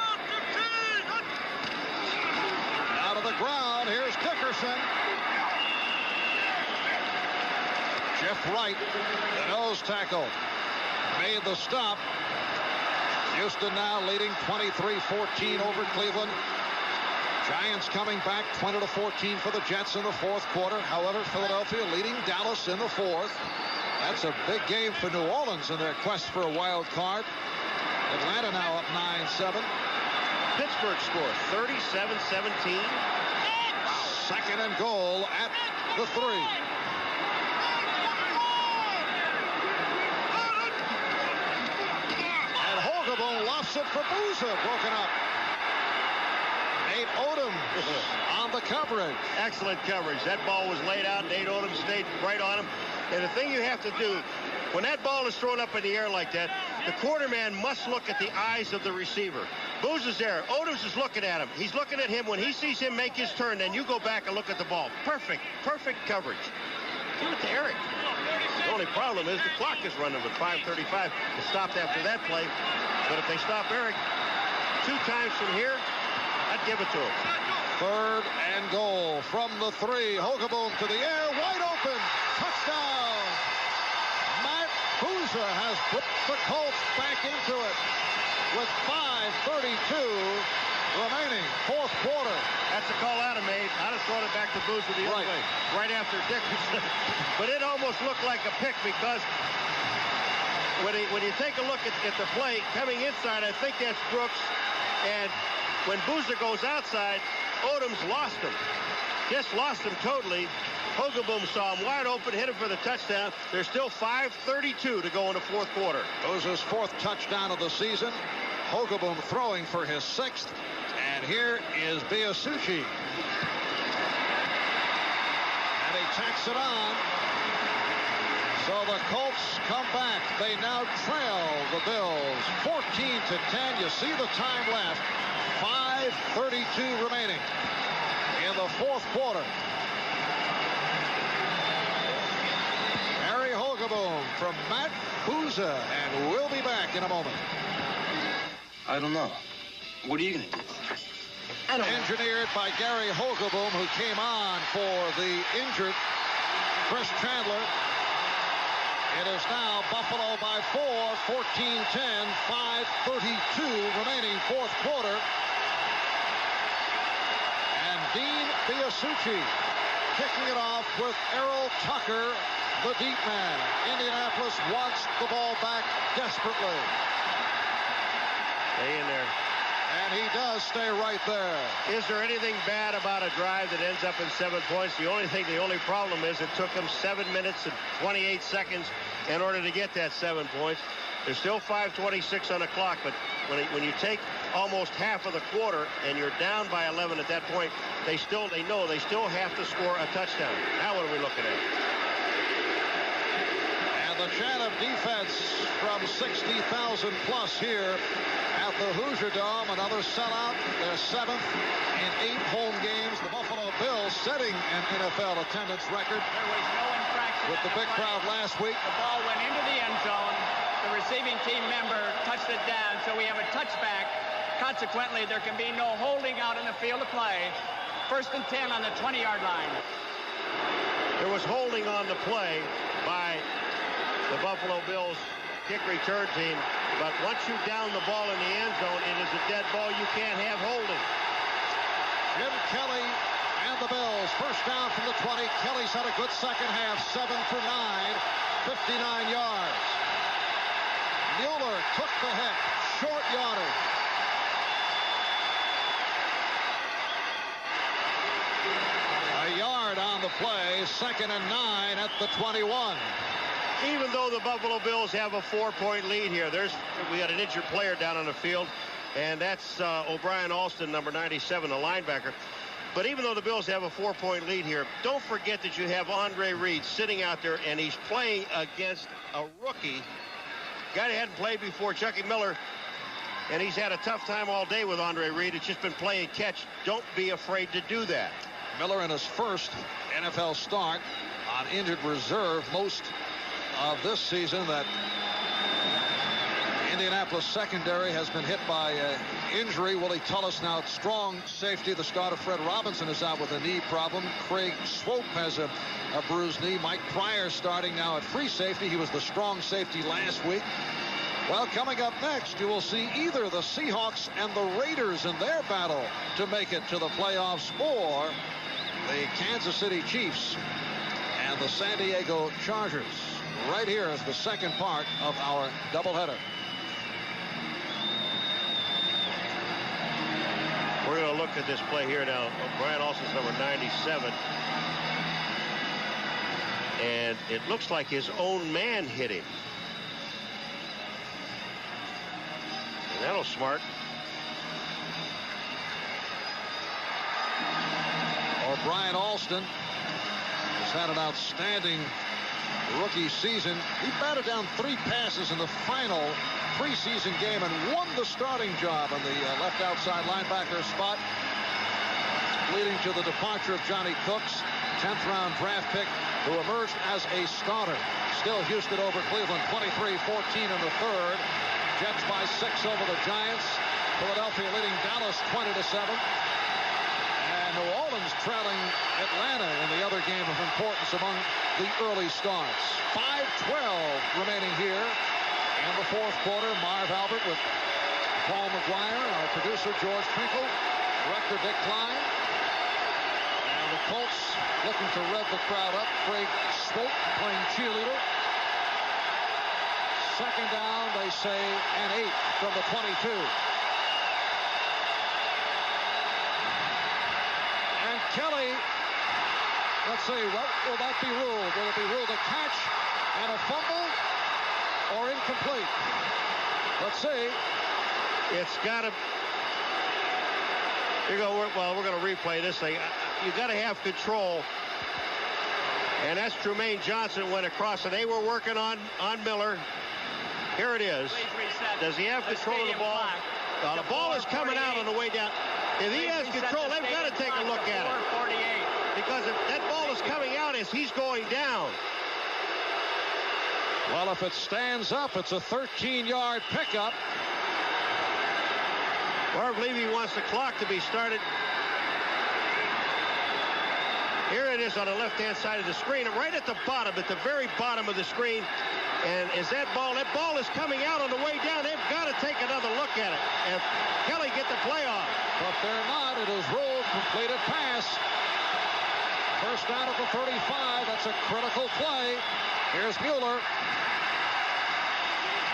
Out of the ground, here's Dickerson. Jeff Wright, the nose tackle, made the stop. Houston now leading 23-14 over Cleveland. Giants coming back 20-14 for the Jets in the fourth quarter. However, Philadelphia leading Dallas in the fourth. That's a big game for New Orleans in their quest for a wild card. Atlanta now up 9-7. Pittsburgh score 37-17. Second and goal at the 3. And Hogaboom lofts it for Boozer, broken up. Nate Odom on the coverage. Excellent coverage. That ball was laid out. Nate Odom stayed right on him. And the thing you have to do, when that ball is thrown up in the air like that, the quarterman must look at the eyes of the receiver. Booz is there. Odoms is looking at him. He's looking at him. When he sees him make his turn, then you go back and look at the ball. Perfect coverage. Give it to Eric. The only problem is the clock is running with 5:35. It stopped after that play. But if they stop Eric 2 times from here, I'd give it to him. Third and goal from the 3. Hogaboom to the air. Wide open. Touchdown. Matt Boozer has put the Colts back into it with 5:32 remaining, fourth quarter. That's a call Adam made. I'd have thrown it back to Boozer the other way, right after Dickerson. But it almost looked like a pick because when you take a look at the play coming inside, I think that's Brooks. And when Boozer goes outside, Odom's lost him. Just lost him totally. Hogaboom saw him wide open, hit him for the touchdown. There's still 5:32 to go in the fourth quarter. Boozer's 4th touchdown of the season. Hogaboom throwing for his 6th. And here is Biasucci. And he tacks it on. So the Colts come back. They now trail the Bills 14-10. You see the time left. 5:32 remaining in the fourth quarter. Harry Hogaboom from Matt Boozer, and we'll be back in a moment. I don't know. What are you going to do? Engineered by Gary Hogaboom, who came on for the injured Chris Chandler. It is now Buffalo by 4, 14-10, 5:32 remaining fourth quarter. And Dean Biasucci kicking it off with Errol Tucker, the deep man. Indianapolis wants the ball back desperately. Stay in there. And he does stay right there. Is there anything bad about a drive that ends up in 7 points? The only problem is it took them 7 minutes and 28 seconds in order to get that 7 points. There's still 5:26 on the clock, but when you take almost half of the quarter and you're down by 11 at that point, they know they still have to score a touchdown. Now what are we looking at? And the chant of defense from 60,000 plus here at the Hoosier Dome. Another sellout. Their 7th in 8 home games. The Buffalo Bills setting an NFL attendance record. There was no infraction with the big crowd last week. The ball went into the end zone. The receiving team member touched it down, so we have a touchback. Consequently, there can be no holding out in the field of play. 1st and 10 on the 20-yard line. There was holding on the play by the Buffalo Bills kick return team, but once you down the ball in the end zone, it is a dead ball. You can't have holding. Jim Kelly and the Bills. First down from the 20. Kelly's had a good second half. 7 for 9. 59 yards. Mueller took the hit. Short yardage. A yard on the play. 2nd and 9 at the 21. Even though the Buffalo Bills have a 4-point lead here, we got an injured player down on the field, and that's O'Brien Alston, number 97, the linebacker. But even though the Bills have a 4-point lead here, don't forget that you have Andre Reed sitting out there, and he's playing against a rookie, guy that hadn't played before, Chucky Miller, and he's had a tough time all day with Andre Reed. It's just been play and catch. Don't be afraid to do that. Miller in his first NFL start on injured reserve. Most of this season that Indianapolis secondary has been hit by injury. Willie Tullis now strong safety. The starter Fred Robinson is out with a knee problem. Craig Swope has a bruised knee. Mike Pryor starting now at free safety. He was the strong safety last week. Well, coming up next, you will see either the Seahawks and the Raiders in their battle to make it to the playoffs, or the Kansas City Chiefs and the San Diego Chargers. Right here is the second part of our doubleheader. We're going to look at this play here now. Brian Alston's number 97. And it looks like his own man hit him. And that'll smart. Brian Alston has had an outstanding rookie season. He batted down 3 passes in the final preseason game and won the starting job on the left outside linebacker spot, leading to the departure of Johnny Cooks, 10th round draft pick, who emerged as a starter. Still Houston over Cleveland 23-14 in the 3rd. Jets by 6 over the Giants. Philadelphia leading Dallas 20-7. And New Orleans trailing Atlanta in the other game of importance among the early starts. 5:12 remaining here in the 4th quarter. Marv Albert with Paul McGuire, our producer George Pinkle, director Dick Klein. And the Colts looking to rev the crowd up. Craig Swope playing cheerleader. 2nd down, they say, and 8 from the 22. Kelly, let's see, what will that be ruled? Will it be ruled a catch and a fumble or incomplete? Let's see. It's got to. Here you go. We're going to replay this thing. You got to have control. And that's Trumaine Johnson went across, and they were working on Miller. Here it is. Does he have control of the ball? The ball is coming out on the way down. If he has control, they've got to take a look at it. Because if that ball is coming out as he's going down. Well, if it stands up, it's a 13-yard pickup. Marv Levy wants the clock to be started. Here it is on the left-hand side of the screen, right at the bottom, at the very bottom of the screen. And is that ball is coming out on the way down. They've got to take another look at it. If Kelly get the play off. But they're not. It is ruled Completed pass. First down at the 35. That's a critical play. Here's Mueller.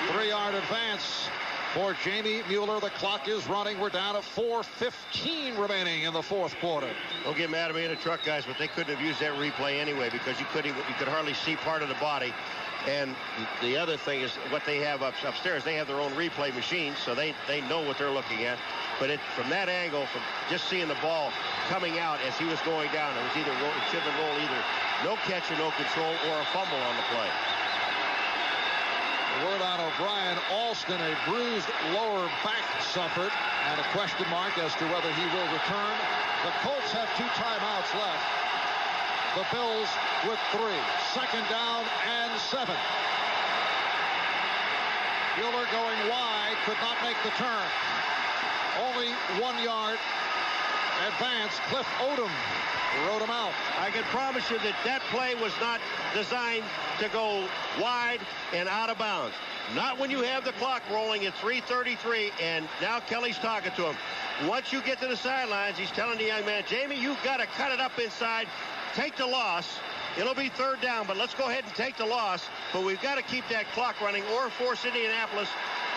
3-yard advance for Jamie Mueller. The clock is running. We're down to 4:15 remaining in the fourth quarter. Don't get mad at me in the truck, guys, but they couldn't have used that replay anyway because you could hardly see part of the body. And the other thing is what they have upstairs. They have their own replay machines, so they know what they're looking at. But from that angle, from just seeing the ball coming out as he was going down, it was it should have been rolled either no catch or no control or a fumble on the play. Word on O'Brien. Alston, a bruised lower back suffered, and a question mark as to whether he will return. The Colts have 2 timeouts left. The Bills with 3. Second down and 7. Mueller going wide, could not make the turn. Only 1-yard advance. Cliff Odom rode him out. I can promise you that play was not designed to go wide and out of bounds. Not when you have the clock rolling at 3:33, and now Kelly's talking to him. Once you get to the sidelines, he's telling the young man, Jamie, you've got to cut it up inside, take the loss. It'll be third down, but let's go ahead and take the loss. But we've got to keep that clock running or force Indianapolis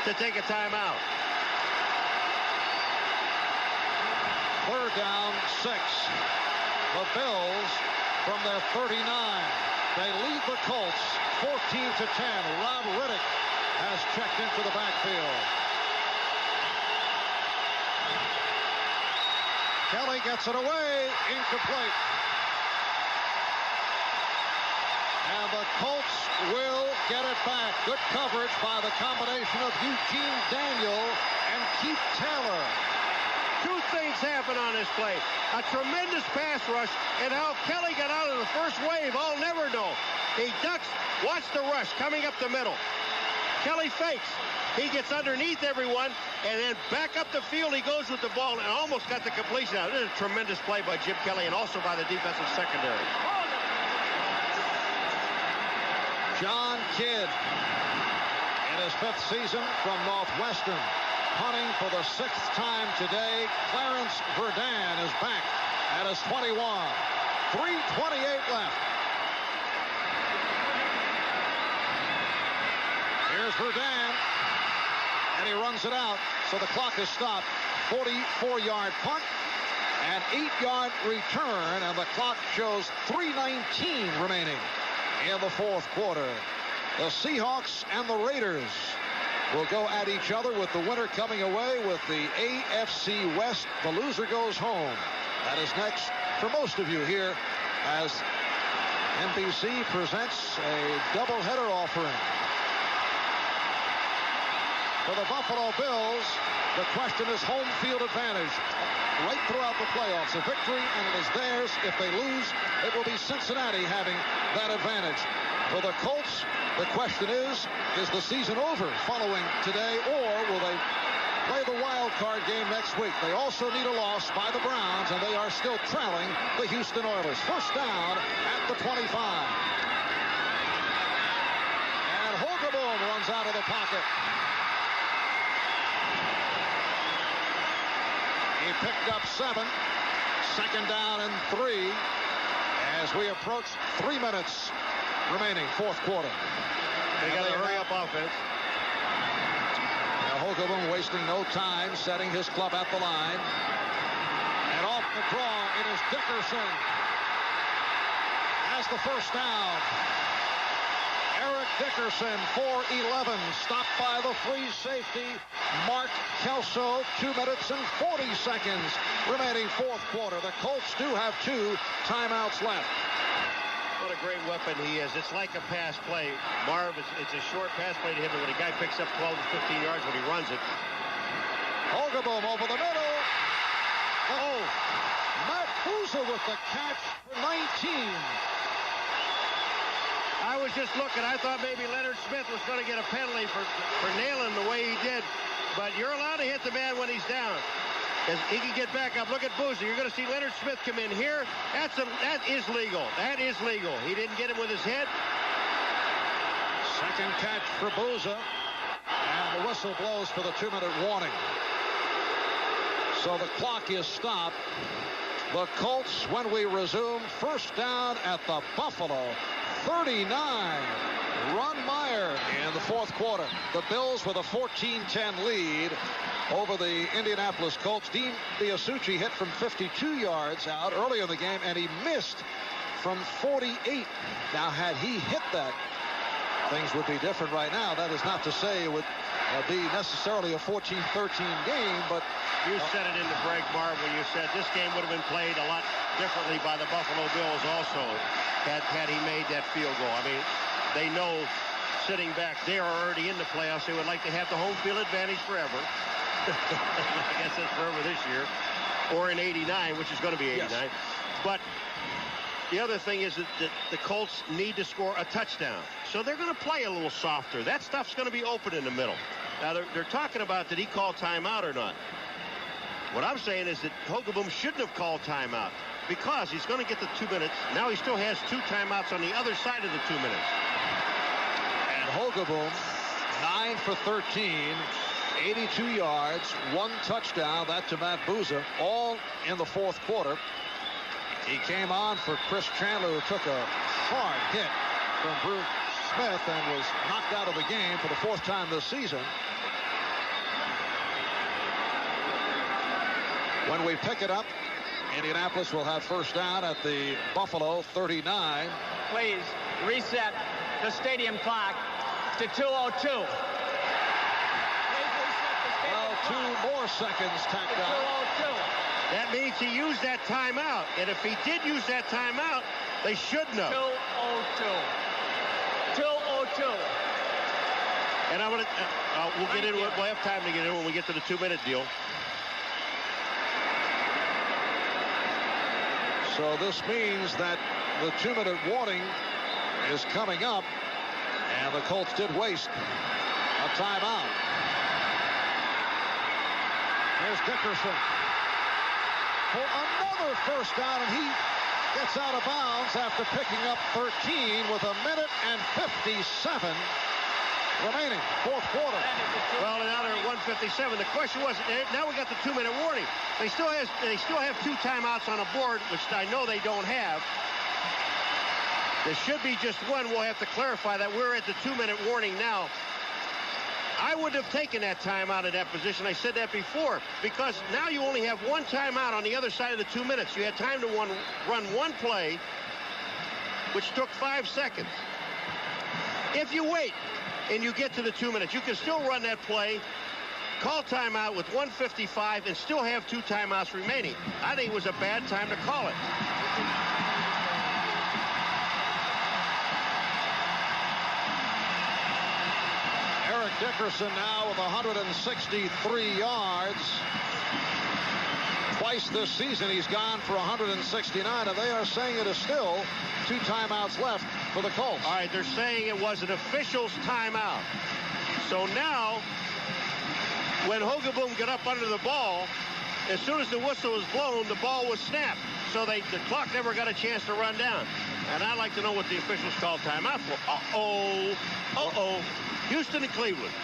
to take a timeout. Third down, 6. The Bills from their 39. They lead the Colts 14-10. Rob Riddick has checked into the backfield. Kelly gets it away. Incomplete. And the Colts will get it back. Good coverage by the combination of Eugene Daniel and Keith Taylor. 2 things happen on this play. A tremendous pass rush, and how Kelly got out of the first wave, I'll never know. He ducks, watch the rush coming up the middle. Kelly fakes. He gets underneath everyone, and then back up the field he goes with the ball and almost got the completion out. This is a tremendous play by Jim Kelly and also by the defensive secondary. John Kidd in his 5th season from Northwestern. Punting for the 6th time today. Clarence Verdun is back at his 21. 3:28 left. Here's Verdun, and he runs it out, so the clock is stopped. 44-yard punt, an 8-yard return, and the clock shows 3:19 remaining in the fourth quarter. The Seahawks and the Raiders will go at each other, with the winner coming away with the AFC West. The loser goes home. That is next for most of you here as NBC presents a doubleheader offering. For the Buffalo Bills, the question is home field advantage right throughout the playoffs. A victory, and it is theirs. If they lose, it will be Cincinnati having that advantage. For the Colts, the question is the season over following today, or will they play the wild card game next week? They also need a loss by the Browns, and they are still trailing the Houston Oilers. First down at the 25. And Holgerboom runs out of the pocket. He picked up 7. Second down and 3 as we approach 3 minutes remaining, fourth quarter. They got to hurry up offense. Now Holgerboom wasting no time, setting his club at the line. And off the draw, it is Dickerson has the first down. Eric Dickerson, 4-11, stopped by the free safety, Mark Kelso. 2 minutes and 40 seconds remaining, fourth quarter. The Colts do have 2 timeouts left. What a great weapon he is. It's like a pass play. Marv, it's a short pass play to him, but when a guy picks up 12 to 15 yards when he runs it. Holgerboom over the middle. Oh, Matt Boozer with the catch for 19. I was just looking. I thought maybe Leonard Smith was going to get a penalty for nailing the way he did. But you're allowed to hit the man when he's down. As he can get back up. Look at Boozer. You're going to see Leonard Smith come in here. That is legal. That is legal. He didn't get him with his head. Second catch for Boozer. And the whistle blows for the 2-minute warning. So the clock is stopped The Colts, when we resume, first down at the Buffalo 39. Ron Meyer in the fourth quarter. The Bills with a 14-10 lead over the Indianapolis Colts. Dean Biasucci hit from 52 yards out early in the game, and he missed from 48. Now, had he hit that, things would be different right now. That is not to say it would be necessarily a 14-13 game, but you said it in the break, Marv, when you said this game would have been played a lot differently by the Buffalo Bills also had he made that field goal. I mean, they know sitting back, they are already in the playoffs. They would like to have the home field advantage forever. I guess that's forever this year, or in 89, which is going to be 89. Yes. But the other thing is that the Colts need to score a touchdown. So they're going to play a little softer. That stuff's going to be open in the middle. Now, they're talking about, did he call timeout or not? What I'm saying is that Hogaboom shouldn't have called timeout because he's going to get the 2 minutes. Now he still has 2 timeouts on the other side of the 2 minutes. And Hogaboom, 9 for 13, 82 yards, 1 touchdown. That to Matt Boozer, all in the fourth quarter. He came on for Chris Chandler, who took a hard hit from Bruce Smith and was knocked out of the game for the 4th time this season. When we pick it up, Indianapolis will have first down at the Buffalo 39. Please reset the stadium clock to 2:02. Well, 2 more seconds tacked on. That means he used that timeout. And if he did use that timeout, they should know. 2:02. And I'm going to, we'll get into it. We'll have time to get in when we get to the 2-minute deal. So this means that the 2-minute warning is coming up, and the Colts did waste a timeout. Here's Dickerson for another first down, and he gets out of bounds after picking up 13 with 1:57 remaining, fourth quarter. Well, now they're at 1:57. The question was, now we got the 2-minute warning. They still have 2 timeouts on a board, which I know they don't have. There should be just 1. We'll have to clarify that we're at the 2-minute warning now. I wouldn't have taken that timeout in that position. I said that before, because now you only have 1 timeout on the other side of the 2 minutes. You had time to run 1 play, which took 5 seconds. If you wait and you get to the 2 minutes, you can still run that play, call timeout with 1:55, and still have 2 timeouts remaining. I think it was a bad time to call it. Eric Dickerson now with 163 yards. Twice this season he's gone for 169, and they are saying it is still 2 timeouts left for the Colts. All right, they're saying it was an official's timeout. So now, when Hogaboom got up under the ball, as soon as the whistle was blown, the ball was snapped. So the clock never got a chance to run down. And I'd like to know what the officials called timeout for. Houston and Cleveland.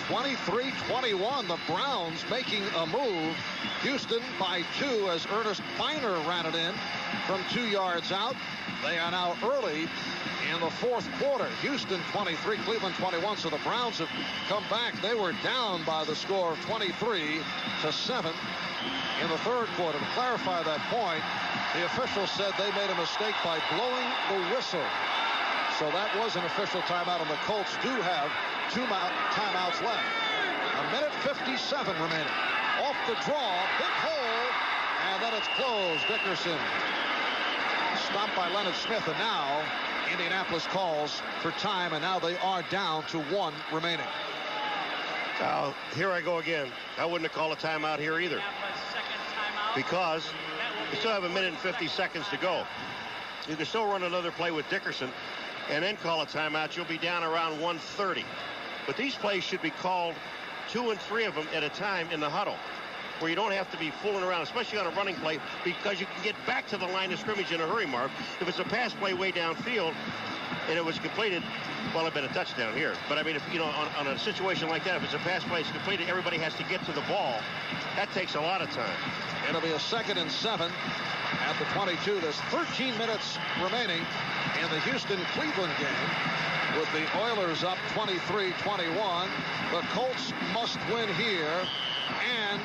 23-21, the Browns making a move. Houston by 2 as Ernest Biner ran it in from 2 yards out. They are now early in the fourth quarter. Houston 23, Cleveland 21. So the Browns have come back. They were down by the score of 23-7 in the third quarter. To clarify that point, the officials said they made a mistake by blowing the whistle. So that was an official timeout, and the Colts do have 2 timeouts left. 1:57 remaining. Off the draw, big hole, and then it's closed. Dickerson stopped by Leonard Smith, and now Indianapolis calls for time, and now they are down to 1 remaining. Here I go again. I wouldn't have called a timeout here either, because we still have 1:50 to go. You can still run another play with Dickerson and then call a timeout. You'll be down around 1:30. But these plays should be called 2 and 3 of them at a time in the huddle. where you don't have to be fooling around, especially on a running play, because you can get back to the line of scrimmage in a hurry, Marv. If it's a pass play way downfield and it was completed, well, it'd been a touchdown here. But I mean, if, you know, on a situation like that, if it's a pass play, it's completed, everybody has to get to the ball. That takes a lot of time. It'll be a 2nd and 7 at the 22. There's 13 minutes remaining in the Houston-Cleveland game, with the Oilers up 23-21. The Colts must win here, and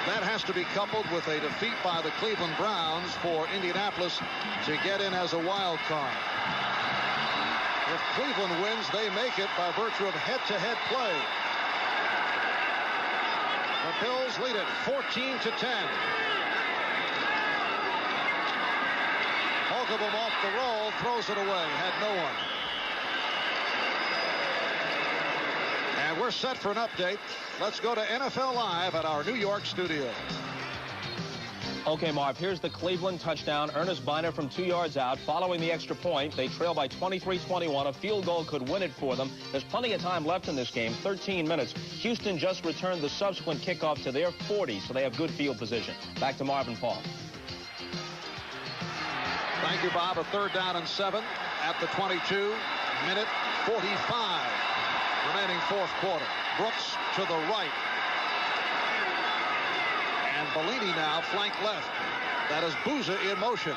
that has to be coupled with a defeat by the Cleveland Browns for Indianapolis to get in as a wild card. If Cleveland wins, they make it by virtue of head-to-head play. The Bills lead it 14-10. Holcomb off the roll, throws it away, had no one. And we're set for an update. Let's go to NFL Live at our New York studio. Okay, Marv, here's the Cleveland touchdown. Ernest Biner from 2 yards out. Following the extra point, they trail by 23-21. A field goal could win it for them. There's plenty of time left in this game, 13 minutes. Houston just returned the subsequent kickoff to their 40, so they have good field position. Back to Marv and Paul. Thank you, Bob. A 3rd down and 7 at the 22. Minute 45 remaining 4th quarter. Brooks to the right. And Bellini now flank left. That is Booza in motion.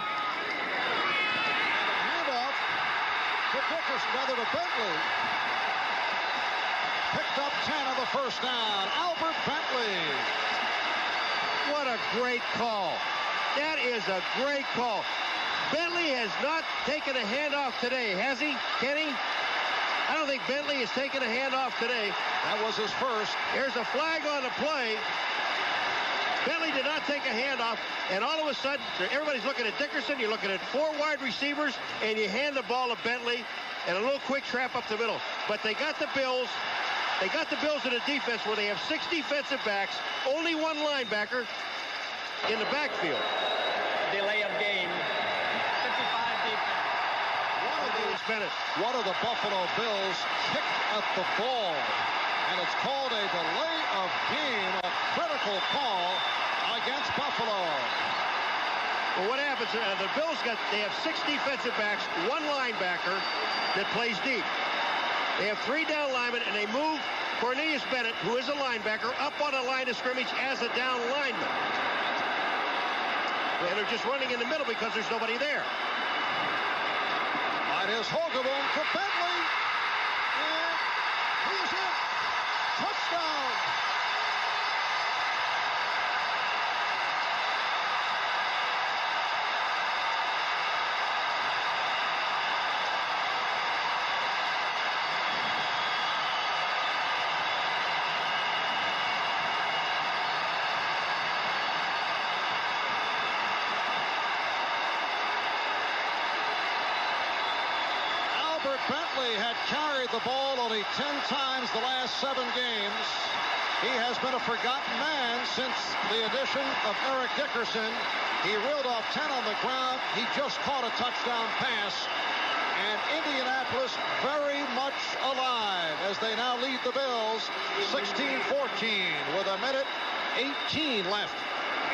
Handoff to Dickerson, rather to Bentley. Picked up 10 of the 1st down. Albert Bentley. What a great call. That is a great call. Bentley has not taken a handoff today, has he, Kenny? I don't think Bentley has taken a handoff today. That was his first. There's a flag on the play. Bentley did not take a handoff, and all of a sudden, everybody's looking at Dickerson. You're looking at 4 wide receivers, and you hand the ball to Bentley, and a little quick trap up the middle. But they got the Bills. They got the Bills in a defense where they have 6 defensive backs, only 1 linebacker in the backfield. Delay of game. 55 defense. One of the Buffalo Bills kicked at the ball, and it's called a delay of game, a critical call against Buffalo. Well, what happens? The Bills they have 6 defensive backs, 1 linebacker that plays deep. They have 3 down linemen, and they move Cornelius Bennett, who is a linebacker, up on the line of scrimmage as a down lineman. And they're just running in the middle because there's nobody there. It is Holcomb to Bentley, and he's in. Touchdown. Bentley had carried the ball only 10 times the last 7 games. He has been a forgotten man since the addition of Eric Dickerson. He reeled off 10 on the ground. He just caught a touchdown pass. And Indianapolis very much alive as they now lead the Bills 16-14 with a minute 18 left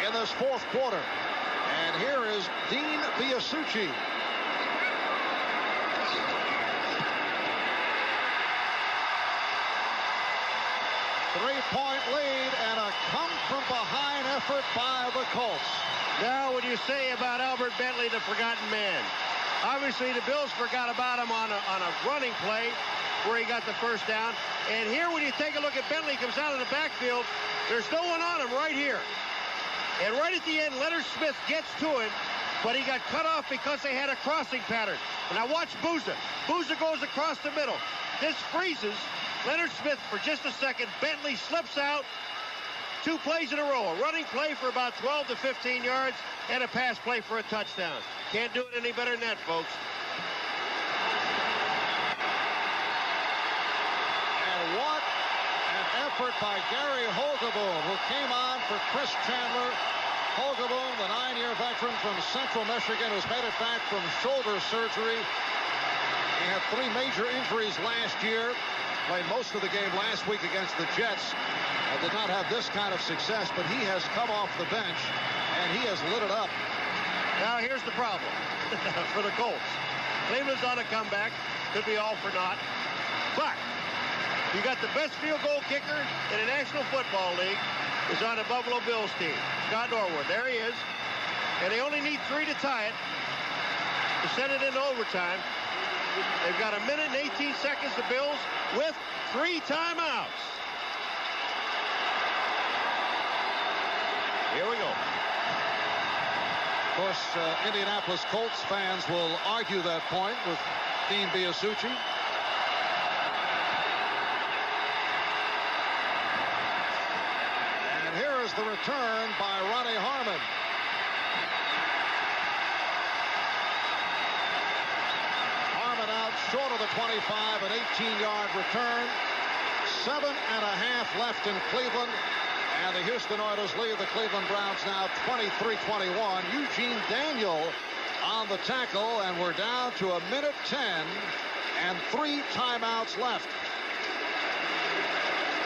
in this 4th quarter. And here is Dean Biasucci. 3-point lead and a come-from-behind effort by the Colts. Now, what do you say about Albert Bentley, the forgotten man? Obviously, the Bills forgot about him on a running play where he got the 1st down. And here, when you take a look at Bentley, comes out of the backfield, there's no one on him right here. And right at the end, Leonard Smith gets to him, but he got cut off because they had a crossing pattern. And now watch Booza. Booza goes across the middle. This freezes Leonard Smith for just a second. Bentley slips out. 2 plays in a row. A running play for about 12 to 15 yards and a pass play for a touchdown. Can't do it any better than that, folks. And what an effort by Gary Holgaboom, who came on for Chris Chandler. Holgaboom, the 9-year veteran from Central Michigan, who's made it back from shoulder surgery. He had 3 major injuries last year. Played most of the game last week against the Jets. did not have this kind of success, but he has come off the bench, and he has lit it up. Now, here's the problem for the Colts. Cleveland's on a comeback. Could be all for naught. But you got the best field goal kicker in the National Football League is on the Buffalo Bills team, Scott Norwood. There he is. And they only need 3 to tie it, to send it into overtime. They've got 1 minute and 18 seconds, the Bills, with 3 timeouts. Here we go. Of course, Indianapolis Colts fans will argue that point with Dean Biasucci. And here is the return by Ronnie Harmon. Harmon out short of the 25, an 18-yard return. 7.5 left in Cleveland. And the Houston Oilers lead the Cleveland Browns now 23-21. Eugene Daniel on the tackle, and we're down to 1 minute 10 and 3 timeouts left.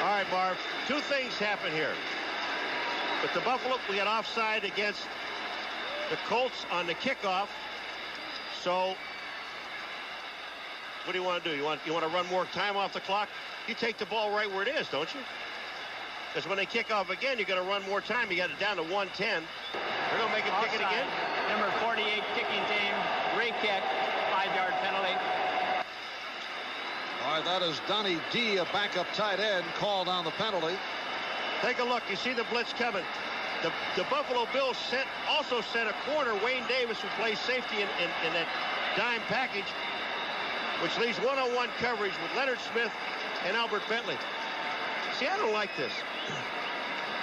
All right, Marv, 2 things happen here. With the Buffalo, we got offside against the Colts on the kickoff. So what do you want to do? You want to run more time off the clock? You take the ball right where it is, don't you? Because when they kick off again, you're going to run more time. You got it down to 1:10. They're going to make him kick it again. Number 48 kicking team, re-kick, 5-yard penalty. All right, that is Donnie D, a backup tight end, called on the penalty. Take a look. You see the blitz coming. The Buffalo Bills also sent a corner, Wayne Davis, who plays safety in that dime package, which leaves one-on-one coverage with Leonard Smith and Albert Bentley. See, I don't like this.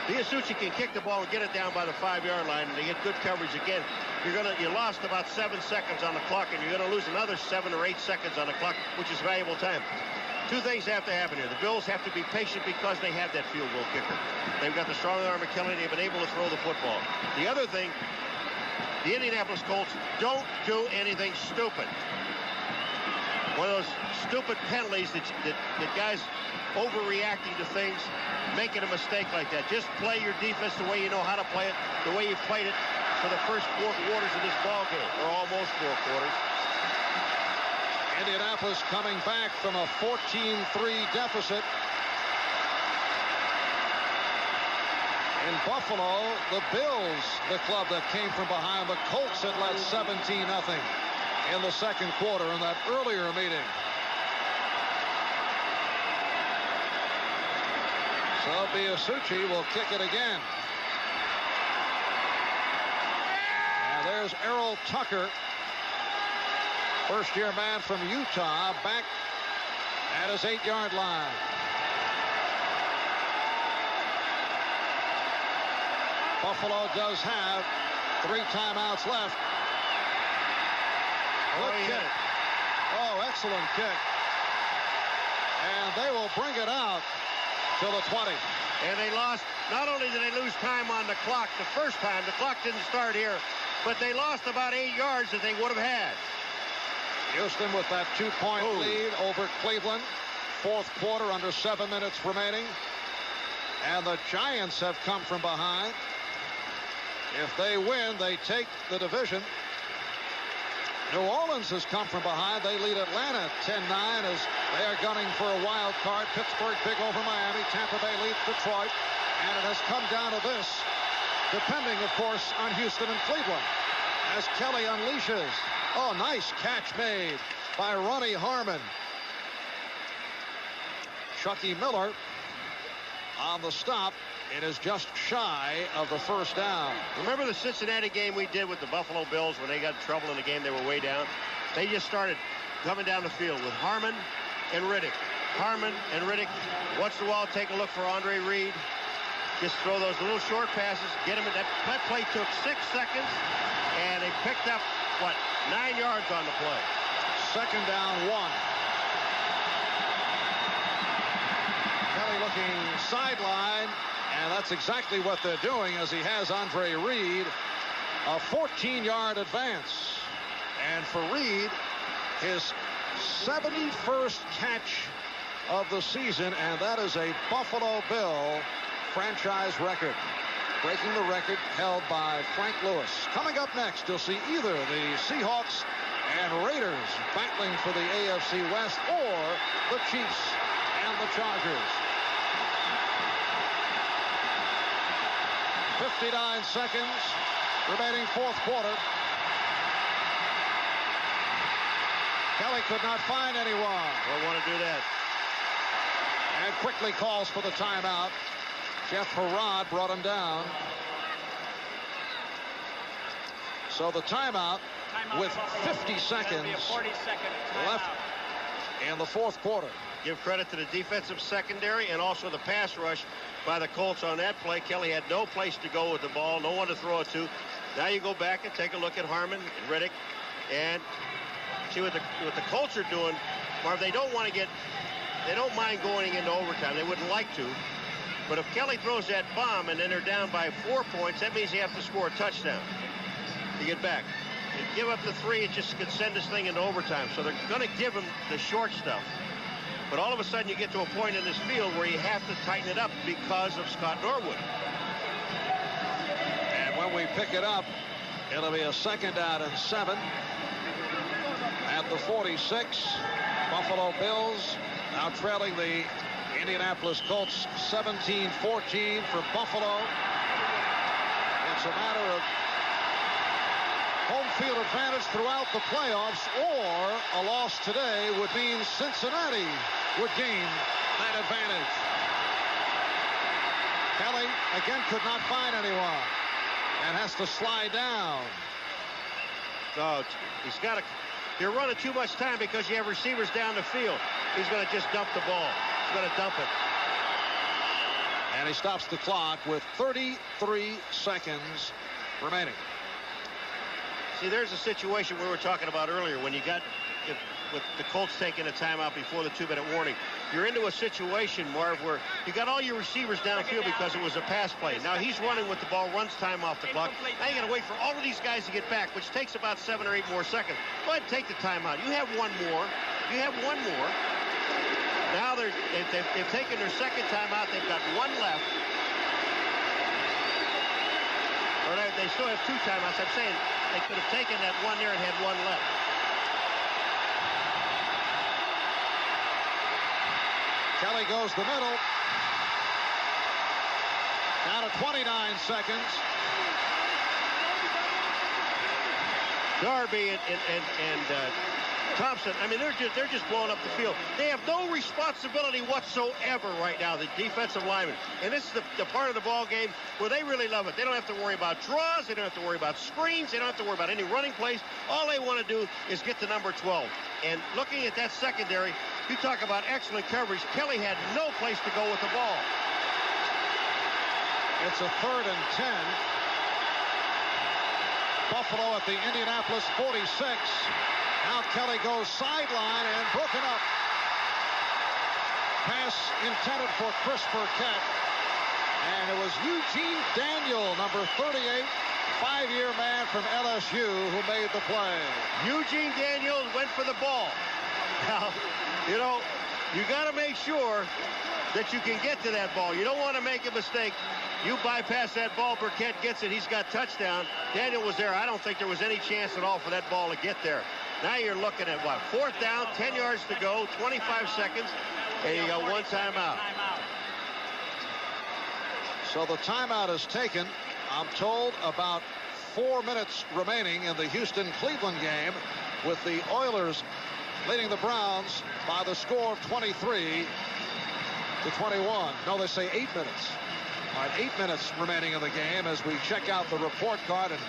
Biasucci can kick the ball and get it down by the 5-yard line, and they get good coverage again. You lost about 7 seconds on the clock, and you're going to lose another 7 or 8 seconds on the clock, which is valuable time. 2 things have to happen here. The Bills have to be patient because they have that field goal kicker. They've got the strong arm of Kelly. They've been able to throw the football. The other thing, the Indianapolis Colts don't do anything stupid. One of those stupid penalties that guys overreacting to things, making a mistake like that. Just play your defense the way you know how to play it, the way you played it for the first 4 quarters of this ball game, or almost 4 quarters. Indianapolis coming back from a 14-3 deficit. In Buffalo, the Bills, the club that came from behind. The Colts had led 17-0 in the second quarter in that earlier meeting. So Biasucci will kick it again. And there's Errol Tucker, first-year man from Utah, back at his 8-yard line. Buffalo does have 3 timeouts left. Good kick. Oh, excellent kick. And they will bring it out to the 20. And they lost, not only did they lose time on the clock the first time, the clock didn't start here, but they lost about 8 yards that they would have had. Houston with that 2-point lead over Cleveland. 4th quarter, under 7 minutes remaining. And the Giants have come from behind. If they win, they take the division. New Orleans has come from behind. They lead Atlanta 10-9 as they are gunning for a wild card. Pittsburgh big over Miami. Tampa Bay leads Detroit. And it has come down to this, depending, of course, on Houston and Cleveland. As Kelly unleashes. Oh, nice catch made by Ronnie Harmon. Chucky Miller on the stop. It is just shy of the first down. Remember the Cincinnati game we did with the Buffalo Bills when they got in trouble in the game? They were way down. They just started coming down the field with Harmon and Riddick. Harmon and Riddick. Once in a while, take a look for Andre Reed. Just throw those little short passes. Get him. That play took 6 seconds, and they picked up, 9 yards on the play. Second down, 1. Kelly looking sideline. And that's exactly what they're doing as he has Andre Reed. A 14-yard advance. And for Reed, his 71st catch of the season. And that is a Buffalo Bill franchise record, breaking the record held by Frank Lewis. Coming up next, you'll see either the Seahawks and Raiders battling for the AFC West or the Chiefs and the Chargers. 59 seconds remaining fourth quarter. Kelly could not find anyone. Don't want to do that. And quickly calls for the timeout. Jeff Herrod brought him down. So the timeout with 50 seconds left in the fourth quarter. Give credit to the defensive secondary and also the pass rush by the Colts on that play. Kelly had no place to go with the ball, no one to throw it to. Now you go back and take a look at Harmon and Riddick and see what the Colts are doing. Marv, they don't mind going into overtime. They wouldn't like to. But if Kelly throws that bomb and then they're down by 4 points, that means you have to score a touchdown to get back. If you give up the 3, it just could send this thing into overtime. So they're going to give him the short stuff. But all of a sudden you get to a point in this field where you have to tighten it up because of Scott Norwood. And when we pick it up, it'll be a 2nd down and 7. At the 46, Buffalo Bills now trailing the Indianapolis Colts 17-14 for Buffalo. It's a matter of home field advantage throughout the playoffs, or a loss today would mean Cincinnati would gain that advantage. Kelly again could not find anyone and has to slide down. So he's got to... You're running too much time because you have receivers down the field. He's going to just dump the ball. He's going to dump it. And he stops the clock with 33 seconds remaining. See, there's a situation we were talking about earlier when you got with the Colts taking a timeout before the 2-minute warning. You're into a situation, Marv, where you got all your receivers downfield because it was a pass play. Now he's running with the ball, runs time off the clock. Now you got to wait for all of these guys to get back, which takes about 7 or 8 more seconds. Go ahead and take the timeout. You have one more. You have one more. Now they've taken their second timeout. They've got 1 left. Or they still have 2 timeouts. I'm saying they could have taken that 1 there and had 1 left. Kelly goes the middle. Down to 29 seconds. Darby and Thompson, I mean, they're just blowing up the field. They have no responsibility whatsoever right now, the defensive linemen. And this is the part of the ball game where they really love it. They don't have to worry about draws. They don't have to worry about screens. They don't have to worry about any running plays. All they want to do is get to number 12. And looking at that secondary, you talk about excellent coverage. Kelly had no place to go with the ball. It's a 3rd and 10. Buffalo at the Indianapolis 46. Now Kelly goes sideline and broken up. Pass intended for Chris Burkett. And it was Eugene Daniel, number 38, 5-year man from LSU, who made the play. Eugene Daniel went for the ball. Now, you know, you got to make sure that you can get to that ball. You don't want to make a mistake. You bypass that ball, Burkett gets it. He's got touchdown. Daniel was there. I don't think there was any chance at all for that ball to get there. Now you're looking at what? 4th down, 10 yards to go, 25 seconds, and you got 1 timeout. So the timeout is taken. I'm told about 4 minutes remaining in the Houston-Cleveland game, with the Oilers leading the Browns by the score of 23-21. No, they say 8 minutes. All right, 8 minutes remaining in the game as we check out the report card. And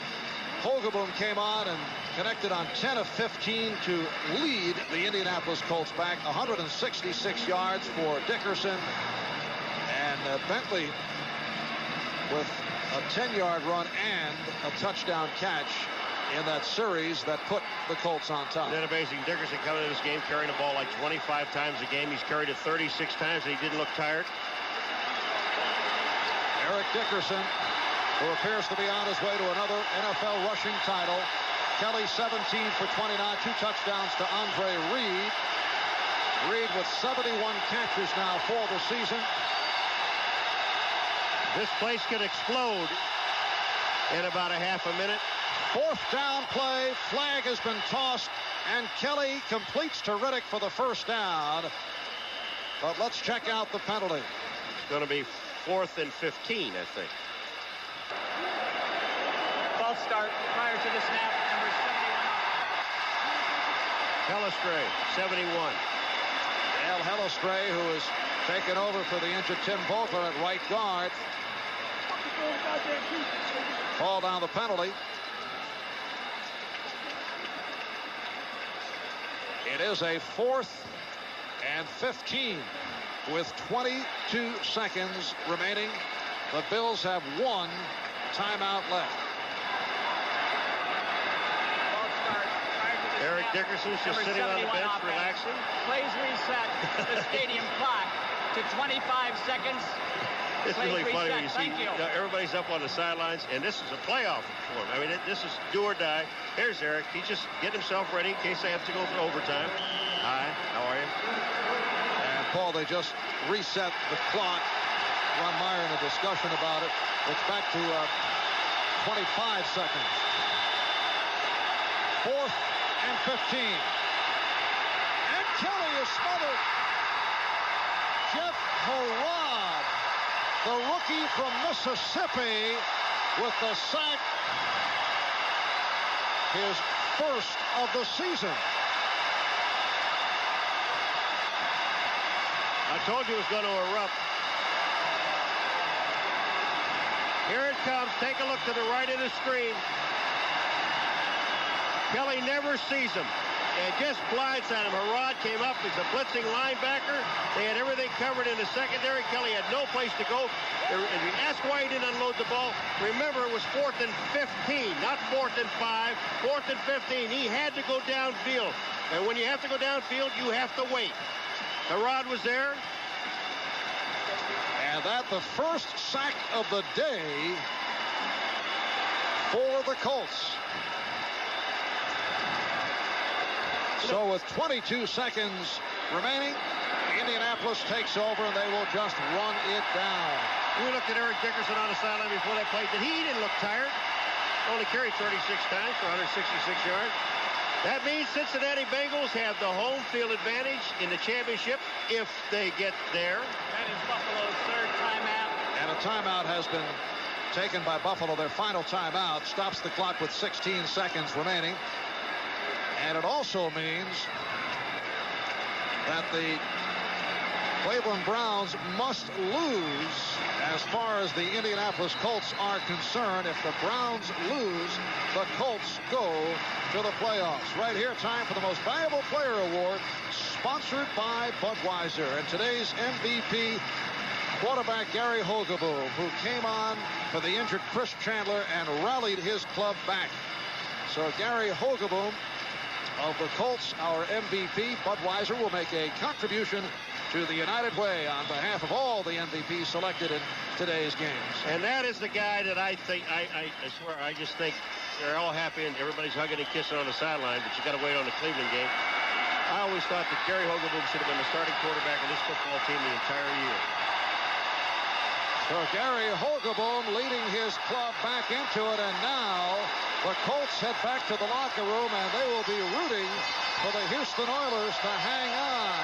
Hogaboom came on and connected on 10 of 15 to lead the Indianapolis Colts back. 166 yards for Dickerson. And Bentley with a 10-yard run and a touchdown catch in that series that put the Colts on top. Isn't that amazing? Dickerson coming into this game carrying the ball like 25 times a game. He's carried it 36 times and he didn't look tired. Eric Dickerson, who appears to be on his way to another NFL rushing title. Kelly 17 for 29, 2 touchdowns to Andre Reed. Reed with 71 catches now for the season. This place could explode in about a half a minute. Fourth down play. Flag has been tossed, and Kelly completes to Riddick for the first down. But let's check out the penalty. It's going to be 4th and 15, I think. False start prior to the snap, number 71. Hellestray, 71. Al Hellestray, who has taken over for the injured Tim Vogler at right guard, called down the penalty. It is a 4th and 15 with 22 seconds remaining. The Bills have 1 timeout left. Eric Dickerson's just sitting on the bench, relaxing. Plays reset the stadium clock to 25 seconds. It's really funny when you see you. Everybody's up on the sidelines, and this is a playoff for him. I mean, this is do or die. Here's Eric. He's just getting himself ready in case they have to go for overtime. Hi, how are you? And Paul, they just reset the clock. Ron Meyer in a discussion about it. It's back to 25 seconds. 4th and 15. And Kelly is smothered. Jeff Harrod, the rookie from Mississippi, with the sack. His first of the season. I told you it was going to erupt. Here it comes. Take a look to the right of the screen. Kelly never sees him. And just blindsided him. Harrod came up. He's a blitzing linebacker. They had everything covered in the secondary. Kelly had no place to go. If you ask why he didn't unload the ball, remember it was 4th and 15, not 4th and 5. 4th and 15. He had to go downfield. And when you have to go downfield, you have to wait. Harrod was there. And that the first sack of the day for the Colts. So with 22 seconds remaining, Indianapolis takes over, and they will just run it down. We looked at Eric Dickerson on the sideline before that play. He didn't look tired. Only carried 36 times for 166 yards. That means Cincinnati Bengals have the home field advantage in the championship if they get there. That is Buffalo's 3rd timeout. And a timeout has been taken by Buffalo. Their final timeout stops the clock with 16 seconds remaining. And it also means that the Cleveland Browns must lose as far as the Indianapolis Colts are concerned. If the Browns lose, the Colts go to the playoffs. Right here, time for the Most Valuable Player Award, sponsored by Budweiser. And today's MVP, quarterback Gary Hogeboom, who came on for the injured Chris Chandler and rallied his club back. So Gary Hogeboom of the Colts, our MVP. Budweiser will make a contribution to the United Way on behalf of all the MVPs selected in today's games. And that is the guy that I think, I swear, I just think they're all happy and everybody's hugging and kissing on the sideline, but you got to wait on the Cleveland game. I always thought that Gary Hogeboom should have been the starting quarterback of this football team the entire year. So Gary Hogeboom leading his club back into it, and now the Colts head back to the locker room, and they will be rooting for the Houston Oilers to hang on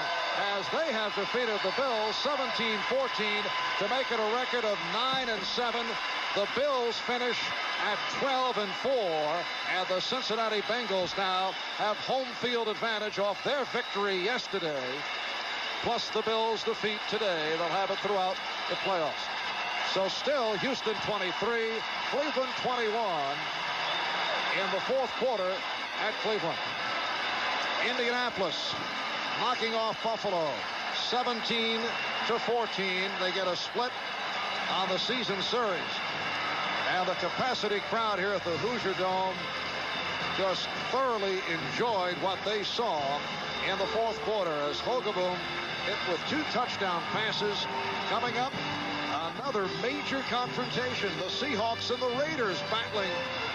as they have defeated the Bills 17-14 to make it a record of 9-7. The Bills finish at 12-4, and the Cincinnati Bengals now have home field advantage off their victory yesterday, plus the Bills' defeat today. They'll have it throughout the playoffs. So still Houston 23, Cleveland 21 in the fourth quarter at Cleveland. Indianapolis knocking off Buffalo 17-14. They get a split on the season series. And the capacity crowd here at the Hoosier Dome just thoroughly enjoyed what they saw in the fourth quarter as Hogeboom hit with 2 touchdown passes. Coming up, another major confrontation. The Seahawks and the Raiders battling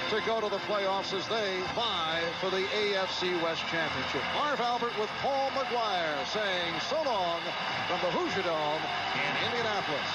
to go to the playoffs as they vie for the AFC West Championship. Marv Albert with Paul McGuire saying so long from the Hoosier Dome in Indianapolis.